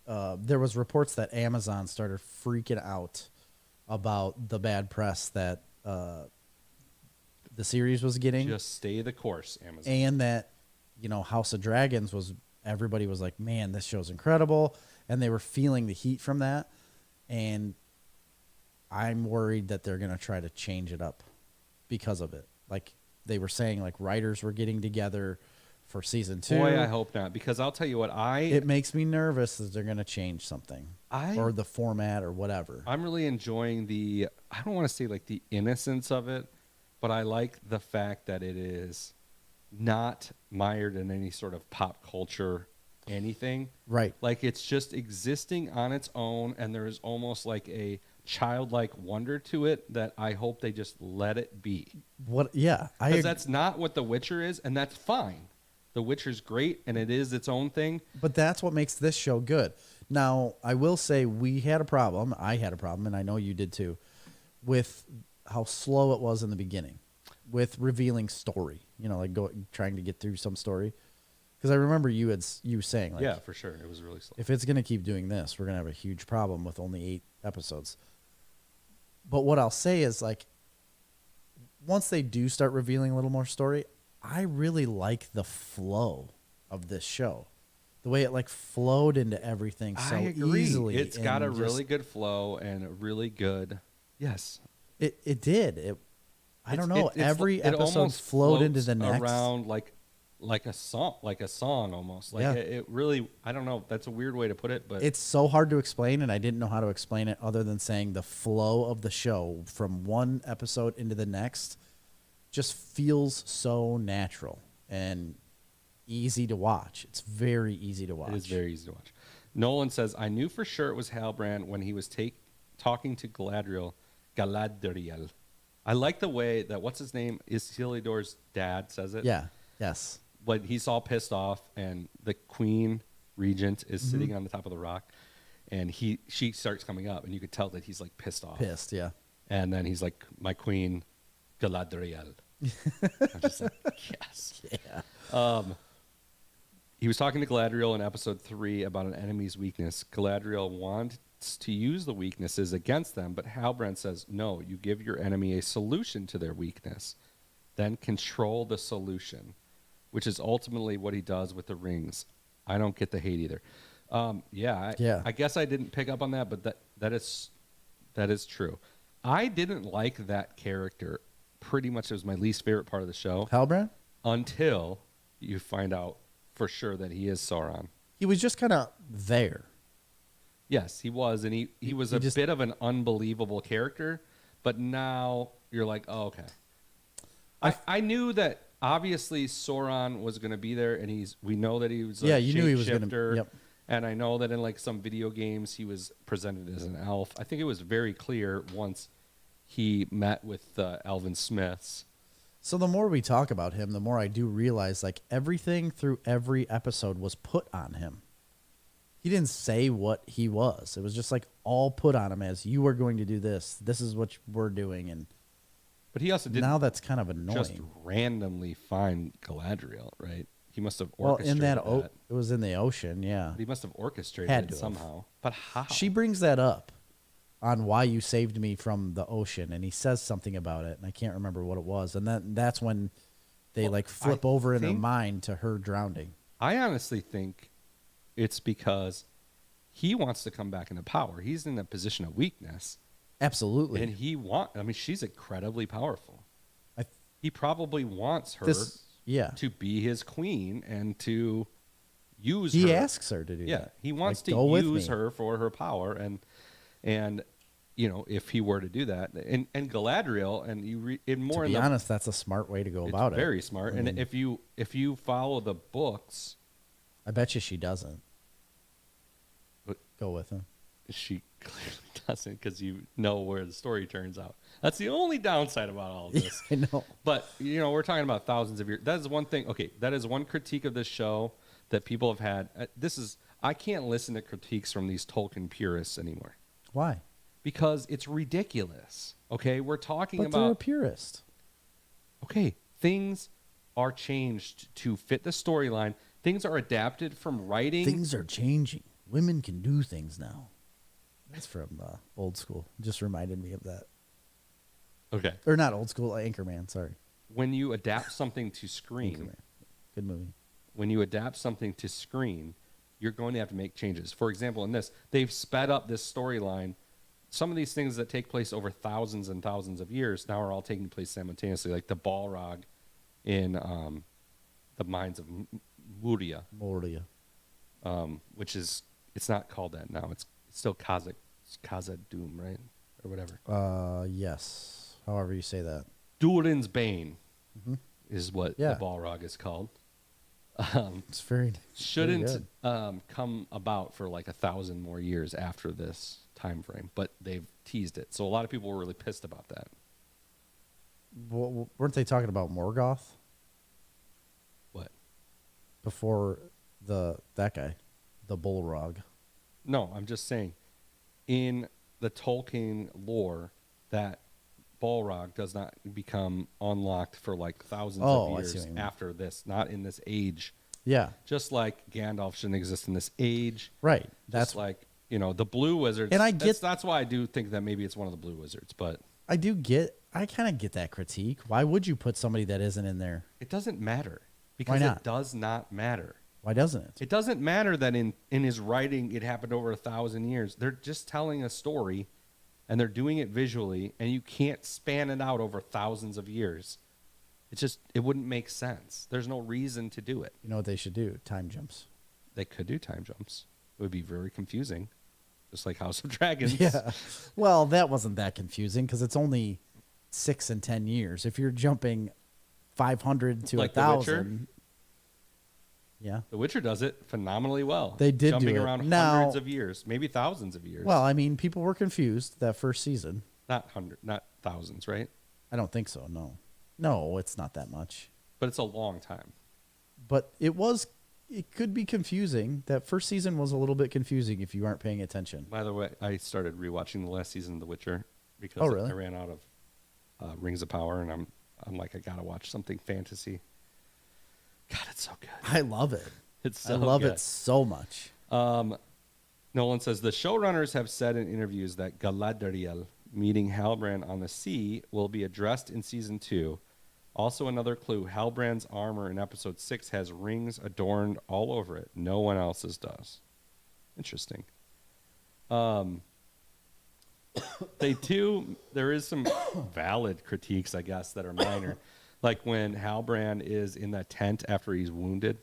S1: there was reports that Amazon started freaking out about the bad press that the series was getting.
S2: Just stay the course, Amazon.
S1: And that, House of Dragons everybody was like, man, this show's incredible. And they were feeling the heat from that. And I'm worried that they're going to try to change it up because of it. Like they were saying, like writers were getting together for season 2.
S2: Boy, I hope not, because I'll tell you what,
S1: it makes me nervous that they're going to change something or the format or whatever.
S2: I'm really enjoying I don't want to say like the innocence of it, but I like the fact that it is not mired in any sort of pop culture anything.
S1: Right.
S2: Like it's just existing on its own, and there is almost like a childlike wonder to it that I hope they just let it be.
S1: What? Yeah.
S2: Because that's not what The Witcher is, and that's fine. The Witcher's great, and it is its own thing.
S1: But that's what makes this show good. Now, I will say I had a problem, and I know you did too, with how slow it was in the beginning, with revealing story. Like trying to get through some story. Because I remember you saying, like,
S2: yeah, for sure, it was really slow.
S1: If it's going to keep doing this, we're going to have a huge problem with only 8 episodes. But what I'll say is, like, once they do start revealing a little more story, I really like the flow of this show. The way it, like, flowed into everything so easily.
S2: It's got a really good flow and a really good, yes.
S1: It did. I don't know. Every episode flowed into the next.
S2: Around like a song almost. Like it really, I don't know. That's a weird way to put it, but
S1: it's so hard to explain, and I didn't know how to explain it other than saying the flow of the show from one episode into the next just feels so natural and easy to watch. It's very easy to watch.
S2: It is very easy to watch. Nolan says, I knew for sure it was Halbrand when he was talking to Galadriel. I like the way that, what's his name, Isildur's dad says it.
S1: Yeah. Yes.
S2: But he's all pissed off, and the queen regent is sitting on the top of the rock, and she starts coming up, and you could tell that he's like pissed off.
S1: Pissed, yeah.
S2: And then he's like, my queen, Galadriel. I'm just like, yes.
S1: Yeah.
S2: He was talking to Galadriel in episode 3 about an enemy's weakness. Galadriel wants to use the weaknesses against them, but Halbrand says, no, you give your enemy a solution to their weakness, then control the solution, which is ultimately what he does with the rings. I don't get the hate either. I guess I didn't pick up on that, but that is true. I didn't like that character. Pretty much it was my least favorite part of the show.
S1: Halbrand?
S2: Until you find out for sure that he is Sauron.
S1: He was just kind of there.
S2: Yes, he was, and he was a bit of an unbelievable character, but now you're like, oh, okay. I knew that obviously Sauron was going to be there, and we know that he was a
S1: you knew he was going
S2: to.
S1: Yep.
S2: And I know that in like some video games he was presented as an elf. I think it was very clear once he met with the Elven Smiths.
S1: So the more we talk about him, the more I do realize, like, everything through every episode was put on him. He didn't say what he was. It was just like all put on him as, you are going to do this. This is what we're doing.
S2: But he also didn't.
S1: Now that's kind of annoying.
S2: Just randomly find Galadriel, right? He must have orchestrated that.
S1: It was in the ocean, yeah.
S2: But he must have orchestrated it somehow. But how?
S1: She brings that up on why you saved me from the ocean, and he says something about it, and I can't remember what it was. And that's when they flip over in her mind to her drowning.
S2: I honestly think it's because he wants to come back into power. He's in a position of weakness.
S1: Absolutely.
S2: And she's incredibly powerful. He probably wants her to be his queen and to use her.
S1: He asks her to do that.
S2: Yeah, he wants to use her for her power, and if he were to do that, and Galadriel, and
S1: to be honest, that's a smart way to go about it.
S2: Very smart. I mean, and if you follow the books,
S1: I bet you she doesn't go with him.
S2: She clearly doesn't, because you know where the story turns out. That's the only downside about all of this.
S1: I know.
S2: But, we're talking about thousands of years. That is one thing. Okay, that is one critique of this show that people have had. I can't listen to critiques from these Tolkien purists anymore.
S1: Why?
S2: Because it's ridiculous. Okay, we're talking about...
S1: But they're a purist.
S2: Okay, things are changed to fit the storyline. Things are adapted from writing.
S1: Things are changing. Women can do things now. That's from old school. Just reminded me of that.
S2: Okay.
S1: Or not old school, Anchorman, sorry.
S2: When you adapt something to screen...
S1: Anchorman. Good movie.
S2: When you adapt something to screen, you're going to have to make changes. For example, in this, they've sped up this storyline. Some of these things that take place over thousands and thousands of years now are all taking place simultaneously, like the Balrog in the Mines of Moria. Which is... It's not called that now. It's still Khazad-dûm, right? Or whatever.
S1: Yes. However you say that.
S2: Durin's Bane is what the Balrog is called.
S1: It's very
S2: shouldn't come about for like 1,000 more years after this time frame, but they've teased it. So a lot of people were really pissed about that.
S1: Well, weren't they talking about Morgoth?
S2: What?
S1: Before that guy, the Balrog.
S2: No, I'm just saying, in the Tolkien lore, that Balrog does not become unlocked for like thousands
S1: Oh,
S2: of
S1: I see
S2: years
S1: what you mean.
S2: after this, not in this age.
S1: Yeah.
S2: Just like Gandalf shouldn't exist in this age.
S1: Right.
S2: That's like, the blue wizards.
S1: And
S2: that's why I do think that maybe it's one of the blue wizards, but
S1: I kind of get that critique. Why would you put somebody that isn't in there?
S2: it doesn't matter because
S1: not?
S2: it does not matter.
S1: Why doesn't it?
S2: It doesn't matter that in his writing it happened over 1,000 years. They're just telling a story, and they're doing it visually, and you can't span it out over thousands of years. It wouldn't make sense. There's no reason to do it.
S1: You know what they should do? Time jumps.
S2: They could do time jumps. It would be very confusing, just like House of Dragons.
S1: Yeah. Well, that wasn't that confusing because it's only 6 and 10 years. If you're jumping 500 to
S2: Like The
S1: 1,000. Yeah.
S2: The Witcher does it phenomenally well.
S1: They did
S2: jumping
S1: do it.
S2: around
S1: Now-
S2: hundreds of years, maybe thousands of years.
S1: Well, I mean, people were confused that first season.
S2: not thousands, right?
S1: I don't think so. No, it's not that much.
S2: But it's a long time.
S1: But it could be confusing. That first season was a little bit confusing if you aren't paying attention.
S2: By the way, I started rewatching the last season of The Witcher because
S1: Oh, really?
S2: I ran out of Rings of Power, and I'm like, I gotta watch something fantasy. God, it's so good.
S1: I love it.
S2: It's so
S1: I love
S2: good.
S1: it so much.
S2: Nolan says the showrunners have said in interviews that Galadriel meeting Halbrand on the sea will be addressed in season 2. Also, another clue: Halbrand's armor in episode 6 has rings adorned all over it. No one else's does. Interesting. They do. There is some valid critiques, I guess, that are minor, like when Halbrand is in that tent after he's wounded,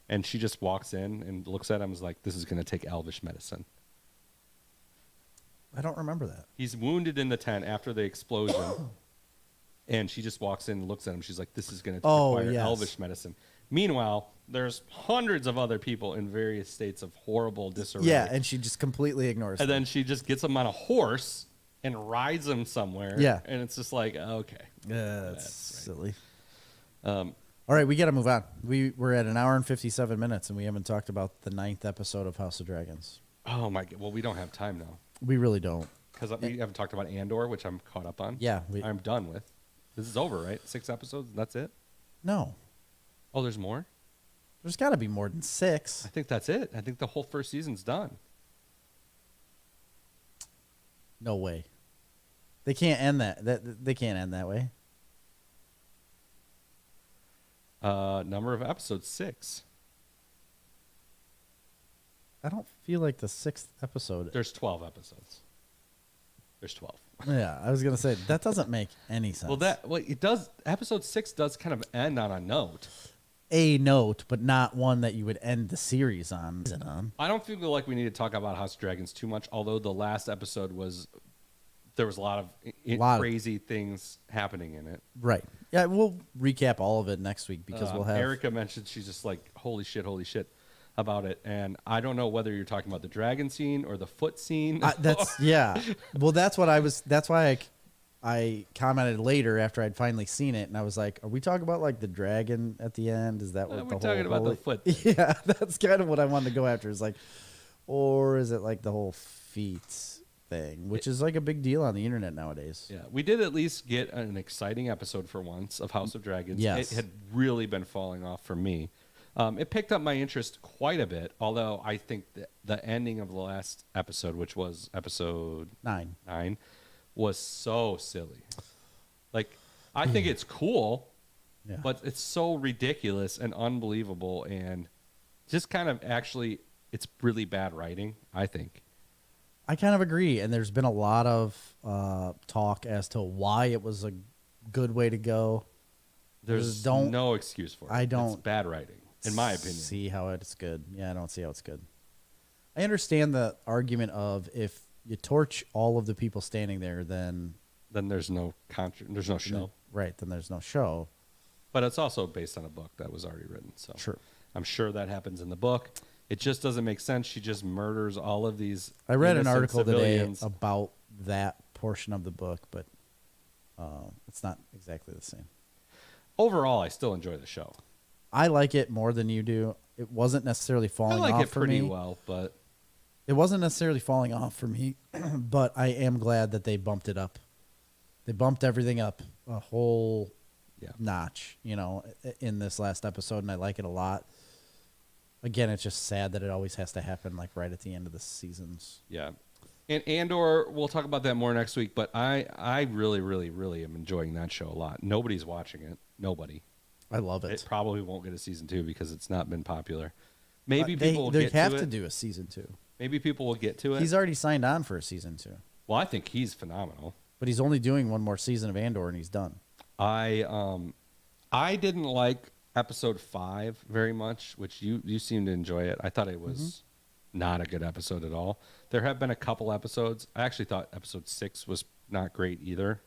S2: and she just walks in and looks at him and is like, "This is going to take elvish medicine."
S1: I don't remember that.
S2: He's wounded in the tent after the explosion, and she just walks in and looks at him. She's like, "This is going to require
S1: yes.
S2: elvish medicine." Meanwhile, there's hundreds of other people in various states of horrible disarray.
S1: Yeah, and she just completely ignores
S2: And
S1: them.
S2: then she just gets him on a horse and rides him somewhere.
S1: Yeah.
S2: And it's just like, okay.
S1: Yeah, that's
S2: That's
S1: silly.
S2: Right.
S1: All right, we got to move on. We're at an hour and 57 minutes, and we haven't talked about the 9th episode of House of Dragons.
S2: Oh, my God. Well, we don't have time now.
S1: We really don't.
S2: Because we haven't talked about Andor, which I'm caught up on.
S1: Yeah.
S2: I'm done with. This is over, right? 6 episodes? That's it?
S1: No.
S2: Oh, there's more?
S1: There's got to be more than 6.
S2: I think that's it. I think the whole first season's done.
S1: No way. They can't end that. They can't end that way.
S2: Number of episodes, 6.
S1: I don't feel like the 6th episode.
S2: There's 12 episodes. There's 12.
S1: Yeah, I was gonna say that doesn't make any sense.
S2: Well, it does. Episode 6 does kind of end on a note.
S1: A note, but not one that you would end the series on.
S2: I don't feel like we need to talk about House of Dragons too much, although the last episode there was a lot of crazy things happening in it.
S1: Right. Yeah, we'll recap all of it next week because we'll have
S2: Erica mentioned she's just like, holy shit about it. And I don't know whether you're talking about the dragon scene or the foot scene.
S1: Yeah. Well, that's why I commented later after I'd finally seen it, and I was like, "Are we talking about like the dragon at the end? Is that what
S2: we're talking about the foot.
S1: Yeah, that's kind of what I wanted to go after. Is like, or is it like the whole feet thing, which is like a big deal on the internet nowadays?
S2: Yeah, we did at least get an exciting episode for once of House of Dragons.
S1: Yes.
S2: It had really been falling off for me. It picked up my interest quite a bit, although I think that the ending of the last episode, which was episode
S1: 9,
S2: was so silly. Like, I think it's cool,
S1: yeah.
S2: but it's so ridiculous and unbelievable, and just kind of actually, it's really bad writing, I think.
S1: I kind of agree, and there's been a lot of talk as to why it was a good way to go.
S2: There's no excuse for it.
S1: I don't.
S2: It's bad writing, in my opinion.
S1: See how it's good. Yeah, I don't see how it's good. I understand the argument of if you torch all of the people standing there, then
S2: there's no show.
S1: Right, then there's no show.
S2: But it's also based on a book that was already written. So
S1: Sure.
S2: I'm sure that happens in the book. It just doesn't make sense. She just murders all of these.
S1: I read an
S2: innocent
S1: article
S2: civilians.
S1: today about that portion of the book, but it's not exactly the same.
S2: Overall, I still enjoy the show.
S1: I like it more than you do. It wasn't necessarily falling
S2: I like
S1: off
S2: it
S1: for
S2: pretty
S1: me.
S2: well, but
S1: It wasn't necessarily falling off for me, but I am glad that they bumped it up They bumped everything up a whole
S2: Yeah.
S1: notch, in this last episode, and I like it a lot. Again, it's just sad that it always has to happen like right at the end of the seasons.
S2: Yeah. And Andor, we'll talk about that more next week, but I really, really, really am enjoying that show a lot. Nobody's watching it. Nobody.
S1: I love it.
S2: It probably won't get a season 2 because it's not been popular. Maybe
S1: they
S2: people will get to it.
S1: They have to do a season 2.
S2: Maybe people will get to it.
S1: He's already signed on for a season 2.
S2: Well, I think he's phenomenal.
S1: But he's only doing one more season of Andor, and he's done.
S2: I didn't like episode 5 very much, which you seem to enjoy it. I thought it was not a good episode at all. There have been a couple episodes. I actually thought episode 6 was not great either.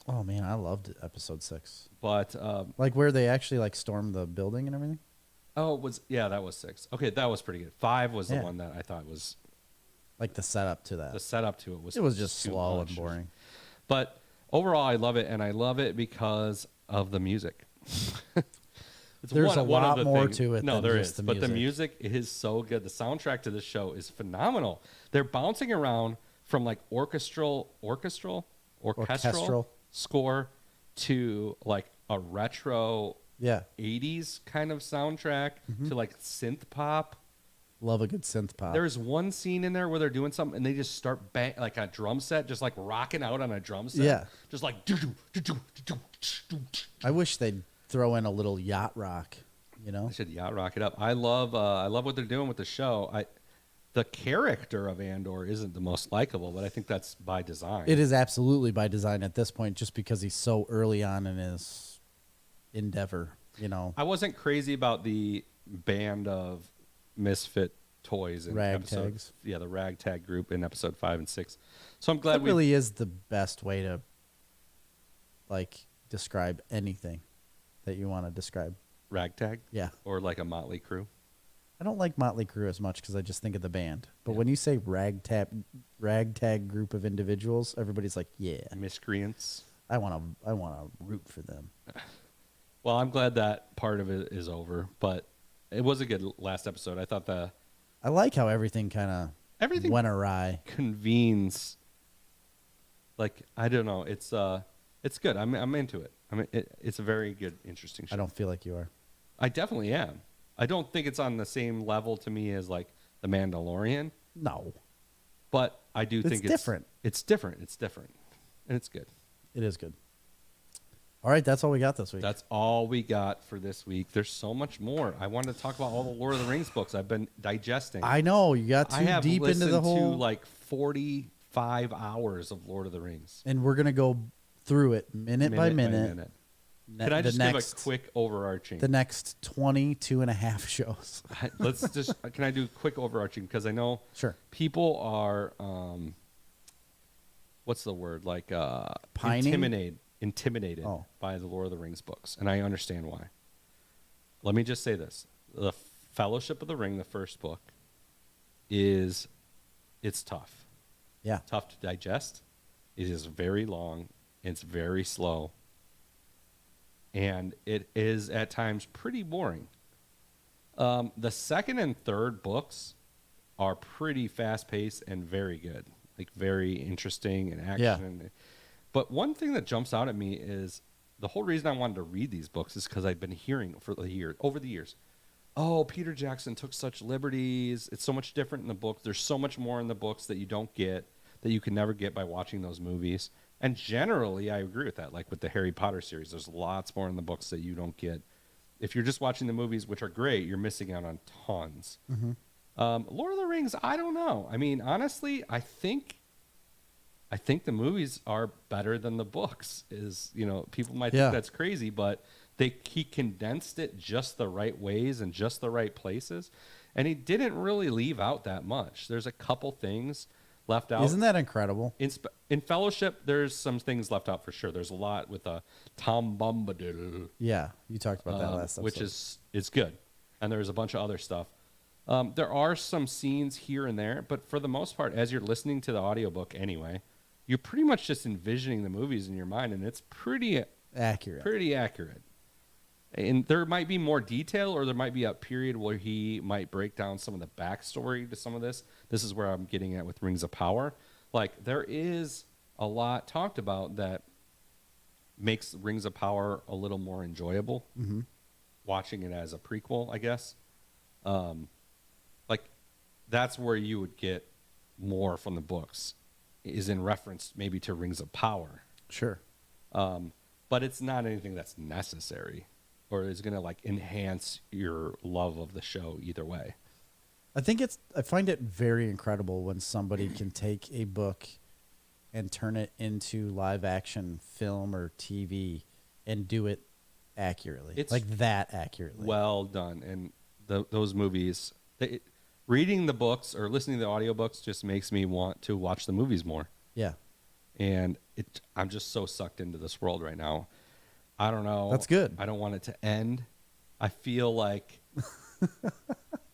S1: Oh man, I loved episode 6.
S2: But
S1: like where they actually like stormed the building and everything.
S2: Oh, that was 6. Okay, that was pretty good. 5 was the one that I thought was
S1: like the setup to that.
S2: The setup to it was
S1: just slow and boring.
S2: But overall, I love it, and I love it because of the music.
S1: There's a lot more to it.
S2: No,
S1: than
S2: there
S1: just
S2: is.
S1: The
S2: but
S1: music.
S2: the music is so good. The soundtrack to this show is phenomenal. They're bouncing around from like orchestral score to like a retro 80s kind of soundtrack to like synth pop.
S1: Love a good synth pop.
S2: There's one scene in there where they're doing something and they just start like a drum set, just like rocking out on a drum set.
S1: Yeah.
S2: Just like.
S1: I wish they'd throw in a little yacht rock,
S2: They should yacht rock it up. I love what they're doing with the show. The character of Andor isn't the most likable, but I think that's by design.
S1: It is absolutely by design at this point, just because he's so early on in his endeavor,
S2: I wasn't crazy about the band of misfit toys in
S1: ragtags.
S2: The ragtag group in episode 5 and 6. So I'm glad
S1: that really is the best way to like describe anything that you want to describe.
S2: Ragtag?
S1: Yeah.
S2: Or like a Motley Crue?
S1: I don't like Motley Crue as much because I just think of the band. But when you say ragtag group of individuals, everybody's like, yeah.
S2: Miscreants.
S1: I want to root for them.
S2: Well, I'm glad that part of it is over, but it was a good last episode. I thought
S1: I like how everything kind of went awry.
S2: Convenes. Like, I don't know. It's good. I'm into it. It's a very good, interesting show.
S1: I don't feel like you are.
S2: I definitely am. I don't think it's on the same level to me as like The Mandalorian.
S1: No.
S2: But I do think it's
S1: different.
S2: It's different. It's different. And it's good.
S1: It is good. All right, that's all we got this week.
S2: That's all we got for this week. There's so much more. I wanted to talk about all the Lord of the Rings books I've been digesting.
S1: I know. You got too deep into the whole...
S2: to like 45 hours of Lord of the Rings.
S1: And we're going to go through it minute by minute.
S2: Can I just give a quick overarching?
S1: The next 22 and a half shows.
S2: Can I do quick overarching? Because I know people are, what's the word? Like intimidated by the Lord of the Rings books. And I understand why. Let me just say this. The Fellowship of the Ring, the first book, it's tough.
S1: Yeah.
S2: Tough to digest. It is very long. It's very slow. And it is at times pretty boring. The second and third books are pretty fast-paced and very good, like very interesting and action. Yeah. But one thing that jumps out at me is the whole reason I wanted to read these books is because I've been hearing over the years, oh, Peter Jackson took such liberties. It's so much different in the book. There's so much more in the books that you don't get, that you can never get by watching those movies. And generally, I agree with that. Like with the Harry Potter series, there's lots more in the books that you don't get. If you're just watching the movies, which are great, you're missing out on tons. Mm-hmm. Lord of the Rings, I don't know. I mean, honestly, I think the movies are better than the books. People might think that's crazy, but he condensed it just the right ways and just the right places, and he didn't really leave out that much. There's a couple things left out.
S1: Isn't that incredible?
S2: In Fellowship, there's some things left out for sure. There's a lot with Tom Bombadil.
S1: Yeah, you talked about that last episode.
S2: Which is good. And there's a bunch of other stuff. There are some scenes here and there, but for the most part, as you're listening to the audiobook anyway, you're pretty much just envisioning the movies in your mind, and it's pretty accurate. And there might be more detail, or there might be a period where he might break down some of the backstory to some of this. This is where I'm getting at with Rings of Power. Like, there is a lot talked about that makes Rings of Power a little more enjoyable.
S1: Mm-hmm.
S2: Watching it as a prequel, I guess. Like that's where you would get more from the books, is in reference maybe to Rings of Power.
S1: Sure.
S2: But it's not anything that's necessary or is going to like enhance your love of the show either way.
S1: I find it very incredible when somebody can take a book and turn it into live action film or TV and do it accurately.
S2: It's
S1: like that accurately.
S2: Well done. And those movies, reading the books or listening to the audiobooks just makes me want to watch the movies more.
S1: Yeah.
S2: And I'm just so sucked into this world right now. I don't know.
S1: That's good.
S2: I don't want it to end. I feel like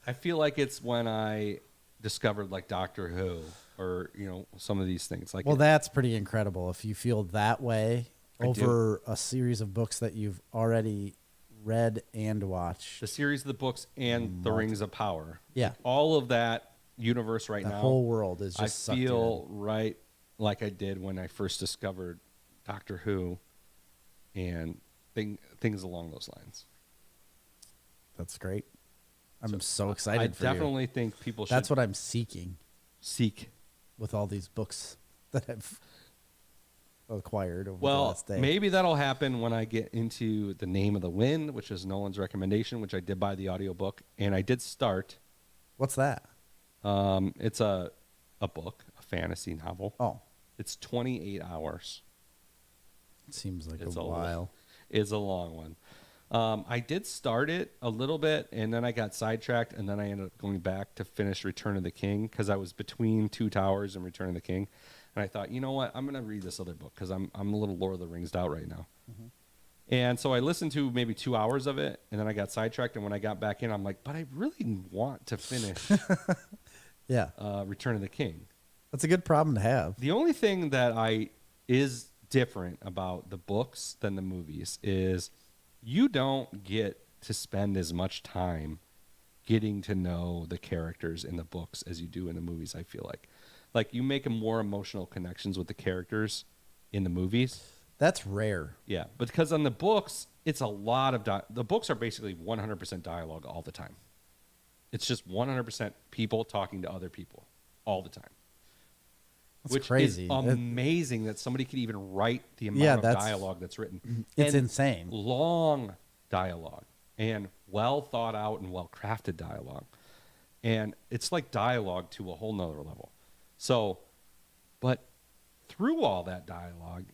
S2: it's when I discovered like Doctor Who or, some of these things. Like,
S1: well, that's pretty incredible. If you feel that way over a series of books that you've already read and watched.
S2: The series of the books and the Rings of Power.
S1: Yeah.
S2: Like, all of that universe right now.
S1: The whole world is just
S2: I feel right like I did when I first discovered Doctor Who and things along those lines.
S1: That's great. I'm so excited for you.
S2: I definitely think people should.
S1: That's what I'm seeking
S2: Seek.
S1: with all these books that I've acquired over the
S2: Well,
S1: last day.
S2: maybe that'll happen when I get into The Name of the Wind, which is Nolan's recommendation, which I did buy the audiobook, and I did start.
S1: What's that?
S2: It's a book, a fantasy novel.
S1: Oh.
S2: It's 28 hours.
S1: It seems like
S2: It's
S1: a while.
S2: It's a long one. I did start it a little bit, and then I got sidetracked, and then I ended up going back to finish Return of the King because I was between Two Towers and Return of the King. And I thought, you know what? I'm going to read this other book because I'm a little Lord of the Rings'd out right now. Mm-hmm. And so I listened to maybe 2 hours of it, and then I got sidetracked. And when I got back in, I'm like, but I really want to finish Return of the King.
S1: That's a good problem to have.
S2: The only thing that is different about the books than the movies is you don't get to spend as much time getting to know the characters in the books as you do in the movies, I feel like. Like, you make more emotional connections with the characters in the movies.
S1: That's rare.
S2: Yeah, but because on the books, it's a lot of the books are basically 100% dialogue all the time. It's just 100% people talking to other people all the time.
S1: That's
S2: which
S1: crazy.
S2: Is amazing that somebody could even write the amount of dialogue that's written.
S1: It's
S2: and
S1: insane.
S2: Long dialogue and well thought out and well crafted dialogue. And it's like dialogue to a whole nother level. So, but through all that dialogue,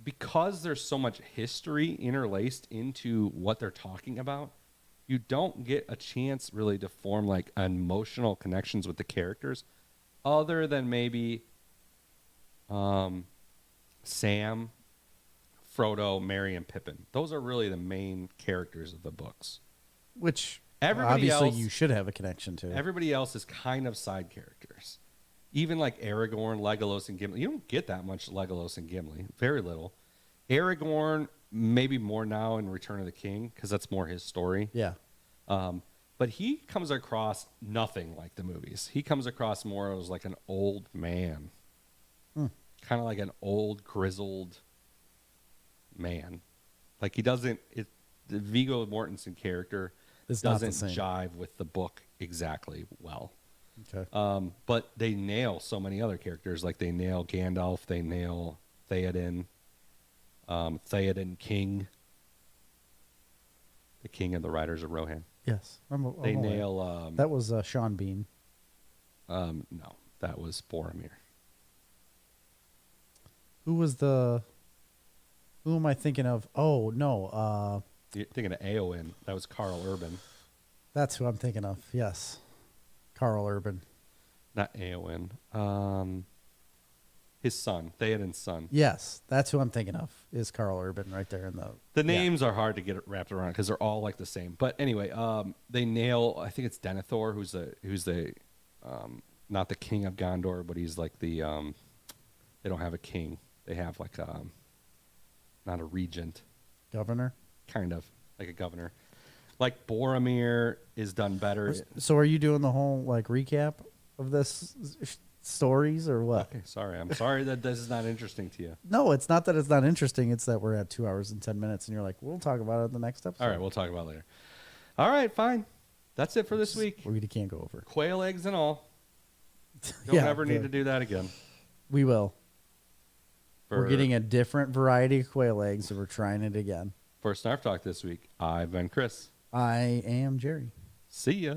S2: because there's so much history interlaced into what they're talking about, you don't get a chance really to form like emotional connections with the characters other than maybe Sam, Frodo, Merry, and Pippin. Those are really the main characters of the books.
S1: Which
S2: everybody
S1: obviously
S2: else,
S1: you should have a connection to.
S2: Everybody else is kind of side characters. Even like Aragorn, Legolas, and Gimli. You don't get that much Legolas and Gimli. Very little. Aragorn, maybe more now in Return of the King, because that's more his story.
S1: Yeah.
S2: But he comes across nothing like the movies. He comes across more as like an old man. Kind of like an old, grizzled man. Like he doesn't... the Viggo Mortensen character doesn't jive with the book exactly well.
S1: Okay.
S2: But they nail so many other characters. Like they nail Gandalf, they nail Theoden, Theoden King, the king of the Riders of Rohan.
S1: Yes. I'm
S2: they
S1: aware.
S2: nail...
S1: that was Sean Bean.
S2: no, that was Boromir.
S1: Who am I thinking of? Oh, no.
S2: You're thinking of Eowyn. That was Carl Urban.
S1: That's who I'm thinking of. Yes. Carl Urban.
S2: Not Eowyn. His son, Theoden's son.
S1: Yes, that's who I'm thinking of. Is Carl Urban right there in
S2: the names are hard to get wrapped around because they're all like the same. But anyway, they nail. I think it's Denethor, who's the not the king of Gondor, but he's like the. They don't have a king. They have like not a regent.
S1: Governor.
S2: Kind of like a governor. Like Boromir is done better.
S1: So are you doing the whole like recap of this stories or what?
S2: Okay, sorry. I'm sorry that this is not interesting to you.
S1: No, it's not that it's not interesting. It's that we're at 2 hours and 10 minutes, and you're like, we'll talk about it in the next episode.
S2: All right, we'll talk about it later. All right, fine. That's it for this week.
S1: We can't go over.
S2: Quail eggs and all. Don't ever need to do that again.
S1: We will. We're getting a different variety of quail eggs, and we're trying it again.
S2: For Snarf Talk this week, I've been Chris.
S1: I am Jerry.
S2: See ya.